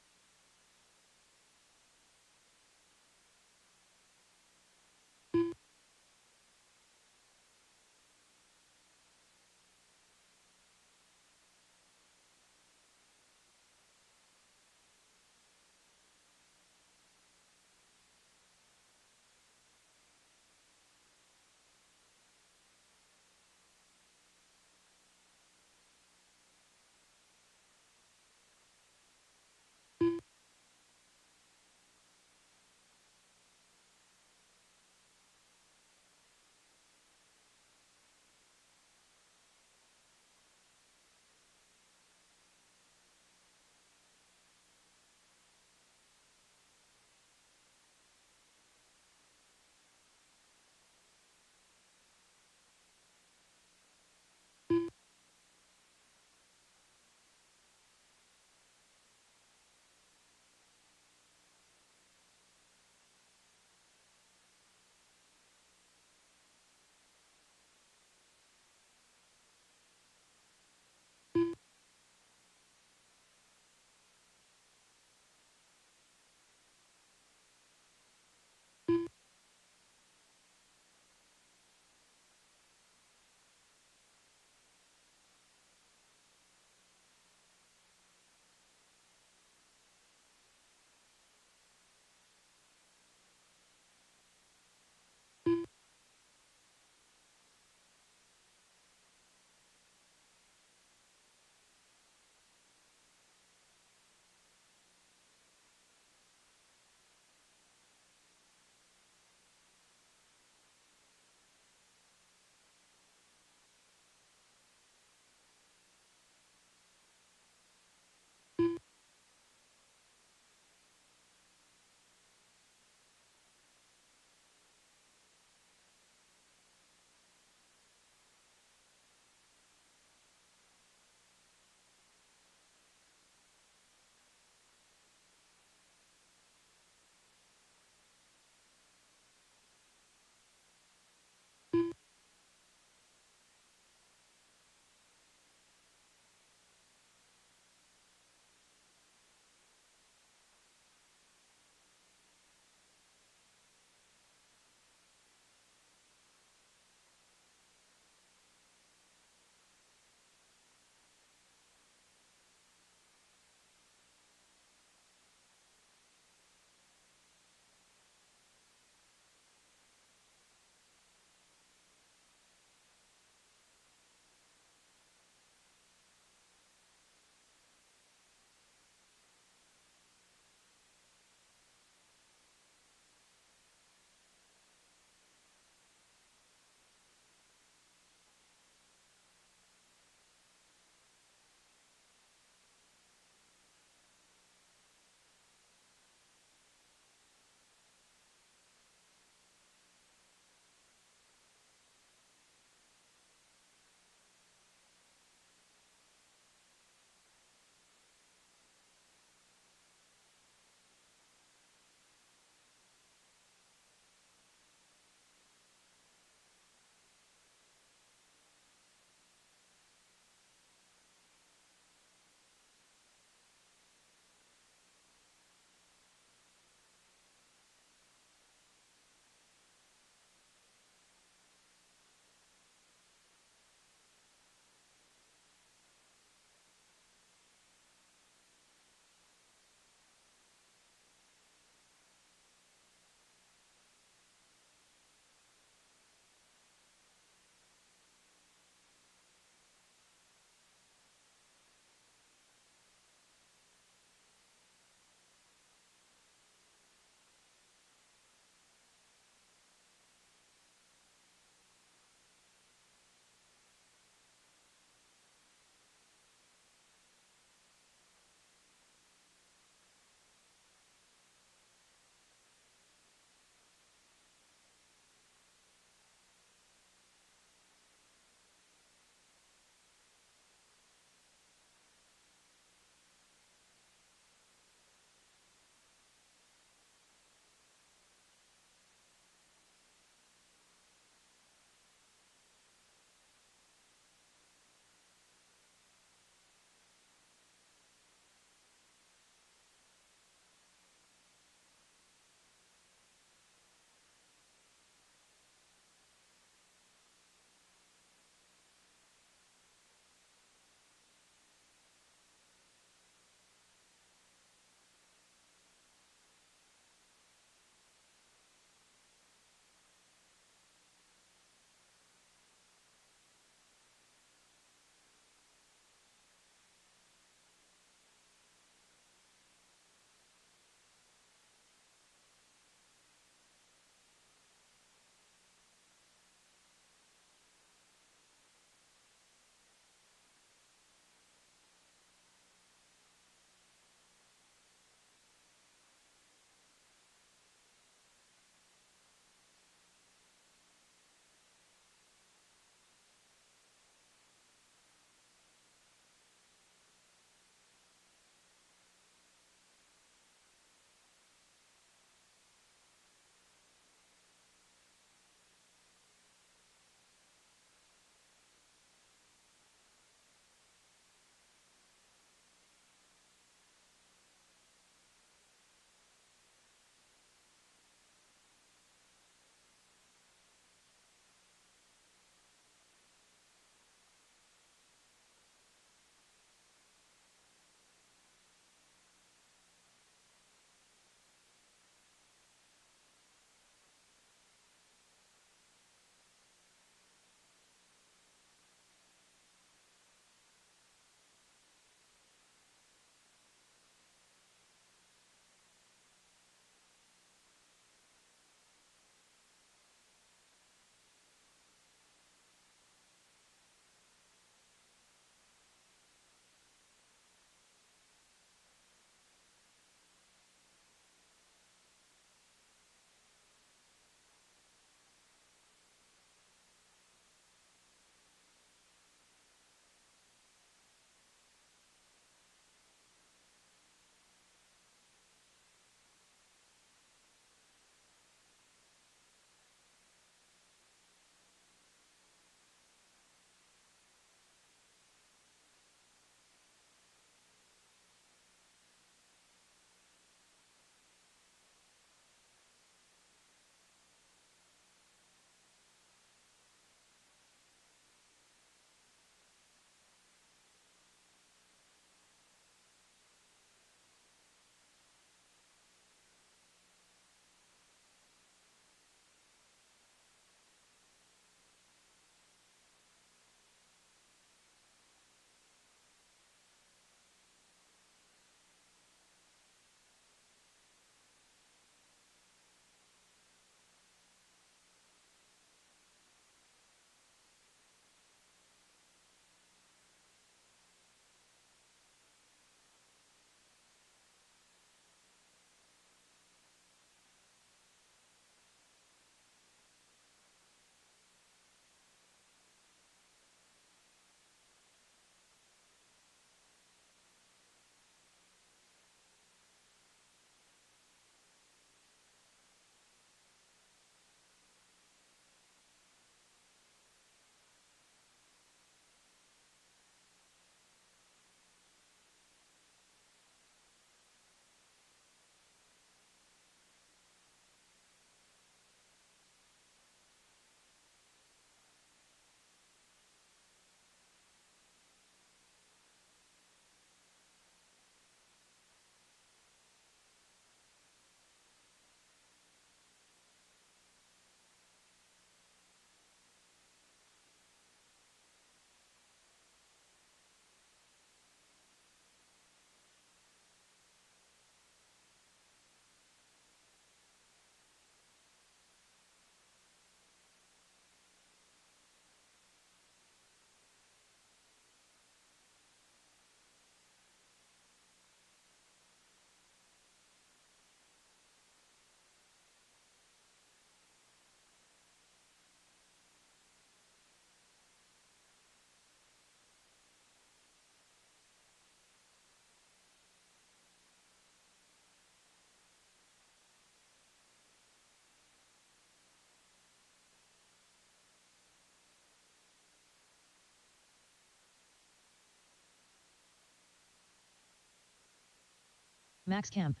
Max Camp.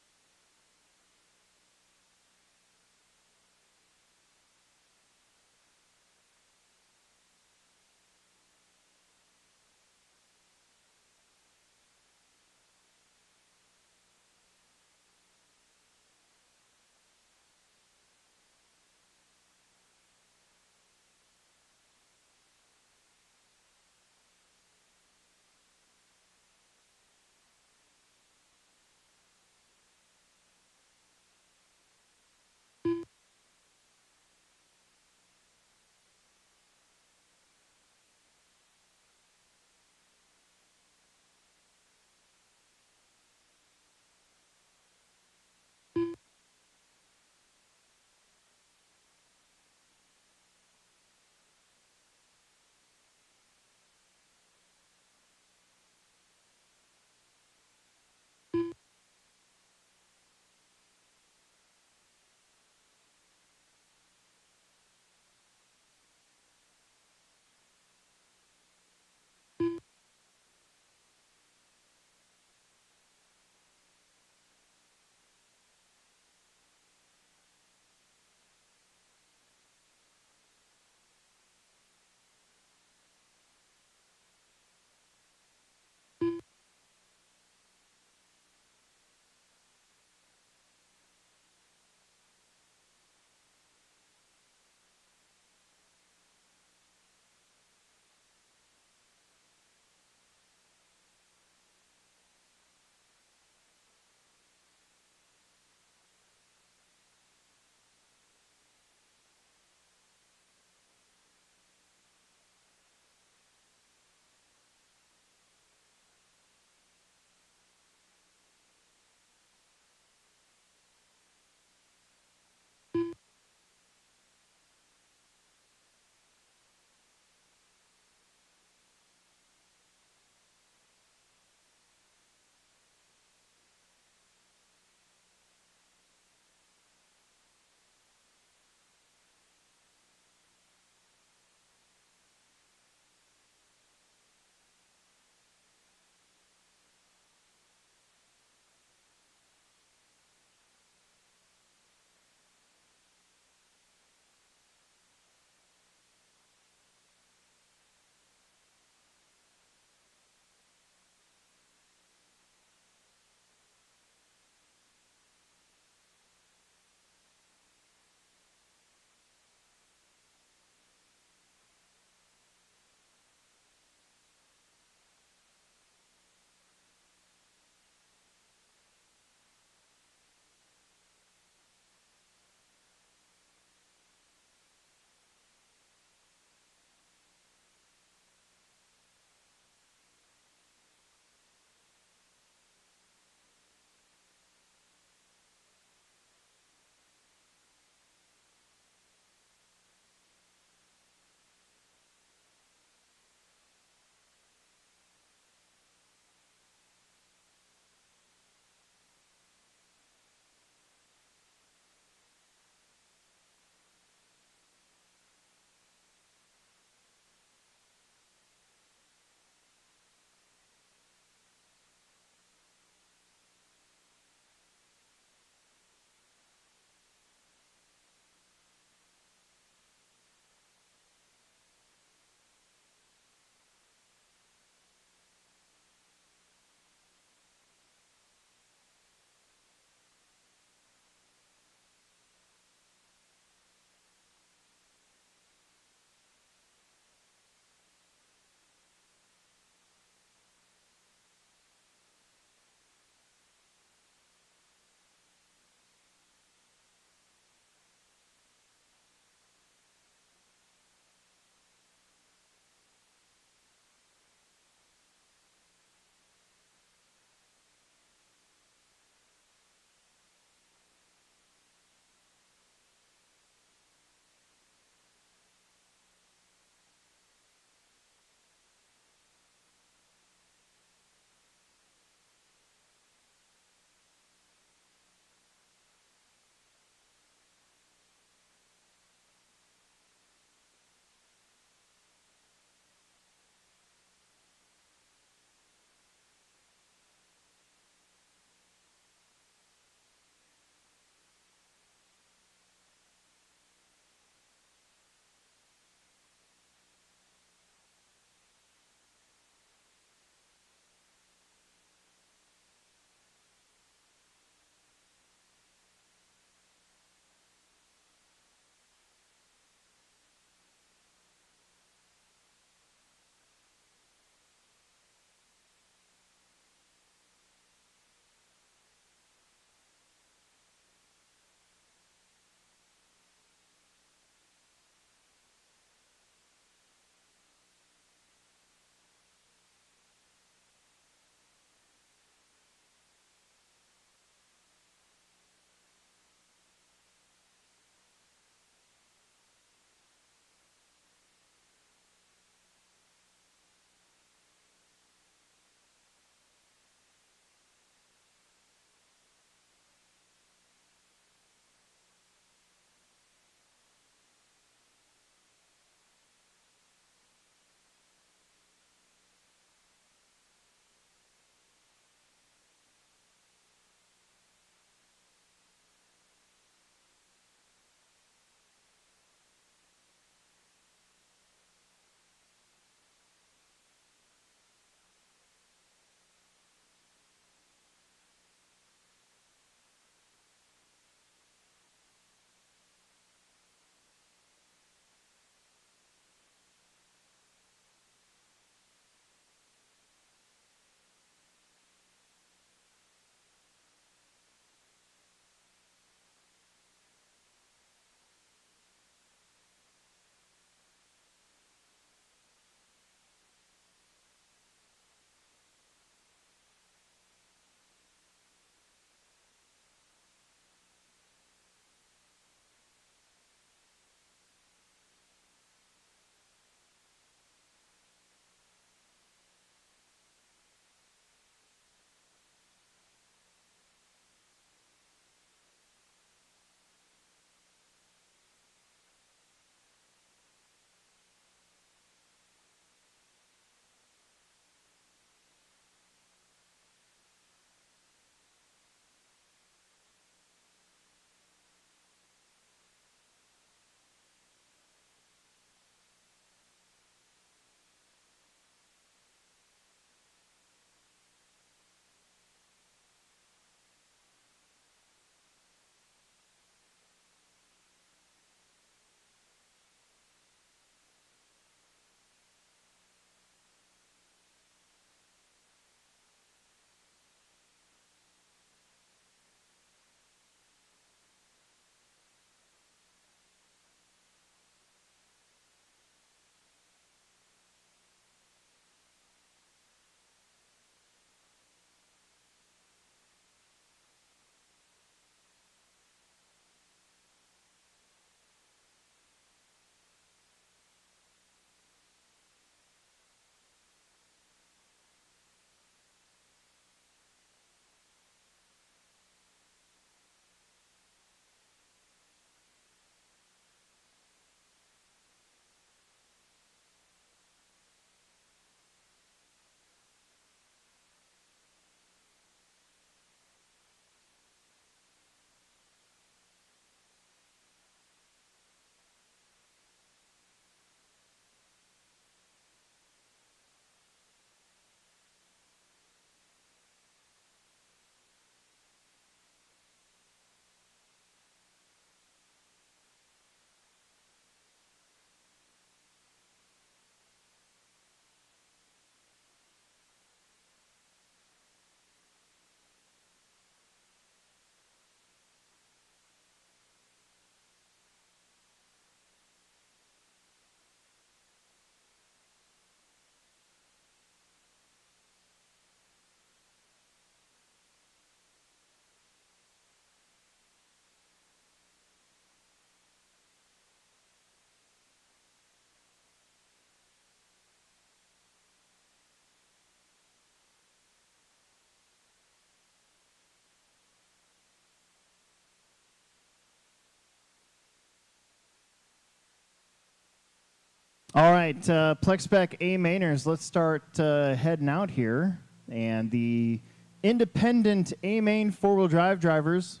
All right, Plex Spec A mainers, let's start heading out here. And the independent A main four-wheel drive drivers,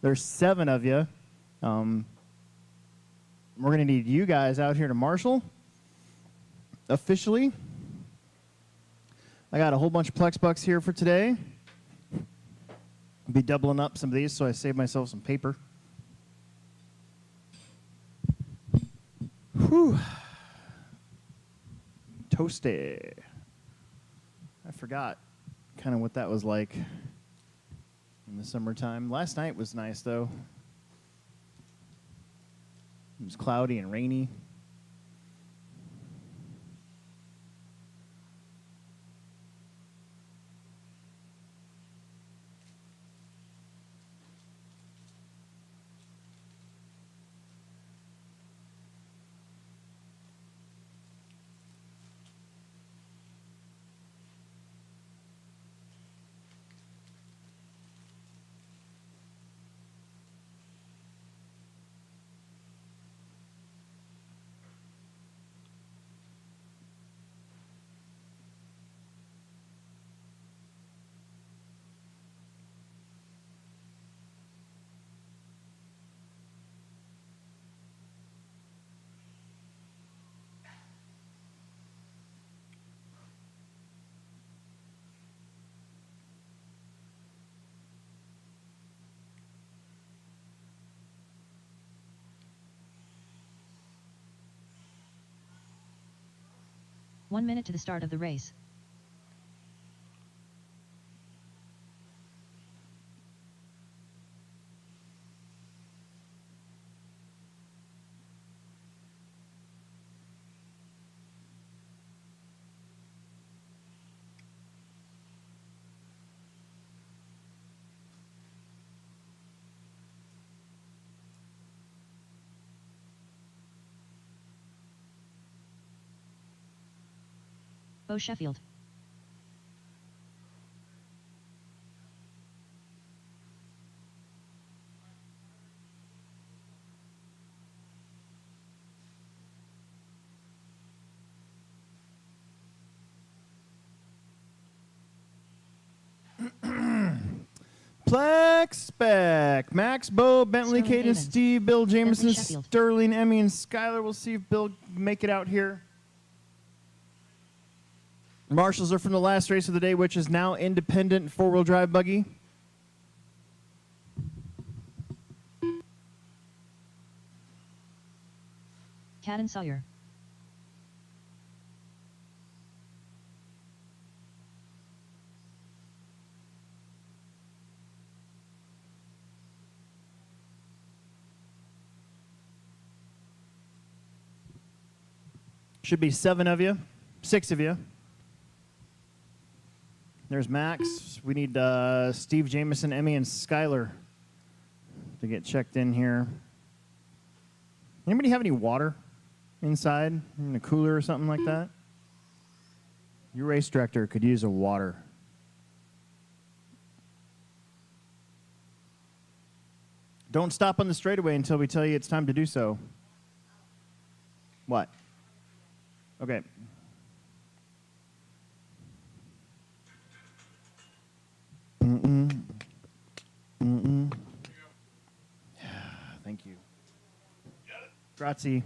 there's 7 of you. We're going to need you guys out here to marshal officially. I got a whole bunch of Plex bucks here for today. I'll be doubling up some of these so I save myself some paper. Whew. Toasty. I forgot kind of what that was like in the summertime. Last night was nice, though. It was cloudy and rainy. One minute to the start of the race. Bo Sheffield. Plex Spec. Max, Bo, Bentley, Sterling Caden, Evans. Steve, Bill, Jameson, Bentley Sheffield. Sterling, Emmy, and Skylar. We'll see if Bill make it out here. Marshals are from the last race of the day, which is now independent four-wheel drive buggy. Cadden Sawyer. Should be 7 of you, 6 of you. There's Max. We need Steve, Jameson, Emmy, and Skylar to get checked in here. Anybody have any water inside in a cooler or something like that? Your race director could use a water. Don't stop on the straightaway until we tell you it's time to do so. What? Okay. Thank you. Grazie.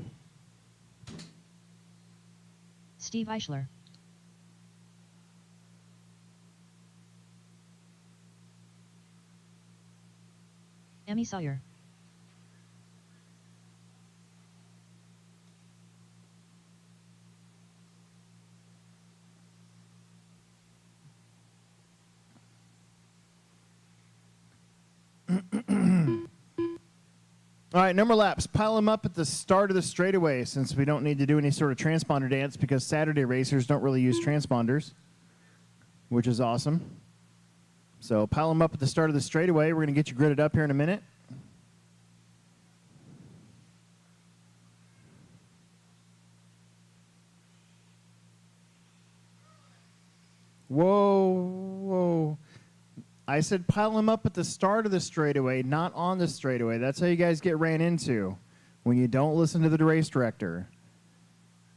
Steve Eichler. Emmy Sawyer. All right, number laps. Pile them up at the start of the straightaway since we don't need to do any sort of transponder dance because Saturday racers don't really use transponders, which is awesome. So pile them up at the start of the straightaway. We're going to get you gridded up here in a minute. Whoa, whoa. I said pile them up at the start of the straightaway, not on the straightaway. That's how you guys get ran into when you don't listen to the race director.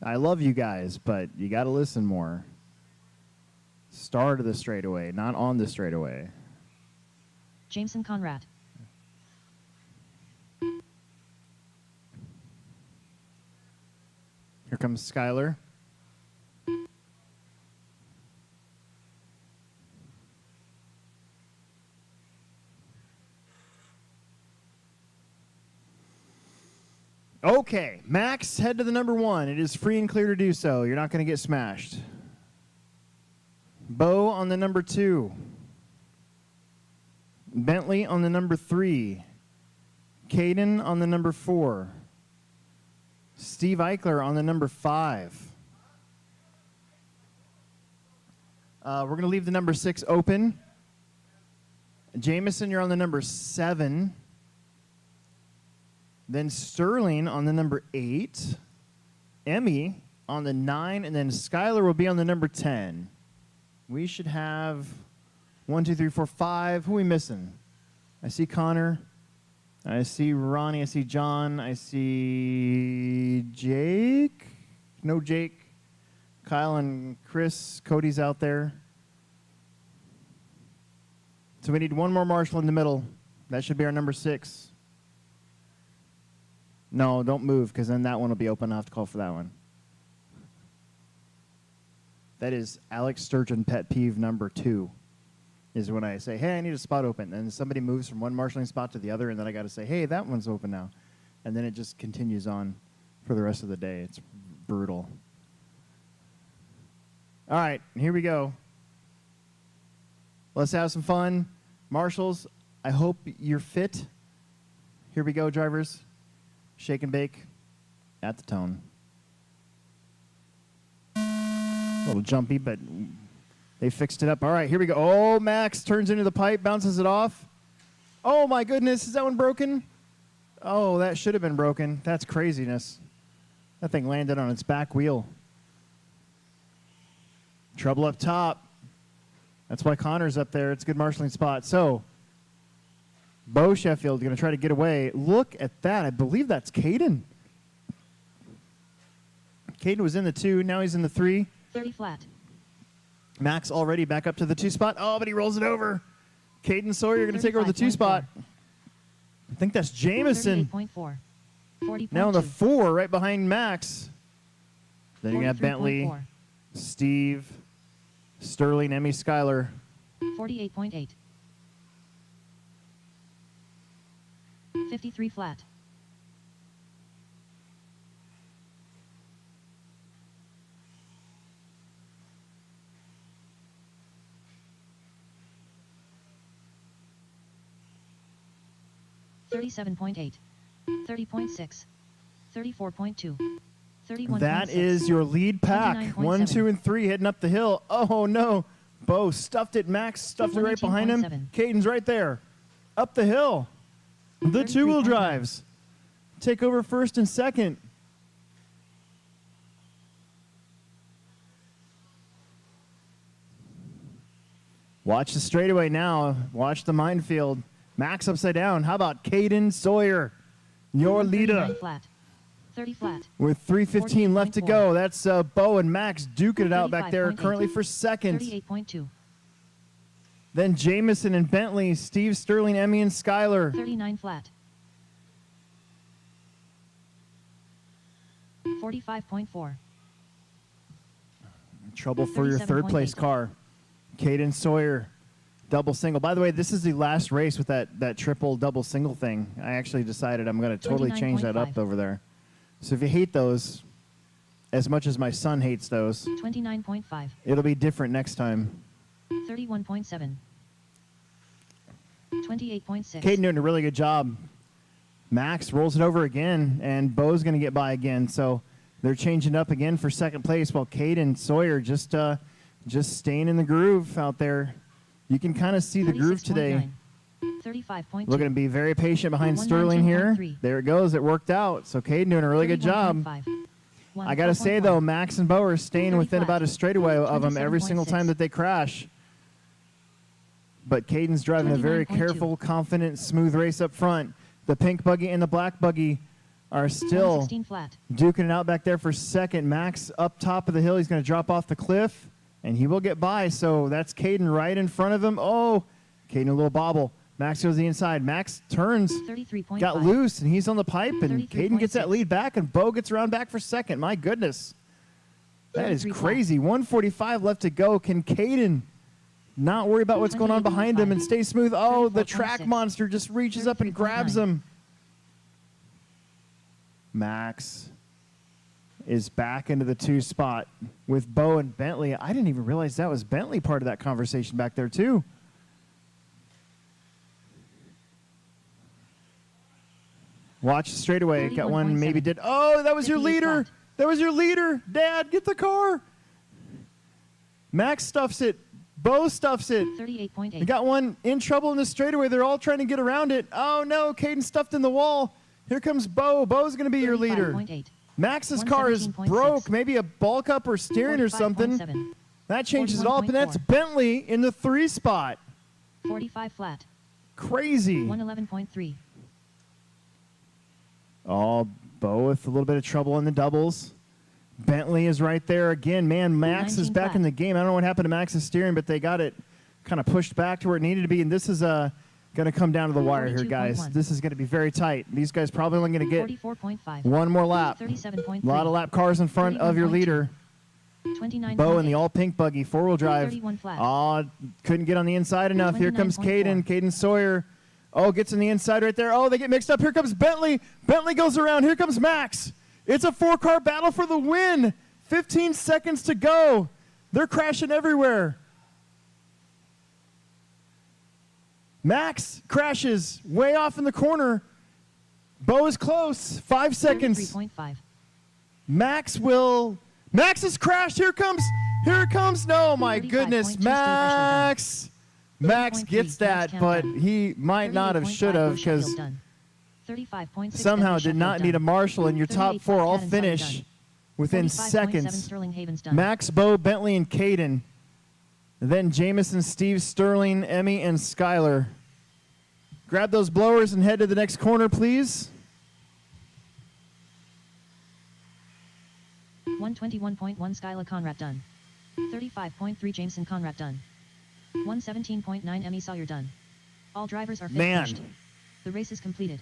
I love you guys, but you got to listen more. Start of the straightaway, not on the straightaway. Jameson Conrad. Here comes Skylar. Okay, Max, head to the number 1. It is free and clear to do so. You're not going to get smashed. Bo on the number 2. Bentley on the number 3. Caden on the number 4. Steve Eichler on the number 5. We're going to leave the number 6 open. Jameson, you're on the number 7. Then Sterling on the number 8. Emmy on the 9. And then Skylar will be on the number 10. We should have 1, 2, 3, 4, 5. Who are we missing? I see Connor. I see Ronnie. I see John. I see Jake. No Jake. Kyle and Chris. Cody's out there. So we need one more marshal in the middle. That should be our number 6. No, don't move, because then that one will be open. I'll have to call for that one. That is Alex Sturgeon pet peeve number 2, is when I say, hey, I need a spot open. And somebody moves from one marshalling spot to the other, and then I got to say, hey, that one's open now. And then it just continues on for the rest of the day. It's brutal. All right, here we go. Let's have some fun. Marshals, I hope you're fit. Here we go, drivers. Shake and bake at the tone. A little jumpy, but they fixed it up. All right, here we go. Oh, Max turns into the pipe, bounces it off. Oh, my goodness. Is that one broken? Oh, that should have been broken. That's craziness. That thing landed on its back wheel. Trouble up top. That's why Connor's up there. It's a good marshalling spot. So, Bo Sheffield going to try to get away. Look at that. I believe that's Caden. Caden was in the 2. Now he's in the 3. 30 flat. Max already back up to the 2 spot. Oh, but he rolls it over. Caden Sawyer going to take over the 2 spot. I think that's Jameson. 38.4. 40.2. Now in the 4, right behind Max. Then you have Bentley, Steve, Sterling, Emmy, Skylar. 48.8. 53 flat. $37.8, $30.6, $34.2, $31.6. That is your lead pack. 1, 2, and 3 heading up the hill. Oh, no. Bo stuffed it. Max stuffed it right behind him. Caden's right there. Up the hill. The 2-wheel drives take over first and second. Watch the straightaway now. Watch the minefield. Max upside down. How about Caden Sawyer, your leader? Flat. 30 flat. With 3:15 left to go. That's Bo and Max duking it out back there, currently for second. 38.2. Then Jameson and Bentley, Steve, Sterling, Emmy, and Skylar. 39 flat. 45.4. Trouble for your third place car. Caden Sawyer, double single. By the way, this is the last race with that triple double single thing. I actually decided I'm going to totally change that up over there. So if you hate those, as much as my son hates those, 29.5. It'll be different next time. 31.7. 28.6. Caden doing a really good job. Max rolls it over again, and Bo's going to get by again. So they're changing up again for second place, while Caden Sawyer just staying in the groove out there. You can kind of see the groove today. 35.2. Looking to be very patient behind Sterling here. There it goes. It worked out. So Caden doing a really good job. I got to say, though, Max and Bo are staying within about a straightaway of them every single time that they crash. But Caden's driving a very careful, confident, smooth race up front. The pink buggy and the black buggy are still 116 flat. duking it out back there for second. Max up top of the hill. He's going to drop off the cliff, and he will get by. So that's Caden right in front of him. Oh, Caden a little bobble. Max goes to the inside. Max turns, 33.5. got loose, and he's on the pipe, and Caden gets that 33.6. lead back, and Bo gets around back for second. My goodness. That is 33 flat. crazy. 145 left to go. Can Caden not worry about what's going on behind him and stay smooth? Oh, the track 34.6. monster just reaches up and grabs 33.9. him. Max is back into the 2 spot with Bo and Bentley. I didn't even realize that was Bentley part of that conversation back there too. Watch the straightaway. Got one, maybe 31.7. did. Oh, that was your 58 leader. flat. That was your leader. Dad, get the car. Max stuffs it. Bo stuffs it. 38.8. They got one in trouble in the straightaway. They're all trying to get around it. Oh, no. Caden stuffed in the wall. Here comes Bo. Bo's going to be your leader. 35.8. Max's car is 117.6. broke. Maybe a ball cup or steering or something. 45.7. That changes it all. But that's 41.4. Bentley in the 3 spot. 45 flat. Crazy. 111.3. Oh, Bo with a little bit of trouble in the doubles. Bentley is right there again. Man, Max is 19 back flat. in the game. I don't know what happened to Max's steering, but they got it kind of pushed back to where it needed to be. And this is going to come down to the wire here, guys. 42.1. This is going to be very tight. These guys probably only going to get 44.5. one more lap. 37.3. A lot of lap cars in front of your 31.2. leader. 29. Bo in the all-pink buggy, 4-wheel drive. 31 flat. Oh, couldn't get on the inside enough. Here comes Caden. 29.4. Caden Sawyer. Oh, gets on the inside right there. Oh, they get mixed up. Here comes Bentley. Bentley goes around. Here comes Max. It's a 4-car battle for the win. 15 seconds to go. They're crashing everywhere. Max crashes way off in the corner. Bo is close. 5 seconds. 33.5. Max has crashed. Here it comes. No, my 35.2 goodness. Steve Ashley Max 30.3 gets that, Max but Camp he might not have, 38.5 should have, Bush because Sheffield done. 35.6 somehow Bentley did Sheffield not need a done. marshal, and your top 38 4 all Cadden Sutton finish done. within 45.7 seconds. Sterling Havens done. Max, Bo, Bentley, and Caden. Then Jamison, Steve, Sterling, Emmy, and Skylar. Grab those blowers and head to the next corner, please. 121.1 Skyla Conrad done. 35.3 Jameson Conrad done. 117.9 Emmy Sawyer done. All drivers are finished. The race is completed.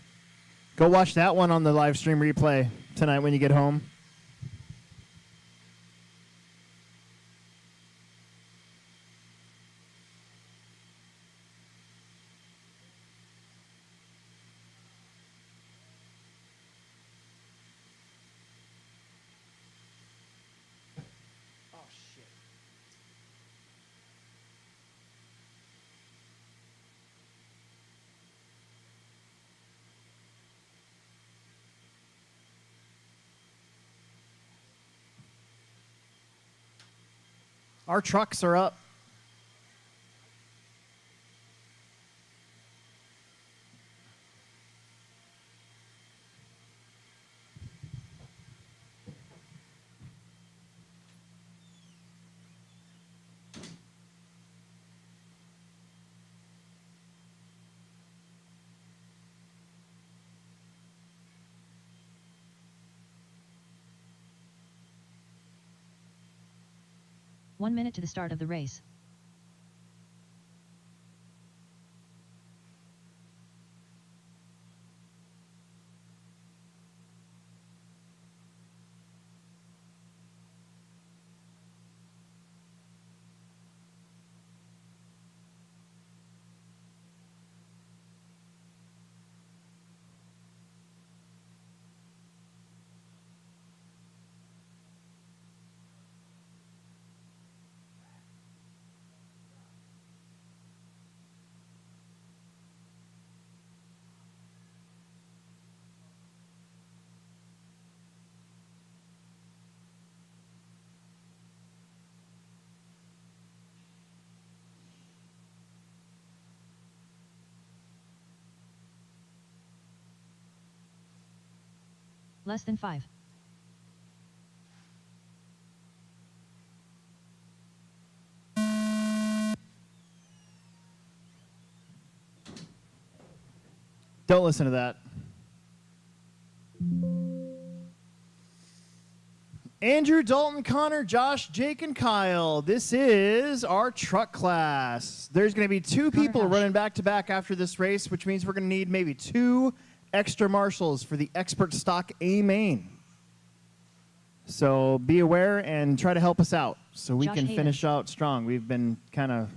Go watch that one on the live stream replay tonight when you get home. Our trucks are up. One minute to the start of the race. Less than 5. Don't listen to that. Andrew, Dalton, Connor, Josh, Jake, and Kyle. This is our truck class. There's going to be 2 people running back-to-back after this race, which means we're going to need maybe 2 extra marshals for the expert stock A main. So be aware and try to help us out so we can finish out strong. We've been kind of,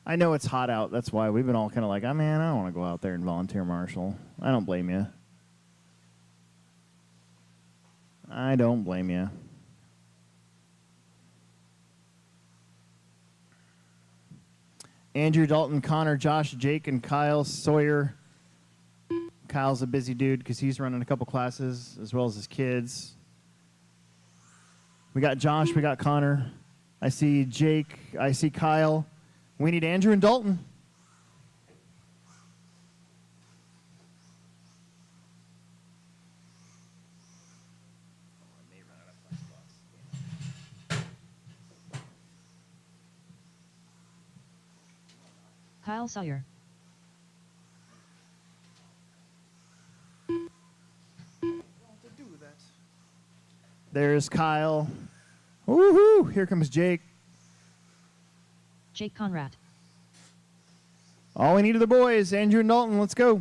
I know it's hot out. That's why we've been all kind of like, oh, man, I don't want to go out there and volunteer marshal. I don't blame you. I don't blame you. Andrew, Dalton, Connor, Josh, Jake, and Kyle Sawyer. Kyle's a busy dude because he's running a couple classes as well as his kids. We got Josh, we got Connor. I see Jake, I see Kyle. We need Andrew and Dalton. Kyle Sawyer. There's Kyle. Woohoo! Here comes Jake. Jake Conrad. All we need are the boys. Andrew and Dalton, let's go.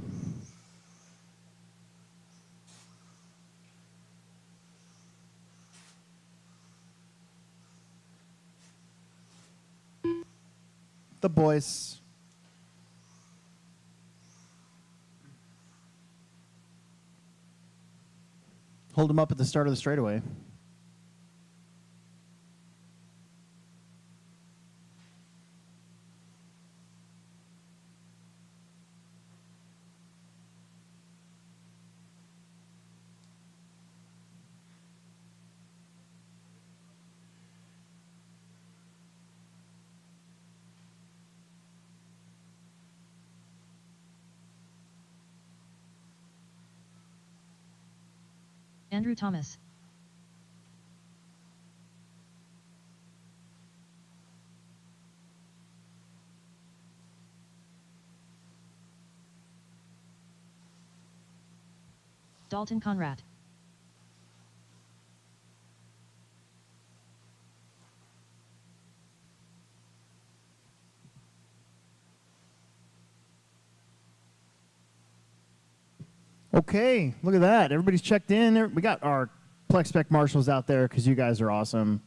The boys. Hold them up at the start of the straightaway. Andrew Thomas. Dalton Conrad. Okay, look at that. Everybody's checked in. We got our Plex Spec marshals out there because you guys are awesome.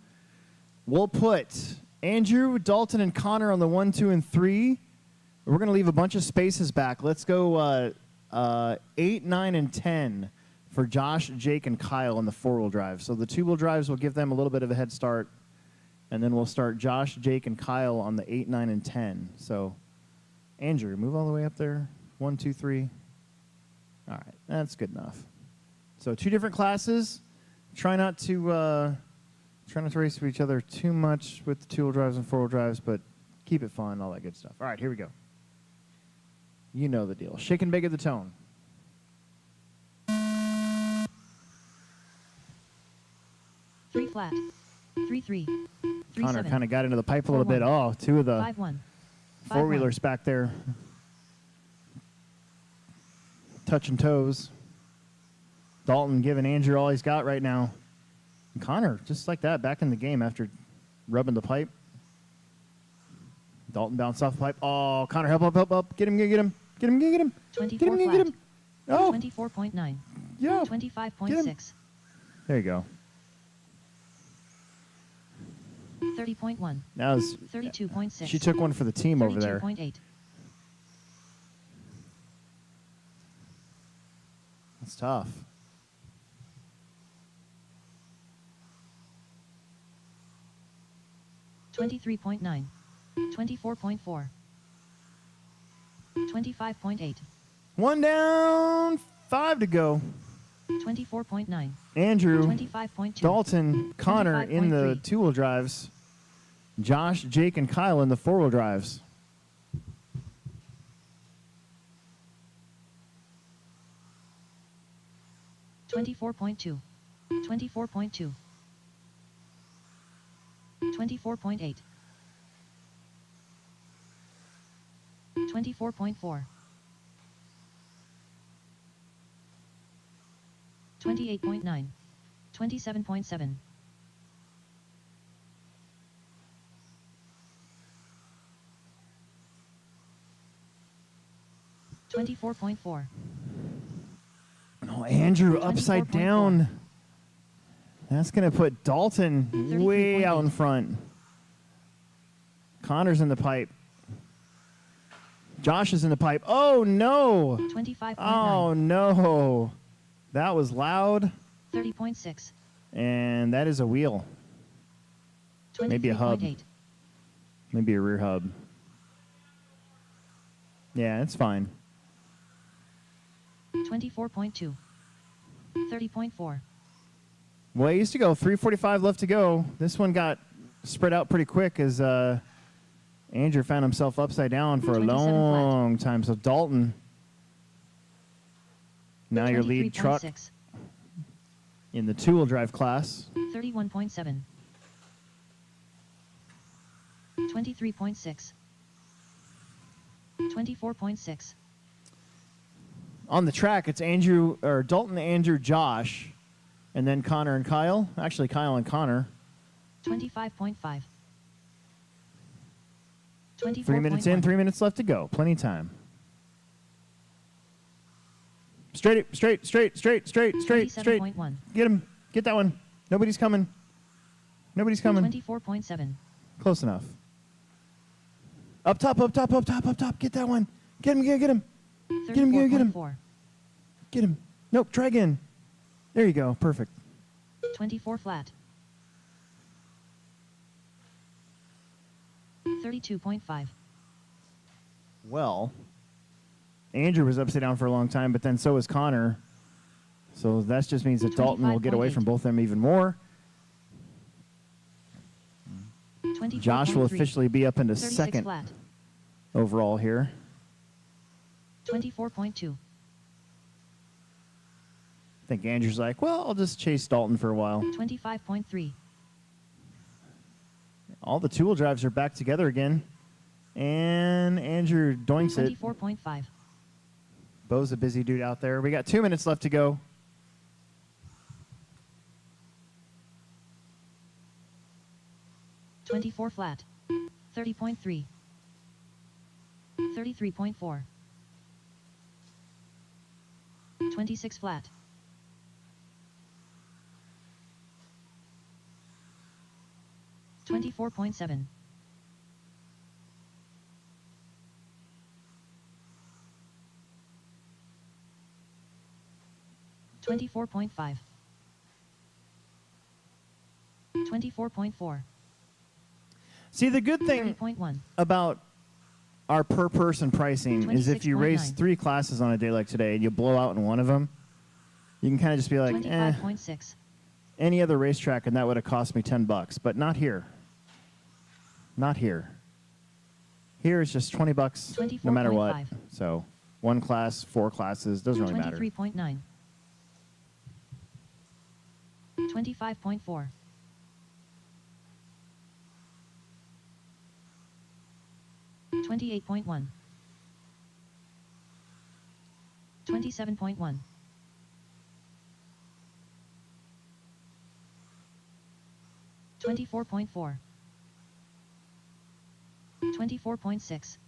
We'll put Andrew, Dalton, and Connor on the 1, 2, and 3. We're going to leave a bunch of spaces back. Let's go 8, 9, and 10 for Josh, Jake, and Kyle on the 4-wheel drive. So the 2-wheel drives will give them a little bit of a head start. And then we'll start Josh, Jake, and Kyle on the 8, 9, and 10. So Andrew, move all the way up there. 1, 2, 3. All right, that's good enough. So 2 different classes. Try not to race with each other too much with the 2-wheel drives and 4-wheel drives, but keep it fun, all that good stuff. All right, here we go. You know the deal. Shake and bake at the tone. 3 flat. 3 3. 3 Connor 7. kind of got into the pipe a little 4, bit. Oh, 2 of the 5 1. 4-wheelers back there. Touching toes. Dalton giving Andrew all he's got right now. And Connor, just like that, back in the game after rubbing the pipe. Dalton bounced off the pipe. Oh, Connor, help, help, help, help. Get him, get him. Get him, get him. 24 get him, flat. get him. Oh. 24.9. Yeah. 25.6. There you go. 30.1. That was 32.6. She took one for the team over there. 32.8. That's tough. $23.9. 24.4. 25.8. 1 down, 5 to go. 24.9. Andrew, 25.2. Dalton, Connor in the 25.3. 2-wheel drives. Josh, Jake, and Kyle in the 4-wheel drives. $24.2. 24.2. 24.8. 24.4. 28.9. 27.7. 24.4. Oh, Andrew upside 24.4. down. That's going to put Dalton way out in front. Connor's in the pipe. Josh is in the pipe. Oh, no. 25.9. Oh, no. That was loud. 30.6. And that is a wheel. Maybe a hub. 23.8. Maybe a rear hub. Yeah, it's fine. 24.2. 30.4. Well, it used to go 3:45 left to go. This one got spread out pretty quick as Andrew found himself upside down for a 27 long time. So Dalton, now your lead truck 23.6. in the two-wheel drive class. 31.7. 23.6. 24.6. On the track, it's Andrew or Dalton, Andrew, Josh, and then Connor and Kyle. Actually, Kyle and Connor. 25.5. 24.1. 3 minutes in, 3 minutes left to go. Plenty of time. Straight. 27.1. Get him. Get that one. Nobody's coming. Nobody's coming. 24.7. Close enough. Up top. Get that one. Get him. Get him. Get him. 34.4. Get him. Nope. Try again. There you go. Perfect. 24 flat. 32.5. Well, Andrew was upside down for a long time, but then so was Connor. So that just means that Dalton will get away 25.8. from both of them even more. 24.3. Josh will officially be up into 36 second flat. overall here. 24.2. I think Andrew's like, well, I'll just chase Dalton for a while. 25.3. All the two-wheel drives are back together again. And Andrew doinks it. 24.5. Bo's a busy dude out there. We got 2 minutes left to go. .24 flat. 30.3. 33.4. 26 flat. 24.7. 24.5. 24.4. See, the good thing 30.1. about our per-person pricing is if you race 3 classes on a day like today and you blow out in one of them, you can kind of just be like, 25.6. any other racetrack, and that would have cost me $10, but not here. Not here. Here it's just $20 no matter what. 24.5. So 1 class, 4 classes, doesn't really matter. 23.9. 25.4. 28.1. 27.1. 24.4. 24.6.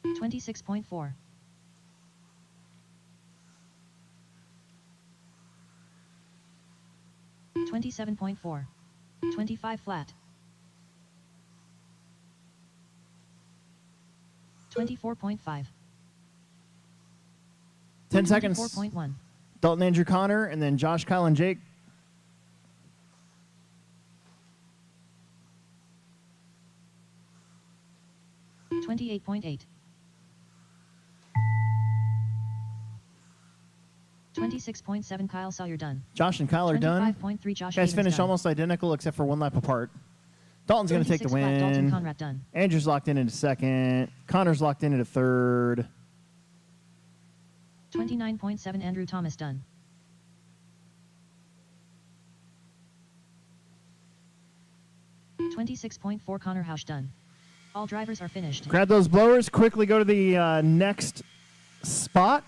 26.4. 27.4. 25 flat. 24.5. 10 seconds. 24.1. Dalton, Andrew, Connor, and then Josh, Kyle, and Jake. $28.8. 26.7. Kyle Sawyer done. Josh and Kyle are done. 25.3. Josh Guys Havens finished done. almost identical except for 1 lap apart. Dalton's going to take the 26 flat. Dalton win. Conrad done. Andrew's locked in into second. Connor's locked in into third. 29.7. Andrew Thomas done. 26.4. Connor Hausch done. All drivers are finished. Grab those blowers. Quickly go to the next spot.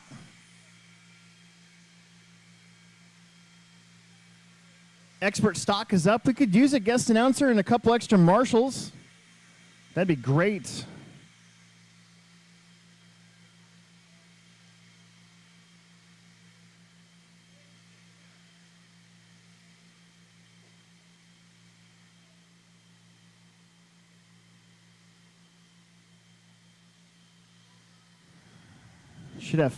Expert stock is up. We could use a guest announcer and a couple extra marshals. That'd be great. Should have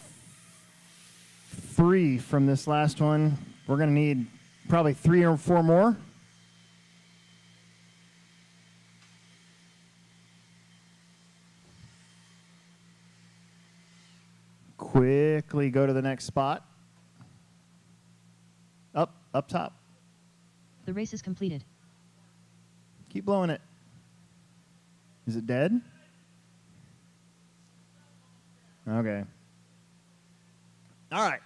3 from this last one. We're going to need probably 3 or 4 more. Quickly go to the next spot. Up top. The race is completed. Keep blowing it. Is it dead? Okay. All right.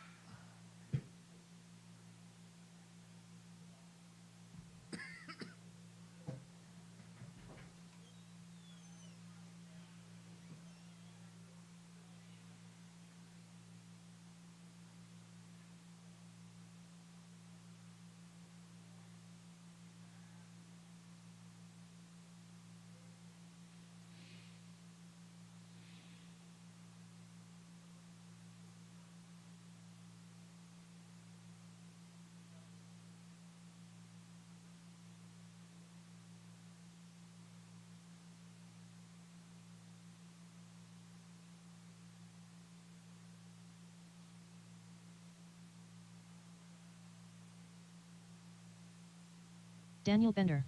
Daniel Bender.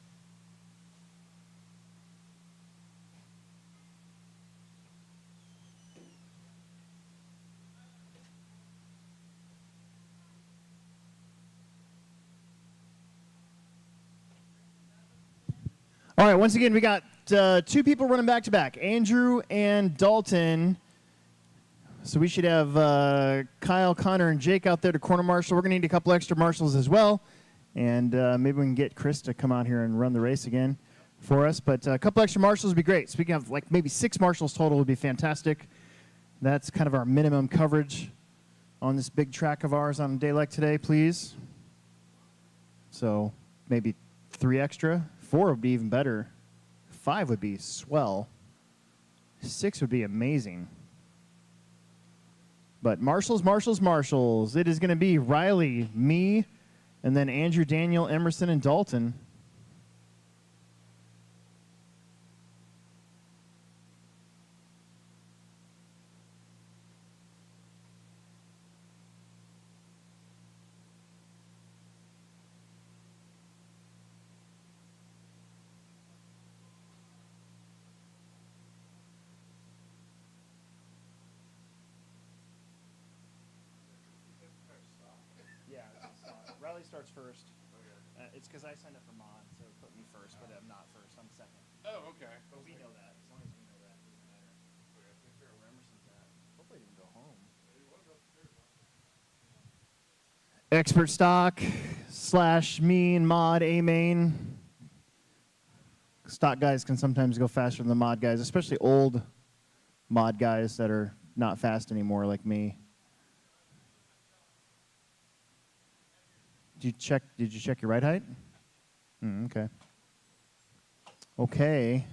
All right, once again, we got 2 people running back to back, Andrew and Dalton. So we should have Kyle, Connor, and Jake out there to corner marshal. We're going to need a couple extra marshals as well. And maybe we can get Chris to come out here and run the race again for us. But a couple extra marshals would be great. Speaking of, like, maybe 6 marshals total would be fantastic. That's kind of our minimum coverage on this big track of ours on a day like today, please. So maybe 3 extra. 4 would be even better. 5 would be swell. 6 would be amazing. But marshals, marshals, marshals. It is going to be Riley, me, and then Andrew, Daniel, Emerson, and Dalton. Riley starts first. Okay. It's because I signed up for mod, so it put me first, but I'm not first. I'm second. Oh, okay. But we know that. As long as we know that, it doesn't matter. Okay. I can't figure out where Emerson's at. Hopefully he didn't go home. Expert stock / me and mod A main. Stock guys can sometimes go faster than the mod guys, especially old mod guys that are not fast anymore like me. Did you check your ride height? Okay. Okay.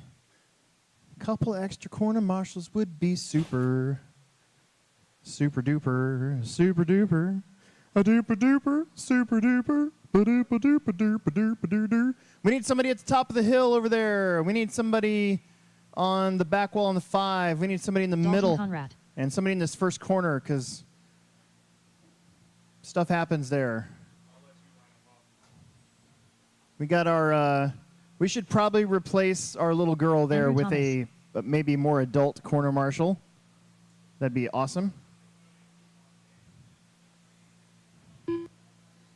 Couple extra corner marshals would be super. Super duper. Super duper. A duper duper. Super duper. Ba-doopa duper duper duper doo doo. We need somebody at the top of the hill over there. We need somebody on the back wall on the 5. We need somebody in the Dalton middle. Conrad. And somebody in this first corner, because stuff happens there. We got our, we should probably replace our little girl there Andrew with a maybe more adult corner marshal. That'd be awesome.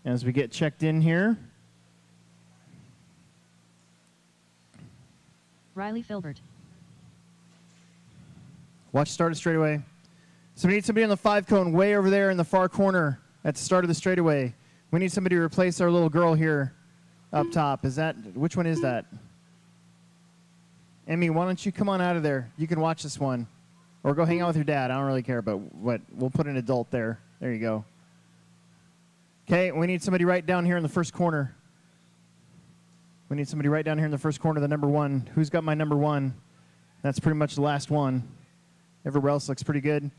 As we get checked in here. Riley Filbert. Watch start of straightaway. So we need somebody on the 5 cone way over there in the far corner at the start of the straightaway. We need somebody to replace our little girl here up top. Is that, which one is that? Emmy, why don't you come on out of there? You can watch this one. Or go hang out with your dad. I don't really care, but what, we'll put an adult there. There you go. Okay, we need somebody right down here in the first corner. We need somebody right down here in the first corner, the number 1. Who's got my number 1? That's pretty much the last one. Everywhere else looks pretty good.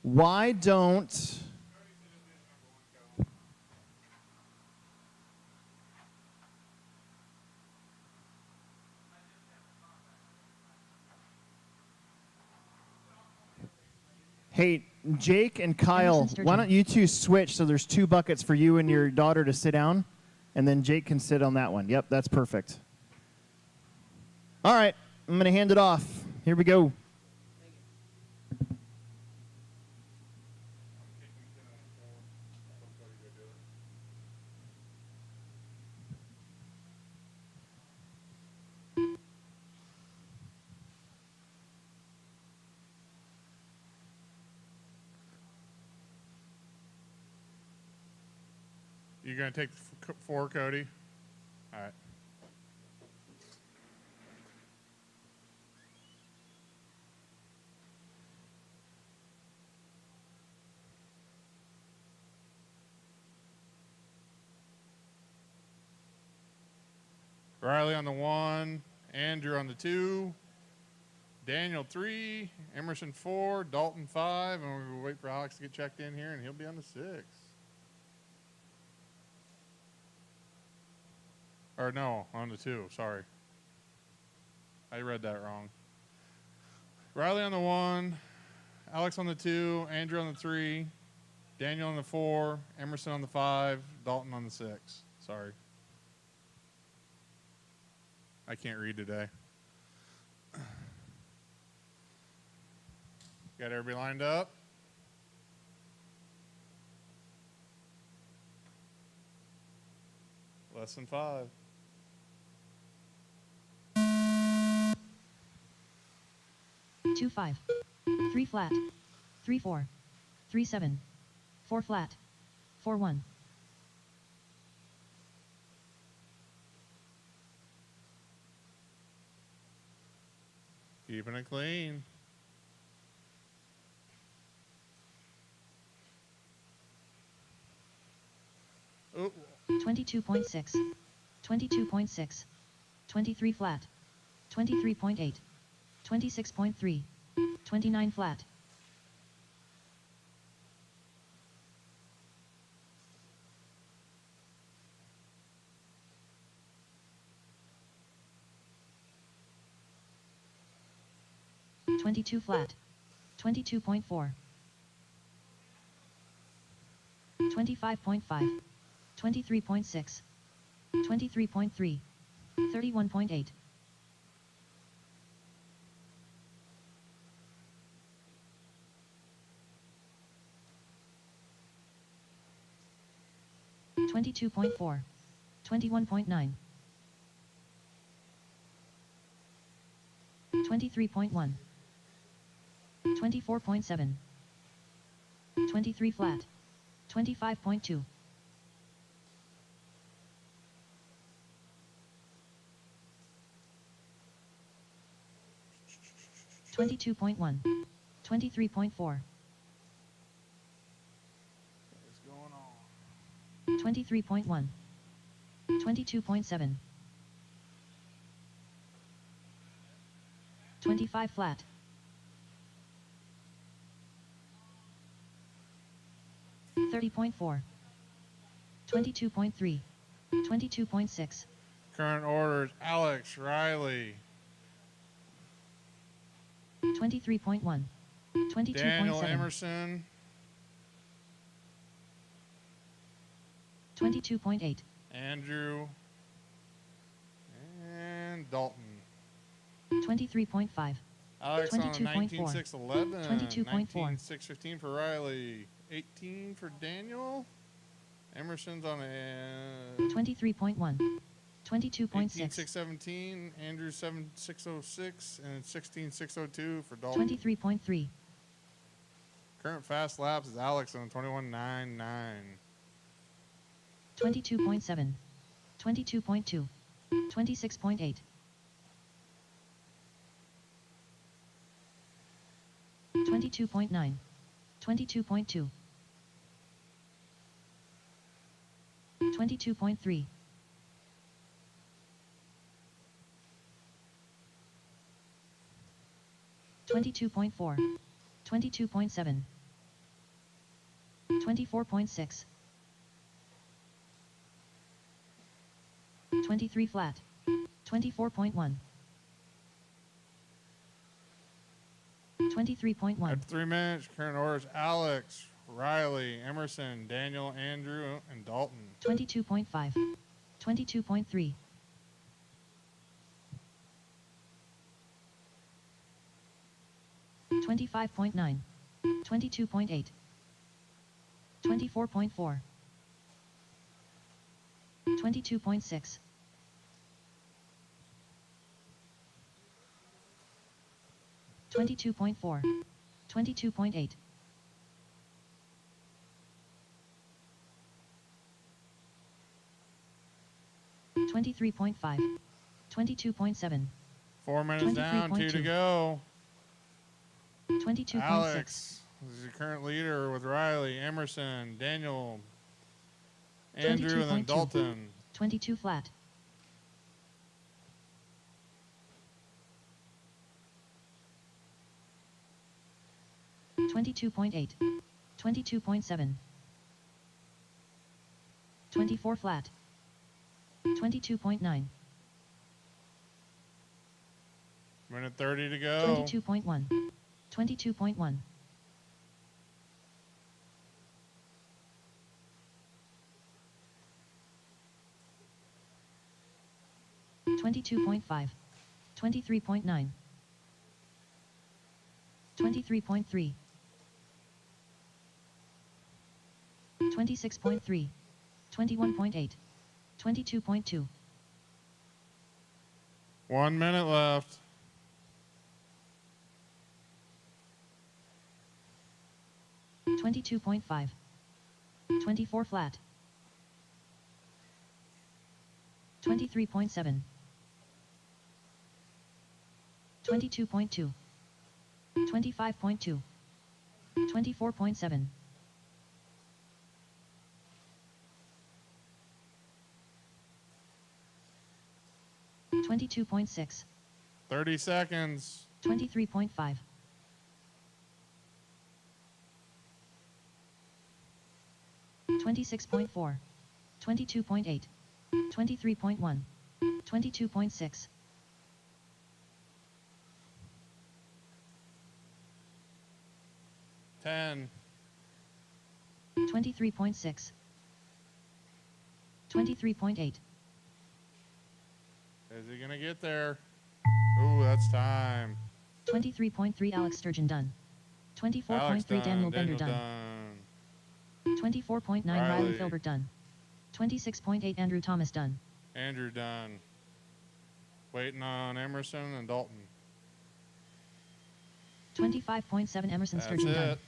Why don't... Hey, Jake and Kyle, Emerson Sturgeon. why don't you two switch so there's 2 buckets for you and your daughter to sit down, and then Jake can sit on that one. Yep, that's perfect. All right, I'm going to hand it off. Here we go. You gonna take 4, Cody? All right. Riley on the 1, Andrew on the 2, Daniel 3, Emerson 4, Dalton 5, and we're gonna wait for Alex to get checked in here, and he'll be on the 6. Or no, on the 2, sorry. I read that wrong. Riley on the 1, Alex on the 2, Andrew on the 3, Daniel on the 4, Emerson on the 5, Dalton on the 6. Sorry. I can't read today. Got everybody lined up? Lesson 5. Two 5. 3 flat. 3 4. 3 7. 4 flat. 4 1. Keeping it clean. Oh, 22.6. 22.6. 23 flat. 23.8. 26.3. 29 flat. Twenty-two flat. 22.4. 25.5. 23.6. 23.3. 31.8. 22.4. 21.9. 23.1. 24.7. 23 flat. 25.2. 22.1. 23.4. what is going on? 23.1. 22.7. 25 flat. 30.4. 22.3. 22.6. Current orders, Alex, Riley, 23.1. 22.7. Daniel Emerson, 22.8. Andrew, and Dalton. 23.5. Alex on a 22.4. 19.611, 22.4. 19.615 for Riley, 18 for Daniel. Emerson's on a 23.1. 22.6. 18.617, Andrew 7.606, and 16.602 for Dalton. 23.3. Current fast laps is Alex on 21.99. 22.7. 22.2. 26.8. 22.9. 22.2. 22.3. 22.4. 22.7. 24.6. 23 flat. 24.1. 23.1. After 3 minutes, current orders: Alex, Riley, Emerson, Daniel, Andrew, and Dalton. 22.5. 22.3. 25.9. 22.8. 24.4. 22.6. 22.4. 22.8. 23.5. 22.7. 4 minutes down, 2 to 23.2. go. 22.6. Alex is your current leader with Riley, Emerson, Daniel, Andrew, and then 22.2. Dalton. 22 flat. 22.8. 22.7. 24 flat. 22.9. Minute 30 to go. 22.1. 22.1. 22.5. 23.9. 23.3. 26.3. 21.8. 22.2. 1 minute left. 22.5. 24 flat. 23.7. 22.2. 25.2. 24.7. 22.6. 30 seconds. 23.5. 26.4. 22.8. 23.1. 22.6. 10. 23.6. 23.8. Is he going to get there? Ooh, that's time. 23.3 Alex Sturgeon done. Alex 24.3 done. Daniel Bender Daniel done. 24.9 Riley Riley. Filbert done. 26.8 Andrew Thomas done. Andrew done. Waiting on Emerson and Dalton. 25.7 Emerson That's Sturgeon done. it.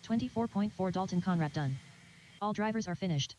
24.4 Dalton Conrad done. All drivers are finished.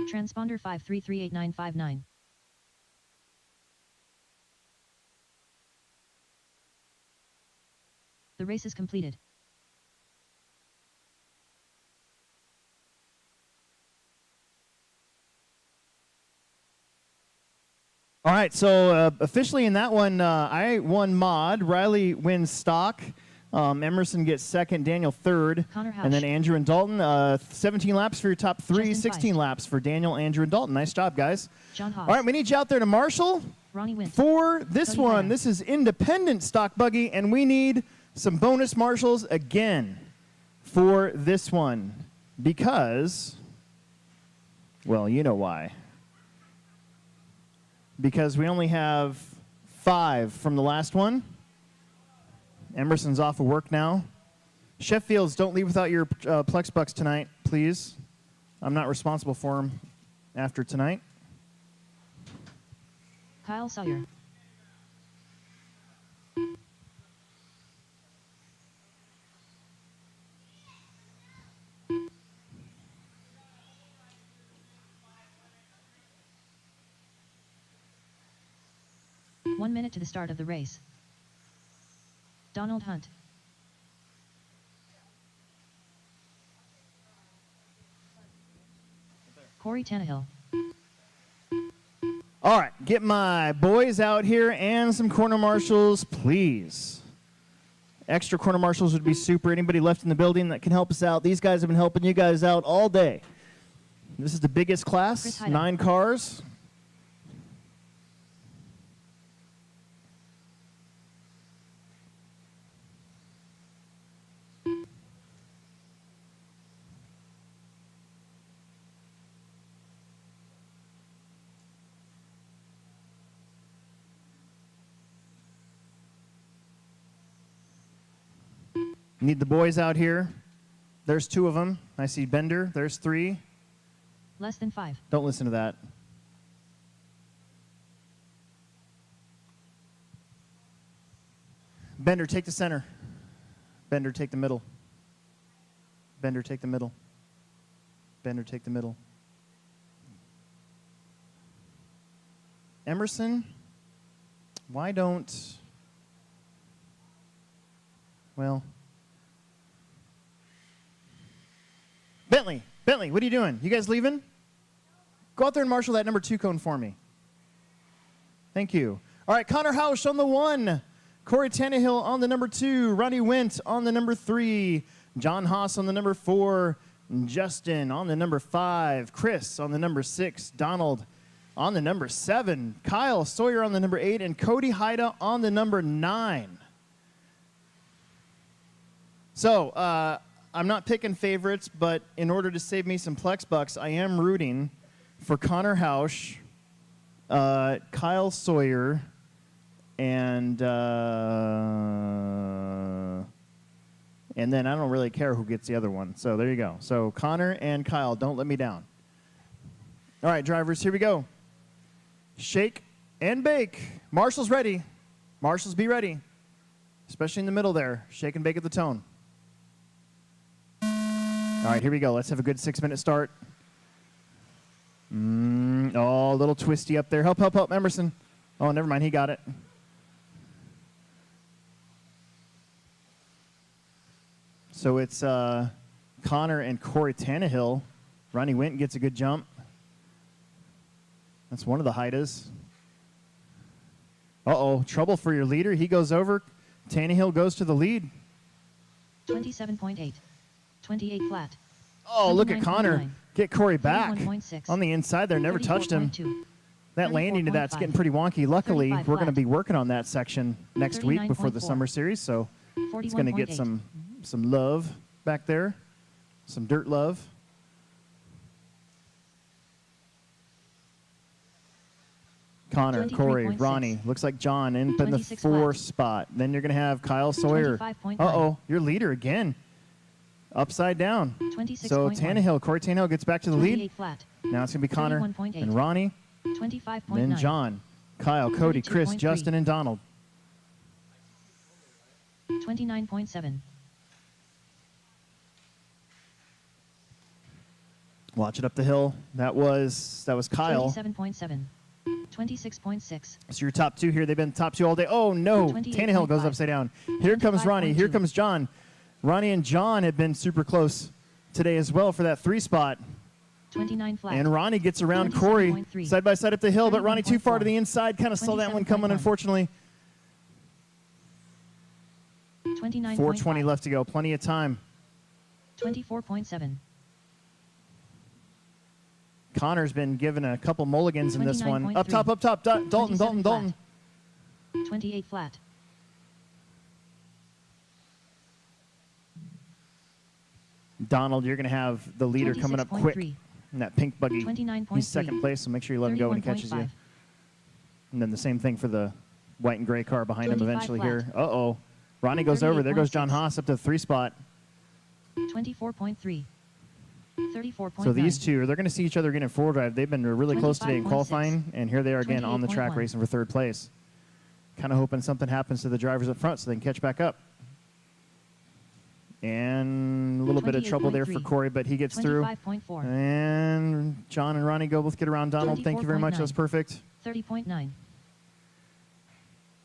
Transponder 5338959. The race is completed. All right, so officially in that one, I won mod. Riley wins stock. Emerson gets second, Daniel third, Connor Housh. and then Andrew and Dalton. 17 laps for your top three, Justin 16 Feist. laps for Daniel, Andrew, and Dalton. Nice job, guys. John Haas. All right, we need you out there to marshal Ronnie Wint. for this Cody one. Hyder. This is independent stock buggy, and we need some bonus marshals again for this one because, well, you know why. Because we only have 5 from the last one. Emerson's off of work now. Sheffields, don't leave without your Plex Bucks tonight, please. I'm not responsible for them after tonight. Kyle Sawyer. One minute to the start of the race. Donald Hunt. Corey Tannehill. All right, get my boys out here and some corner marshals, please. Extra corner marshals would be super. Anybody left in the building that can help us out? These guys have been helping you guys out all day. This is the biggest Chris class, Hyde. 9 cars. Need the boys out here. There's 2 of them. I see Bender. There's 3. Less than 5. Don't listen to that. Bender, take the center. Bender, take the middle. Bender, take the middle. Bender, take the middle. Emerson, why don't... Well... Bentley, what are you doing? You guys leaving? Go out there and marshal that number 2 cone for me. Thank you. All right, Connor Housh on the 1. Corey Tannehill on the number 2. Ronnie Wint on the number 3. John Haas on the number 4. Justin on the number 5. Chris on the number 6. Donald on the number 7. Kyle Sawyer on the number 8. And Cody Hyde on the number 9. So, I'm not picking favorites, but in order to save me some Plex Bucks, I am rooting for Connor Housh, Kyle Sawyer, and then I don't really care who gets the other one. So there you go. So Connor and Kyle, don't let me down. All right, drivers, here we go. Shake and bake. Marshall's ready. Marshall's be ready, especially in the middle there. Shake and bake at the tone. All right, here we go. Let's have a good 6-minute start. Oh, a little twisty up there. Help, Emerson. Oh, never mind. He got it. So it's Connor and Corey Tannehill. Ronnie Wint gets a good jump. That's one of the Hydas. Uh-oh, trouble for your leader. He goes over. Tannehill goes to the lead. 27.8. 28 flat. Oh, look at Connor. 29.9. Get Corey back. 31.6. On the inside there, never touched him. 34.2. That landing to that's 34.5. getting pretty wonky. Luckily, 35 we're going to flat. be working on that section next week before the 39.4. summer series, so it's going to get 41.8. some love back there, some dirt love. Connor, Corey, 23.6. Ronnie. Looks like John in the 26 4 flat. spot. Then you're going to have Kyle Sawyer. 25.9. Uh-oh, your leader again. Upside down. 26.1. So Tannehill, Corey Tannehill gets back to the lead. 28 flat. Now it's going to be Connor 31.8. and Ronnie. 25.9. Then John, Kyle, Cody, Chris, 32.3. Justin, and Donald. 29.7. Watch it up the hill. That was Kyle. 27.7. 26.6. So your top two here. They've been top two all day. Oh, no. 28.5. Tannehill goes upside down. Here comes Ronnie. Here 25.2. comes John. Ronnie and John have been super close today as well for that 3 spot. 29 flat. And Ronnie gets around Corey 27.3. side by side up the hill, but Ronnie too far to 31.4. the inside. Kind of saw that one coming, 27.1. unfortunately. 29.5. 4:20 left to go. Plenty of time. 24.7. Connor's been given a couple mulligans in this one. 29.3. Up top, up top. Dalton, 27 Dalton. flat. 28 flat. Donald, you're going to have the leader coming up quick 26.3. in that pink buggy. 29.3. He's second place, so make sure you let him go when he catches you. 31.5. And then the same thing for the white and gray car behind him 25 eventually flat. here. Uh-oh. Ronnie goes over. There goes John 38.6. Haas up to the 3 spot. 24.3. 34.9. So these two, they're going to see each other again in 4-drive. They've been really close today in 25.6. qualifying, and here they are again on the track 28.1. racing for 3rd place. Kind of hoping something happens to the drivers up front so they can catch back up. And a little bit of trouble there for 28.3. Corey, but he gets through. 25.4. And John and Ronnie go both get around Donald. Thank you very much. 34.9. That's perfect. 30.9.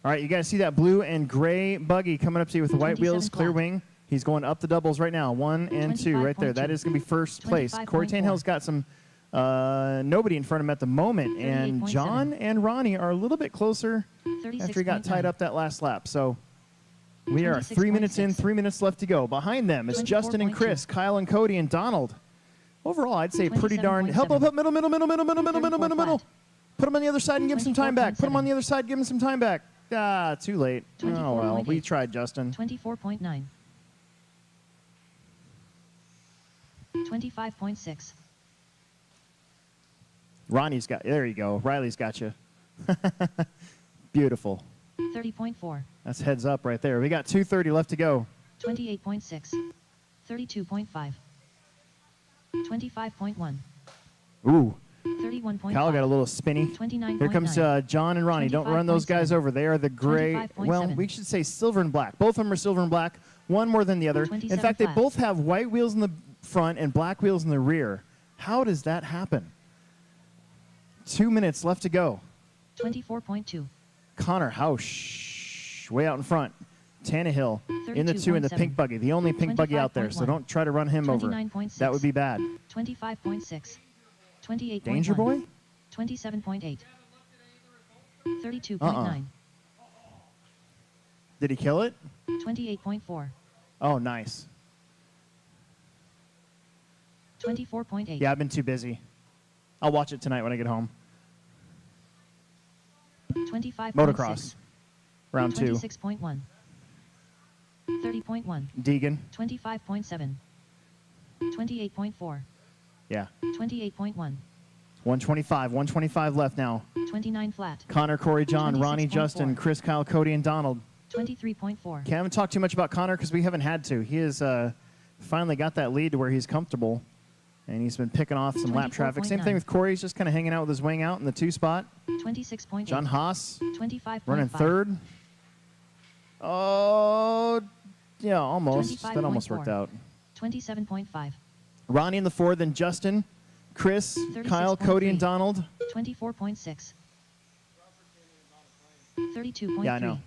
All right, you guys see that blue and gray buggy coming up to you with the white 27 wheels, clear flat. wing. He's going up the doubles right now. 1 and 2 right there. That 25.2. is going to be first place. Corey 25.4. Tanehill's got some nobody in front of him at the moment. And 38.7. John and Ronnie are a little bit closer after he got tied 36.9. up that last lap. So we are 3 minutes in, 26.6. 3 minutes left to go. Behind them is Justin and 24.2. Chris, Kyle and Cody and Donald. Overall, I'd say pretty darn. Help, 27.7. help, middle. 34 flat. Put him on the other side and give him some time back. Put him on 24.7. the other side, give him some time back. Ah, too late. Oh, well, we 24.8. tried, Justin. 24.9. 25.6. Ronnie's got, there you go. Riley's got you. Beautiful. 30.4. That's heads up right there. We got 2:30 left to go. 28.6. 32.5. 25.1. Ooh, 31.5. Kyle got a little spinny. 29.9. Here comes John and Ronnie. Don't run those guys 25.7. over. They are the gray, 25.7. well, we should say silver and black. Both of them are silver and black, one more than the other. In 27 fact, they flat. both have white wheels in the front and black wheels in the rear. How does that happen? 2 minutes left to go. 24.2. Connor Hausch, way out in front. Tannehill in the 2 in the 32.7. pink buggy, the only pink buggy out there, so 25.1. don't try to run him over. 29.6. That would be bad. 25.6. 28.1. Danger boy? 27.8. 32.9. Did he kill it? 28.4. Oh, nice. 24.8. Yeah, I've been too busy. I'll watch it tonight when I get home. 25.6. Motocross, round 2. 26.1. 30.1. Deegan, 25.7. 28.4. yeah. 28.1. 125 left now. 29 flat. Connor, Corey, John, Ronnie, 26.4. Justin, Chris, Kyle, Cody, and Donald. 23.4. Haven't talked too much about Connor because we haven't had to. He has finally got that lead to where he's comfortable, and he's been picking off some lap traffic. Same thing 24.9. with Corey. He's just kind of hanging out with his wing out in the 2 spot. 26.8. John Haas 25.5. running 3rd. Oh, yeah, almost. That almost 25.4. worked out. 27.5. Ronnie in the 4, then Justin, Chris, Kyle, Cody, and 36.3. Donald. 24.6. 32.3. Yeah, I know.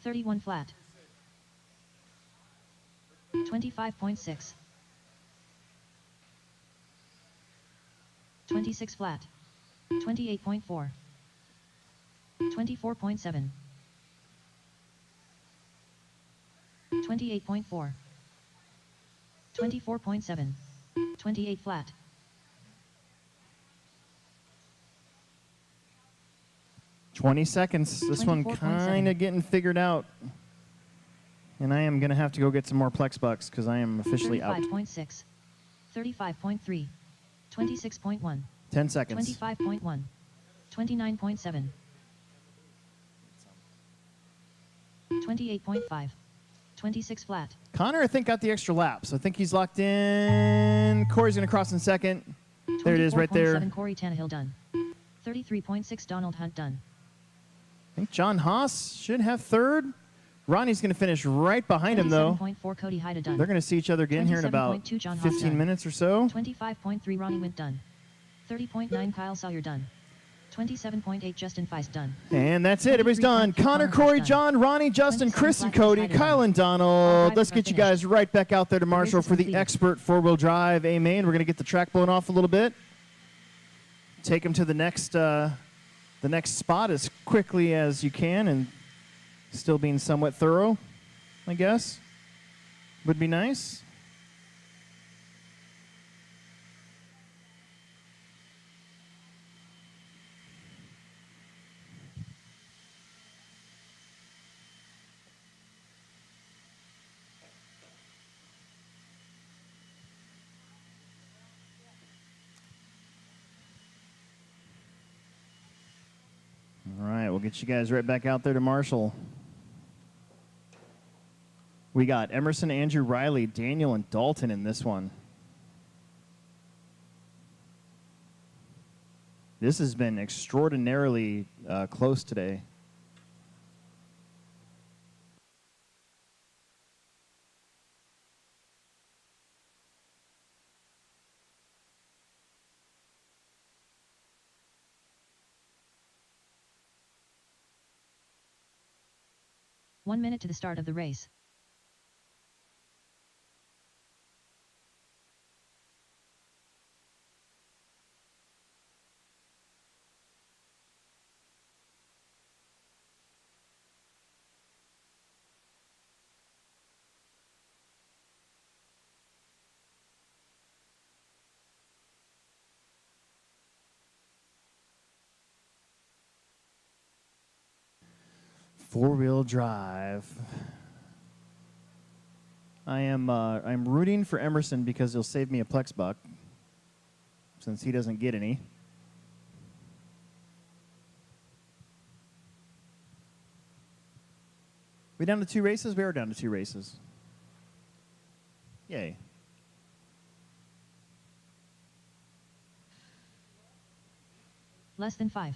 31 flat. 25.6. 26 flat. 28.4. 24.7. 28.4. 24.7. 28 flat. 20 seconds. This one 24.7. kind of getting figured out. And I am going to have to go get some more Plex bucks because I am officially out. 35.6. 35.3. 26.1. 10 seconds. 25.1. 29.7. 28.5. 26 flat. Connor, I think, got the extra lap, so I think he's locked in. Corey's going to cross in second. There it is right there. 24.7 Corey Tannehill done. 33.6 Donald Hunt done. I think John Haas should have 3rd. Ronnie's going to finish right behind him, though. 27.4 Cody Haida done. They're going to see each other again here in about 27.2 John Haas 15 done. minutes or so. 25.3 Ronnie Wint done. 30.9 Kyle Sawyer done. 27.8 Justin Feist done. And that's it. Everybody's done. Connor, Corey, John, Ronnie, Justin, Chris, and Cody, Kyle, and Donald. Let's get you guys right back out there to Marshall for the expert four-wheel drive. Amen. We're going to get the track blown off a little bit. Take them to the next spot as quickly as you can, and still being somewhat thorough, I guess. Would be nice. All right, we'll get you guys right back out there to Marshall. We got Emerson, Andrew, Riley, Daniel, and Dalton in this one. This has been extraordinarily close today. One minute to the start of the race. Four-wheel drive. I'm rooting for Emerson because he'll save me a Plex buck, since he doesn't get any. We down to 2 races? We are down to 2 races. Yay. Less than 5.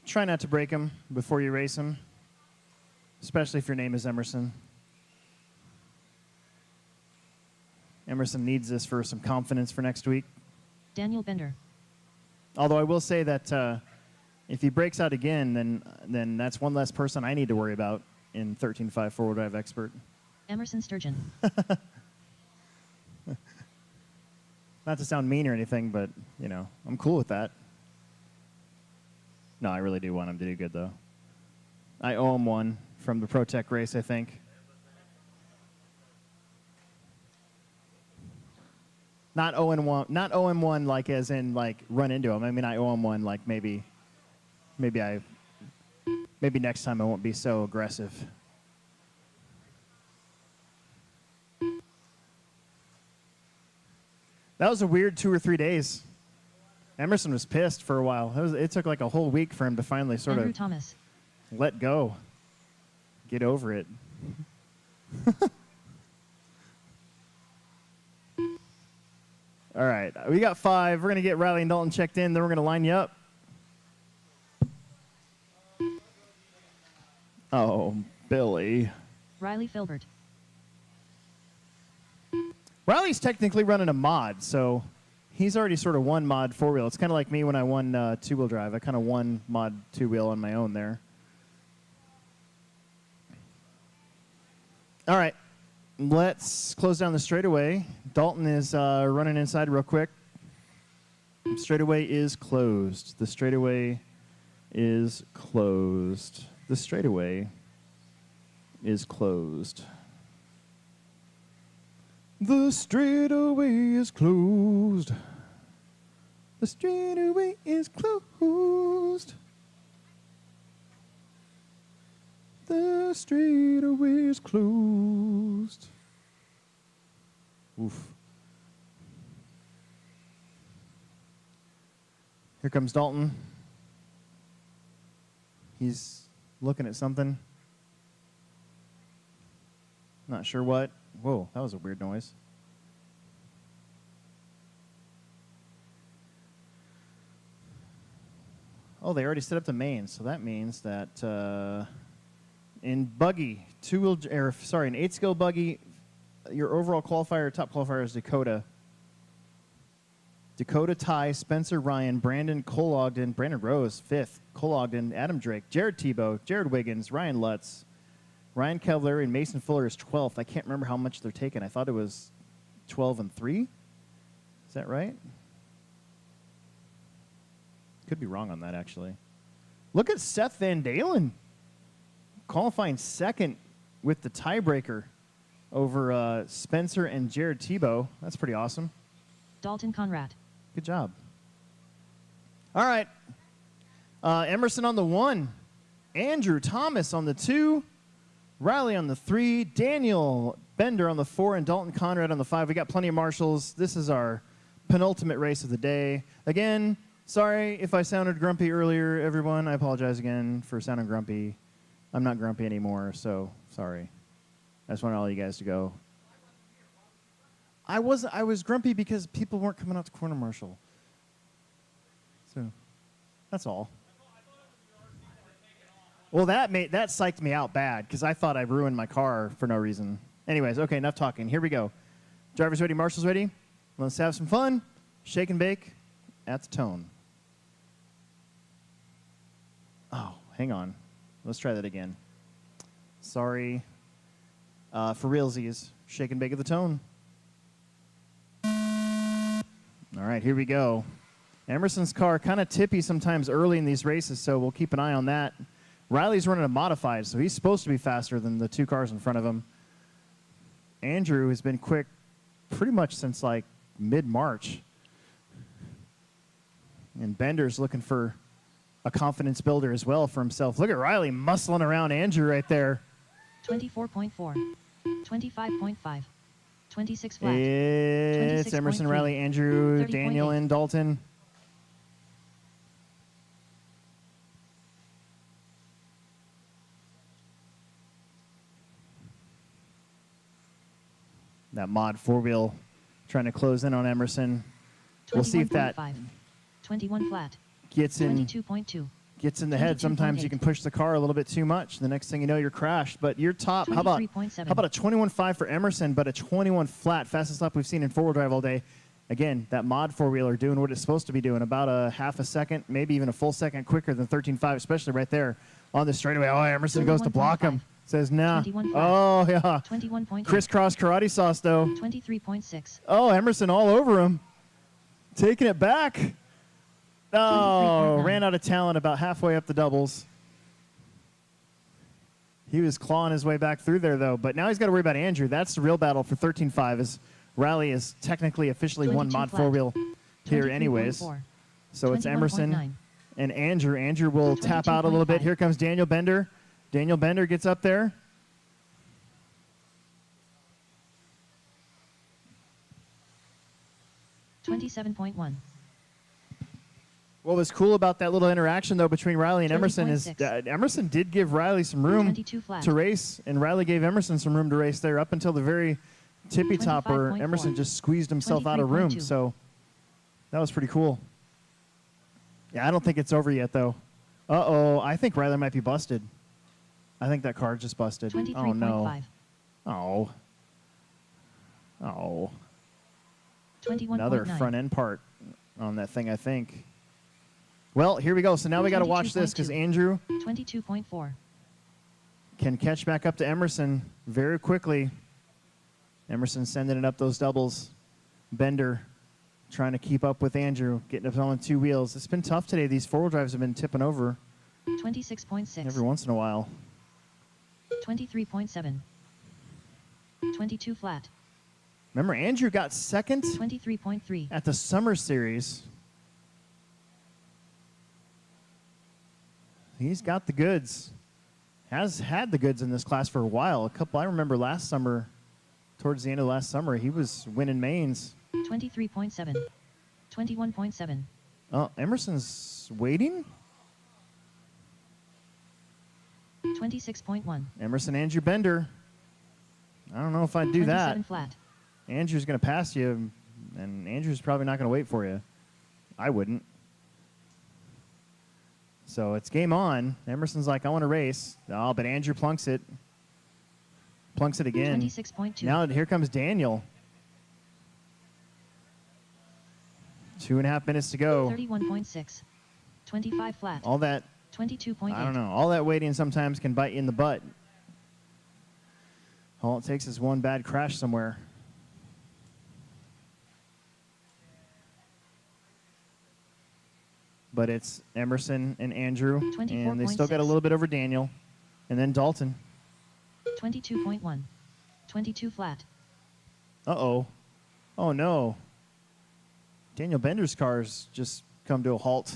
Try not to break him before you race him, especially if your name is Emerson. Emerson needs this for some confidence for next week. Daniel Bender. Although I will say that if he breaks out again, then that's one less person I need to worry about in 13.5 four-wheel drive expert. Emerson Sturgeon. Not to sound mean or anything, but, you know, I'm cool with that. No, I really do want him to do good, though. I owe him one from the Pro Tech race, I think. Not owe him one, not owe him one like as in like run into him. I mean, I owe him one like maybe next time I won't be so aggressive. That was a weird 2 or 3 days. Emerson was pissed for a while. It took like a whole week for him to finally sort Andrew of Thomas. let go, get over it. All right, we got 5. We're going to get Riley and Dalton checked in, then we're going to line you up. Oh, Billy. Riley Filbert. Riley's technically running a mod, so he's already sort of won mod 4-wheel. It's kind of like me when I won 2-wheel drive. I kind of won mod 2-wheel on my own there. All right, let's close down the straightaway. Dalton is running inside real quick. Straightaway is closed. The straightaway is closed. The straightaway is closed. The straightaway is closed. The straightaway is closed. The straightaway is closed. Oof. Here comes Dalton. He's looking at something. Not sure what. Whoa, that was a weird noise. Oh, they already set up the main, so that means that in buggy, an 8-skill buggy, your overall qualifier, top qualifier is Dakota. Dakota, Ty, Spencer, Ryan, Brandon, Cole Ogden, Brandon Rose, 5th, Cole Ogden, Adam Drake, Jared Tebow, Jared Wiggins, Ryan Lutz, Ryan Kevler, and Mason Fuller is 12th. I can't remember how much they're taking. I thought it was 12 and 3. Is that right? Could be wrong on that, actually. Look at Seth Van Dalen qualifying 2nd with the tiebreaker over Spencer and Jared Tebow. That's pretty awesome. Dalton Conrad. Good job. All right. Emerson on the 1. Andrew Thomas on the 2. Riley on the 3. Daniel Bender on the 4. And Dalton Conrad on the 5. We got plenty of marshals. This is our penultimate race of the day. Again, sorry if I sounded grumpy earlier, everyone. I apologize again for sounding grumpy. I'm not grumpy anymore, so sorry. I just want all you guys to go. I was grumpy because people weren't coming out to corner marshal. So that's all. Well, that psyched me out bad because I thought I ruined my car for no reason. Anyways, okay, enough talking. Here we go. Drivers ready, marshals ready. Let's have some fun. Shake and bake at the tone. Oh, hang on. Let's try that again. Sorry. For realsies, shake and bake at the tone. All right, here we go. Emerson's car kind of tippy sometimes early in these races, so we'll keep an eye on that. Riley's running a modified, so he's supposed to be faster than the 2 cars in front of him. Andrew has been quick pretty much since like mid-March. And Bender's looking for a confidence builder as well for himself. Look at Riley muscling around Andrew right there. 24.4, 25.5, 26 flat. It's Emerson, Riley, Andrew, Daniel, and Dalton. That mod 4-wheel trying to close in on Emerson. We'll see if that 21 flat. Gets in. 22.2. Gets in the head. Sometimes you can push the car a little bit too much. The next thing you know, you're crashed. But you're top. How about a 21.5 for Emerson, but a 21 flat, fastest lap we've seen in 4-wheel drive all day. Again, that mod 4-wheeler doing what it's supposed to be doing, about a half a second, maybe even a full second quicker than 13.5, especially right there on the straightaway. Oh, Emerson goes to block him. Says, nah. Oh, yeah. 21.8. Crisscross karate sauce, though. 23.6. Oh, Emerson all over him. Taking it back. Oh, ran out of talent about halfway up the doubles. He was clawing his way back through there, though. But now he's got to worry about Andrew. That's the real battle for 13.5, as Riley is technically officially won mod 4-wheel here anyways. So it's Emerson and Andrew. Andrew will tap out a little bit. Here comes Daniel Bender. Daniel Bender gets up there. $27.1. What was cool about that little interaction, though, between Riley and Emerson is Emerson did give Riley some room to race, and Riley gave Emerson some room to race there up until the very tippy top where Emerson just squeezed himself out of room. So that was pretty cool. Yeah, I don't think it's over yet, though. Uh-oh, I think Riley might be busted. I think that car just busted. Oh, no. Oh. Oh. Another front end part on that thing, I think. Well, here we go. So now we got to watch this because Andrew 22.4 can catch back up to Emerson very quickly. Emerson sending it up those doubles. Bender trying to keep up with Andrew, getting up on 2 wheels. It's been tough today. These 4-wheel drives have been tipping over 26.6 every once in a while. 23.7 22 flat. Remember, Andrew got second 23.3 at the Summer Series. He's got the goods. Has had the goods in this class for a while. I remember last summer, towards the end of last summer, he was winning mains. 23.7 21.7. Oh, Emerson's waiting. 26.1. Emerson, Andrew Bender. I don't know if I'd do that. 27 flat. Andrew's going to pass you, and Andrew's probably not going to wait for you. I wouldn't. So it's game on. Emerson's like, I want to race. Oh, but Andrew plunks it. Plunks it again. 26.2. Now here comes Daniel. 2.5 minutes to go. 31.6. 25 flat. All that, 22.8. I don't know, all that waiting sometimes can bite you in the butt. All it takes is one bad crash somewhere. But it's Emerson and Andrew, and they still got a little bit over Daniel. And then Dalton. 22.1. 22 flat. Uh-oh. Oh, no. Daniel Bender's car's just come to a halt.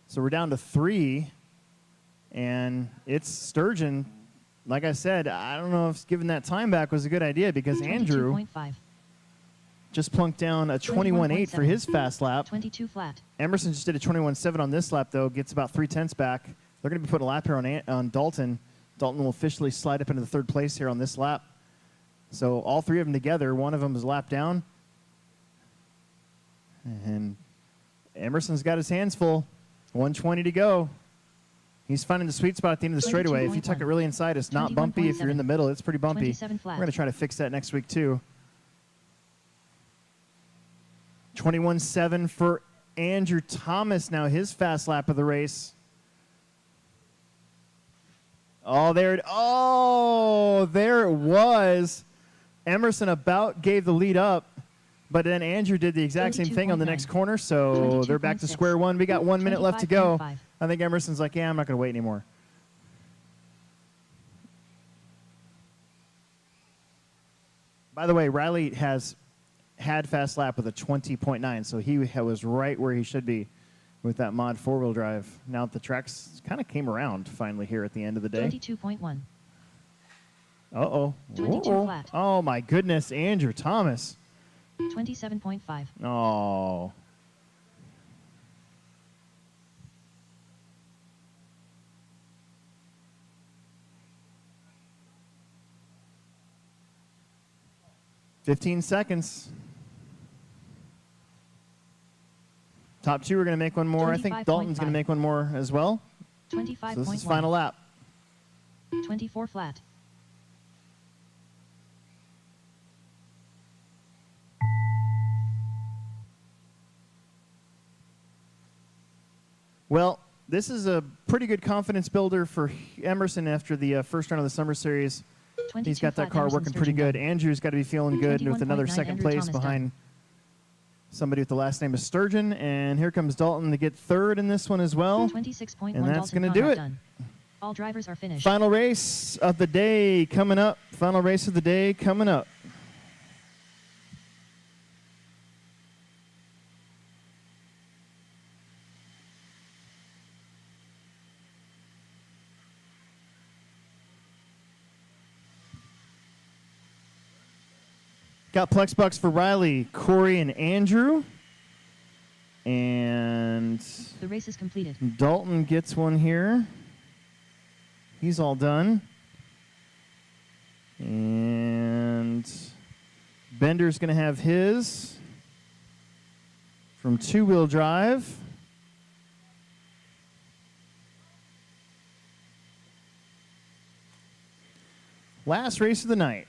So we're down to 3, and it's Sturgeon. Like I said, I don't know if giving that time back was a good idea because Andrew 22.5. just plunked down a 21.8 for his fast lap. 22 flat. Emerson just did a 21.7 on this lap, though, gets about 0.3 back. They're going to be putting a lap here on Dalton. Dalton will officially slide up into the 3rd place here on this lap. So all 3 of them together, one of them is a lap down. And Emerson's got his hands full. 120 to go. He's finding the sweet spot at the end of the straightaway. If you tuck it really inside, it's not bumpy. If you're in the middle, it's pretty bumpy. We're going to try to fix that next week, too. 21.7 for Andrew Thomas, now his fast lap of the race. Oh, there it was. Emerson about gave the lead up, but then Andrew did the exact same thing on the next corner, so they're back to square one. We got 1 minute left to go. I think Emerson's like, yeah, I'm not going to wait anymore. By the way, Riley has had fast lap with a 20.9, so he was right where he should be with that mod 4-wheel drive. Now the tracks kind of came around finally here at the end of the day. 32.1. Uh-oh. 22 flat. Oh, my goodness, Andrew Thomas. 27.5. Oh. "15 seconds. Top 2 are going to make one more. I think Dalton's going to make one more as well. 25.1. So this is final lap. 24 flat. Well, this is a pretty good confidence builder for Emerson after the first round of the Summer Series. He's got that car working pretty good. Andrew's got to be feeling good with another second place behind somebody with the last name of Sturgeon. And here comes Dalton to get 3rd in this one as well. 26.1. And that's going to do it. All drivers are finished. Final race of the day coming up. Final race of the day coming up. Got Plex Bucks for Riley, Corey, and Andrew. And the race is completed. Dalton gets one here. He's all done. And Bender's going to have his from 2-wheel drive. Last race of the night.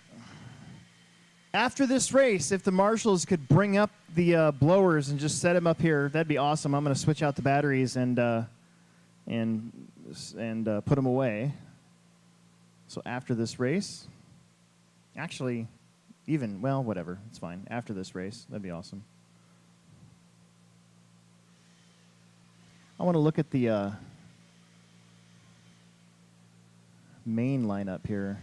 After this race, if the marshals could bring up the blowers and just set them up here, that'd be awesome. I'm going to switch out the batteries and put them away. So after this race, actually, well, whatever, it's fine. After this race, that'd be awesome. I want to look at the main lineup here.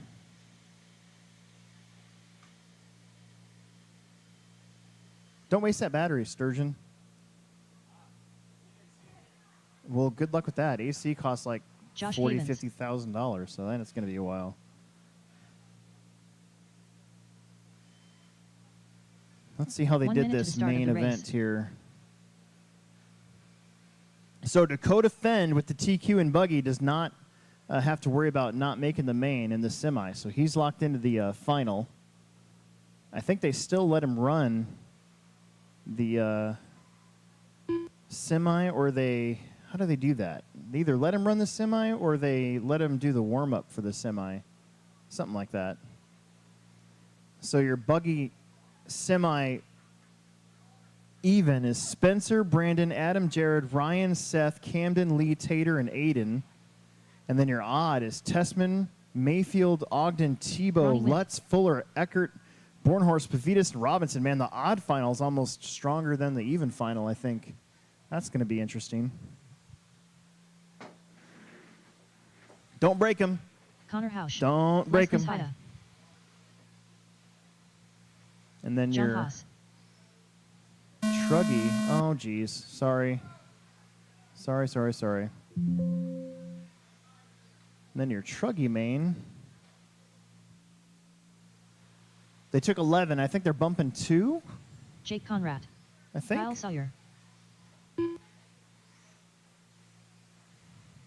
Don't waste that battery, Sturgeon. Well, good luck with that. AC costs like $40,000, $50,000, so then it's going to be a while. Let's see how they did this main event here. So Dakota Fend with the TQ and buggy does not have to worry about not making the main in the semi. So he's locked into the final. I think they still let him run the semi, or they, how do they do that? They either let him run the semi or they let him do the warm-up for the semi. Something like that. So your buggy semi even is Spencer, Brandon, Adam, Jared, Ryan, Seth, Camden, Lee, Tater, and Aiden. And then your odd is Tessman, Mayfield, Ogden, Tebow, Lutz, Fuller, Eckert, Bornhorst, Pavitas, and Robinson. Man, the odd final is almost stronger than the even final, I think. That's going to be interesting. Don't break him. Connor Hausch. Don't break him. Haida. And then John your Haas. Truggy. Oh, geez. Sorry. Sorry. And then your Truggy main. They took 11. I think they're bumping 2. Jake Conrad. I think. Kyle Sawyer.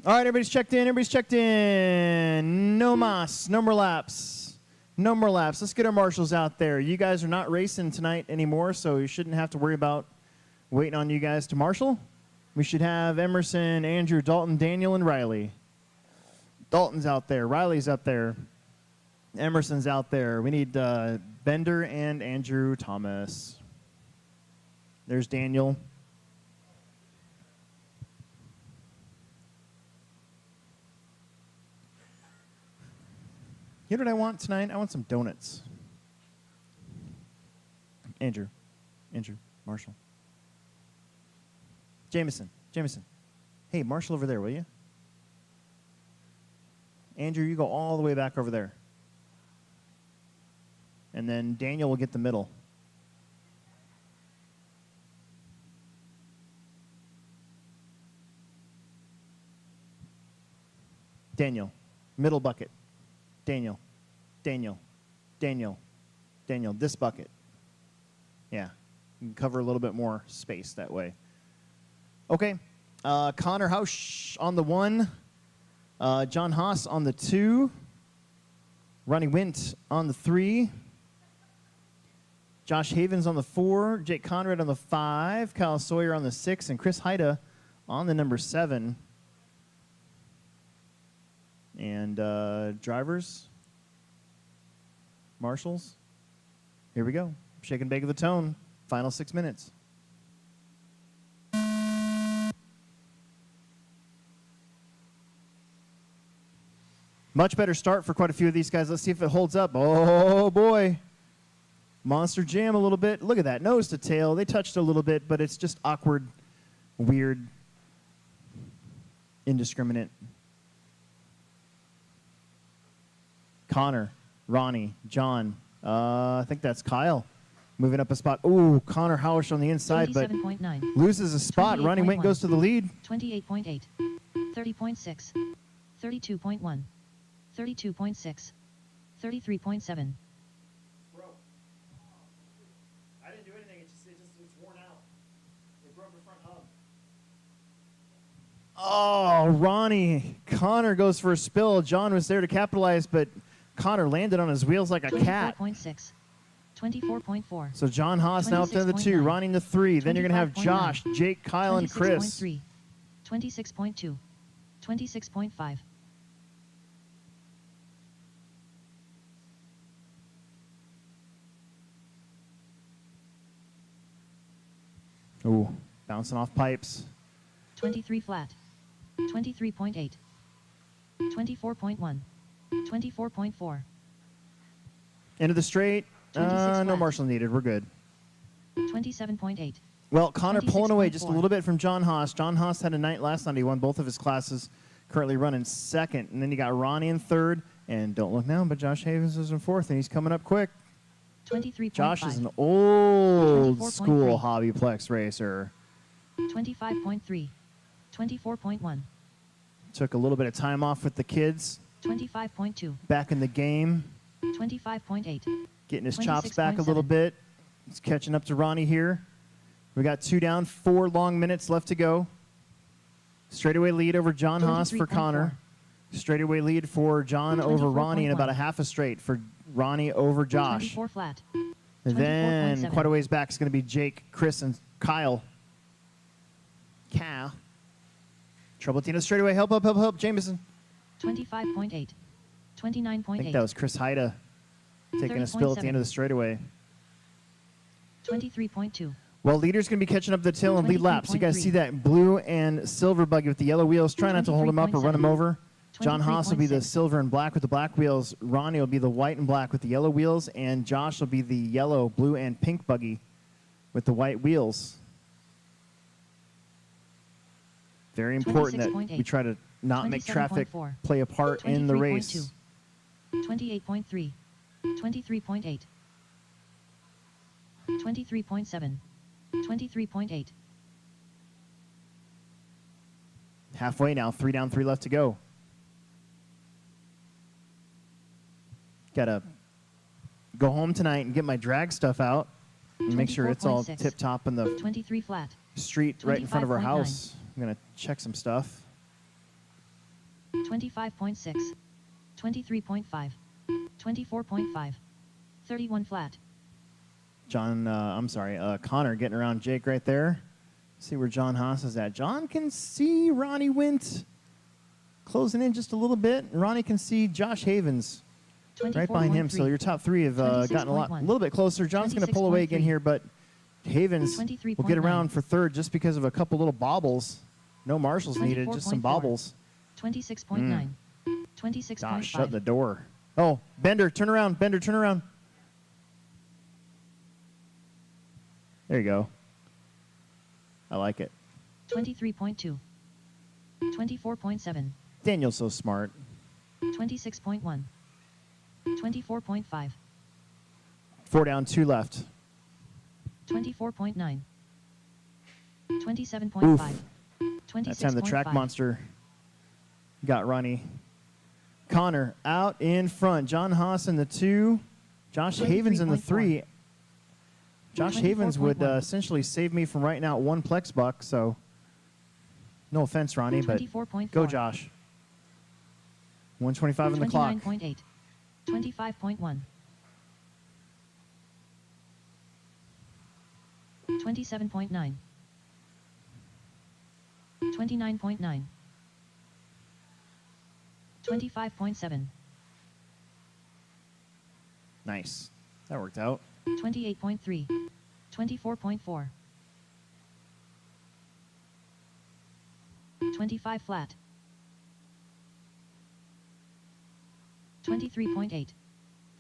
All right, everybody's checked in. No mas. No more laps. Let's get our marshals out there. You guys are not racing tonight anymore, so you shouldn't have to worry about waiting on you guys to marshal. We should have Emerson, Andrew, Dalton, Daniel, and Riley. Dalton's out there. Riley's up there. Emerson's out there. We need Bender and Andrew Thomas. There's Daniel. You know what I want tonight? I want some donuts. Andrew, Marshall. Jameson. Hey, Marshall over there, will you? Andrew, you go all the way back over there. And then Daniel will get the middle. Daniel, middle bucket. Daniel, this bucket. Yeah, you can cover a little bit more space that way. Okay, Connor Hausch on the 1, John Haas on the 2, Ronnie Wint on the 3, Josh Havens on the 4, Jake Conrad on the 5, Kyle Sawyer on the 6, and Chris Haida on the number 7. And drivers, marshals, here we go. Shake and bake of the tone, final 6 minutes. Much better start for quite a few of these guys. Let's see if it holds up. Oh, boy. Monster jam a little bit. Look at that, nose to tail. They touched a little bit, but it's just awkward, weird, indiscriminate. Connor, Ronnie, John. I think that's Kyle moving up a spot. Ooh, Connor Hausch on the inside, but loses a spot. Ronnie Wink goes to the lead. 28.8, 30.6, 32.1, 32.6, 33.7. Bro, I didn't do anything. It's worn out. They broke the front hub. Oh, Ronnie. Connor goes for a spill. John was there to capitalize, but Connor landed on his wheels like a cat. 24.6, 24.4. So John Haas now up to the 2, Ronnie in the 3. Then you're going to have Josh, Jake, Kyle, and Chris. 26.2, 26.5. Ooh, bouncing off pipes. 23 flat, 23.8, 24.1, 24.4. Into the straight. No marshal needed. We're good. 27.8. Well, Connor pulling away just a little bit from John Haas. John Haas had a night last night. He won both of his classes, currently running 2nd. And then you got Ronnie in 3rd. And don't look now, but Josh Havens is in 4th, and he's coming up quick. 23.5. Josh is an old school HobbyPlex racer. 25.3, 24.1. Took a little bit of time off with the kids. 25.2. Back in the game. 25.8. Getting his chops back a little bit. He's catching up to Ronnie here. We got 2 down, 4 long minutes left to go. Straightaway lead over John Haas for Connor. Straightaway lead for John over Ronnie, and about a half a straight for Ronnie over Josh. 24 flat. And then 24.7. quite a ways back is going to be Jake, Chris, and Kyle. Cal. Trouble at the end of the straightaway. Help, help, help, help. Jameson. 25.8. 29.8. I think that was Chris Haida taking a spill at the end of the straightaway. 23.2. Well, leader's going to be catching up the tail in lead laps. You guys see that blue and silver buggy with the yellow wheels. Try not to hold him up or run him over. John Haas will be the silver and black with the black wheels. Ronnie will be the white and black with the yellow wheels. And Josh will be the yellow, blue, and pink buggy with the white wheels. Very important that we try to not make traffic play a part in the race. 28.3. 23.8. 23.7. 23.8. Halfway now, 3 down, 3 left to go. Gotta go home tonight and get my drag stuff out and make sure it's all tip-top in the 23 flat. street right in front of our house. I'm gonna check some stuff. 25.6. 23.5. 24.5. 31 flat. Connor getting around Jake right there. See where John Haas is at. John can see Ronnie Wint closing in just a little bit. And Ronnie can see Josh Havens right behind him. So your top three have gotten a little bit closer. John's going to pull away again here, but Havens will get around for third just because of a couple little bobbles. No marshals needed, just some bobbles. 26.9. 26.5. Gosh, shut the door. Oh, Bender, turn around. Bender, turn around. There you go. I like it. 23.2. 24.7. Daniel's so smart. 26.1. 24.5. 4 down, 2 left. 24.9. 27.5. 26.5. That time the track monster got Ronnie. Connor out in front. John Haas in the 2. Josh Havens in the 3. Josh Havens would essentially save me from writing out 1 Plex buck, so no offense, Ronnie, but go Josh. 125 on the clock. 29.8. 25.1. 27.9. 29.9. 25.7. Nice. That worked out. 28.3. 24.4. 25 flat. 23.8.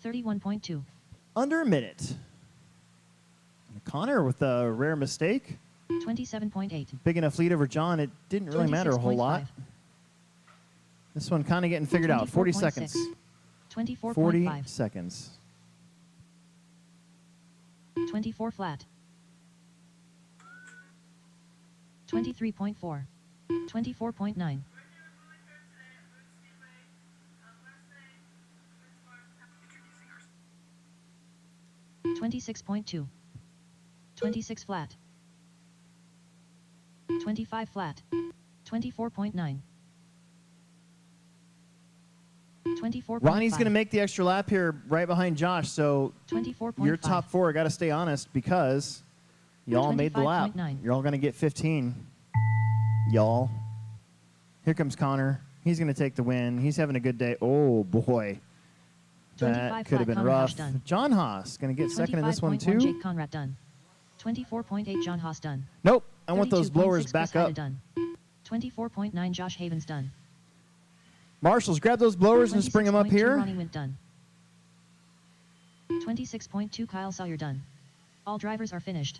31.2. Under a minute. Connor with a rare mistake. 27.8. Big enough lead over John, it didn't really matter a whole lot. This one kind of getting figured out. 40 seconds. 24.5. 40 seconds. 24 flat. 23.4. 24.9. 26.2. 26 flat. 25 flat. 24.9. 24.5. Ronnie's going to make the extra lap here right behind Josh, so 24.5. your top 4 got to stay honest because y'all made the lap. You're all going to get 15. Y'all. Here comes Connor. He's going to take the win. He's having a good day. Oh, boy. That could have been rough. John Haas going to get second in this one, too. Jake Conrad done. 24.8 John Haas done. Nope. I want those blowers back up. Done. 24.9 Josh Havens done. Marshals, grab those blowers and just bring them up here. Ronnie Wint done. 26.2 Kyle Sawyer done. All drivers are finished.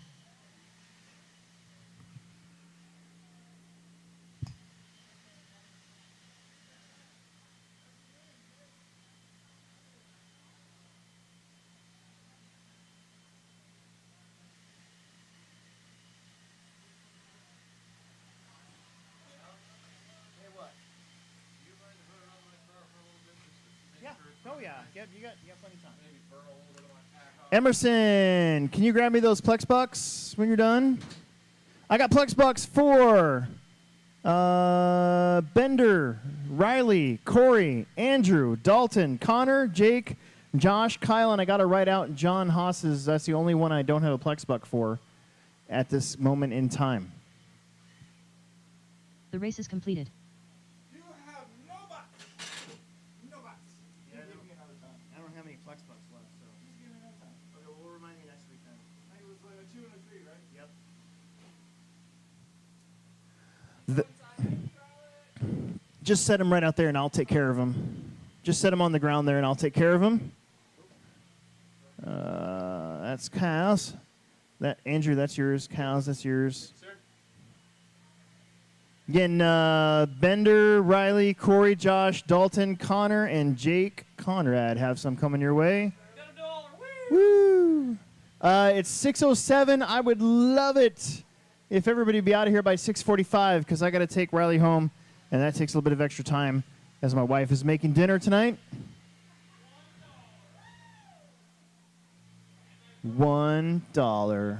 Oh, yeah. You got plenty of time. Emerson, can you grab me those Plex bucks when you're done? I got Plex bucks for Bender, Riley, Corey, Andrew, Dalton, Connor, Jake, Josh, Kyle, and I got to write out John Haas's. That's the only one I don't have a Plex buck for at this moment in time. The race is completed. You have no bucks. No bucks. Yeah, I don't have any Plex bucks left, so. Just give me another time. Okay, well, we'll remind me next week then. I think it was like a 2 and a 3, right? Yep. Just set him right out there, and I'll take care of him. Just set him on the ground there, and I'll take care of him. That's Kyle's. That Andrew, that's yours. Kyle's, that's yours. Sir? Again, Bender, Riley, Corey, Josh, Dalton, Connor, and Jake Conrad have some coming your way. Got $1. Woo! Woo! It's 6:07. I would love it if everybody would be out of here by 6:45 because I got to take Riley home, and that takes a little bit of extra time as my wife is making dinner tonight. $1.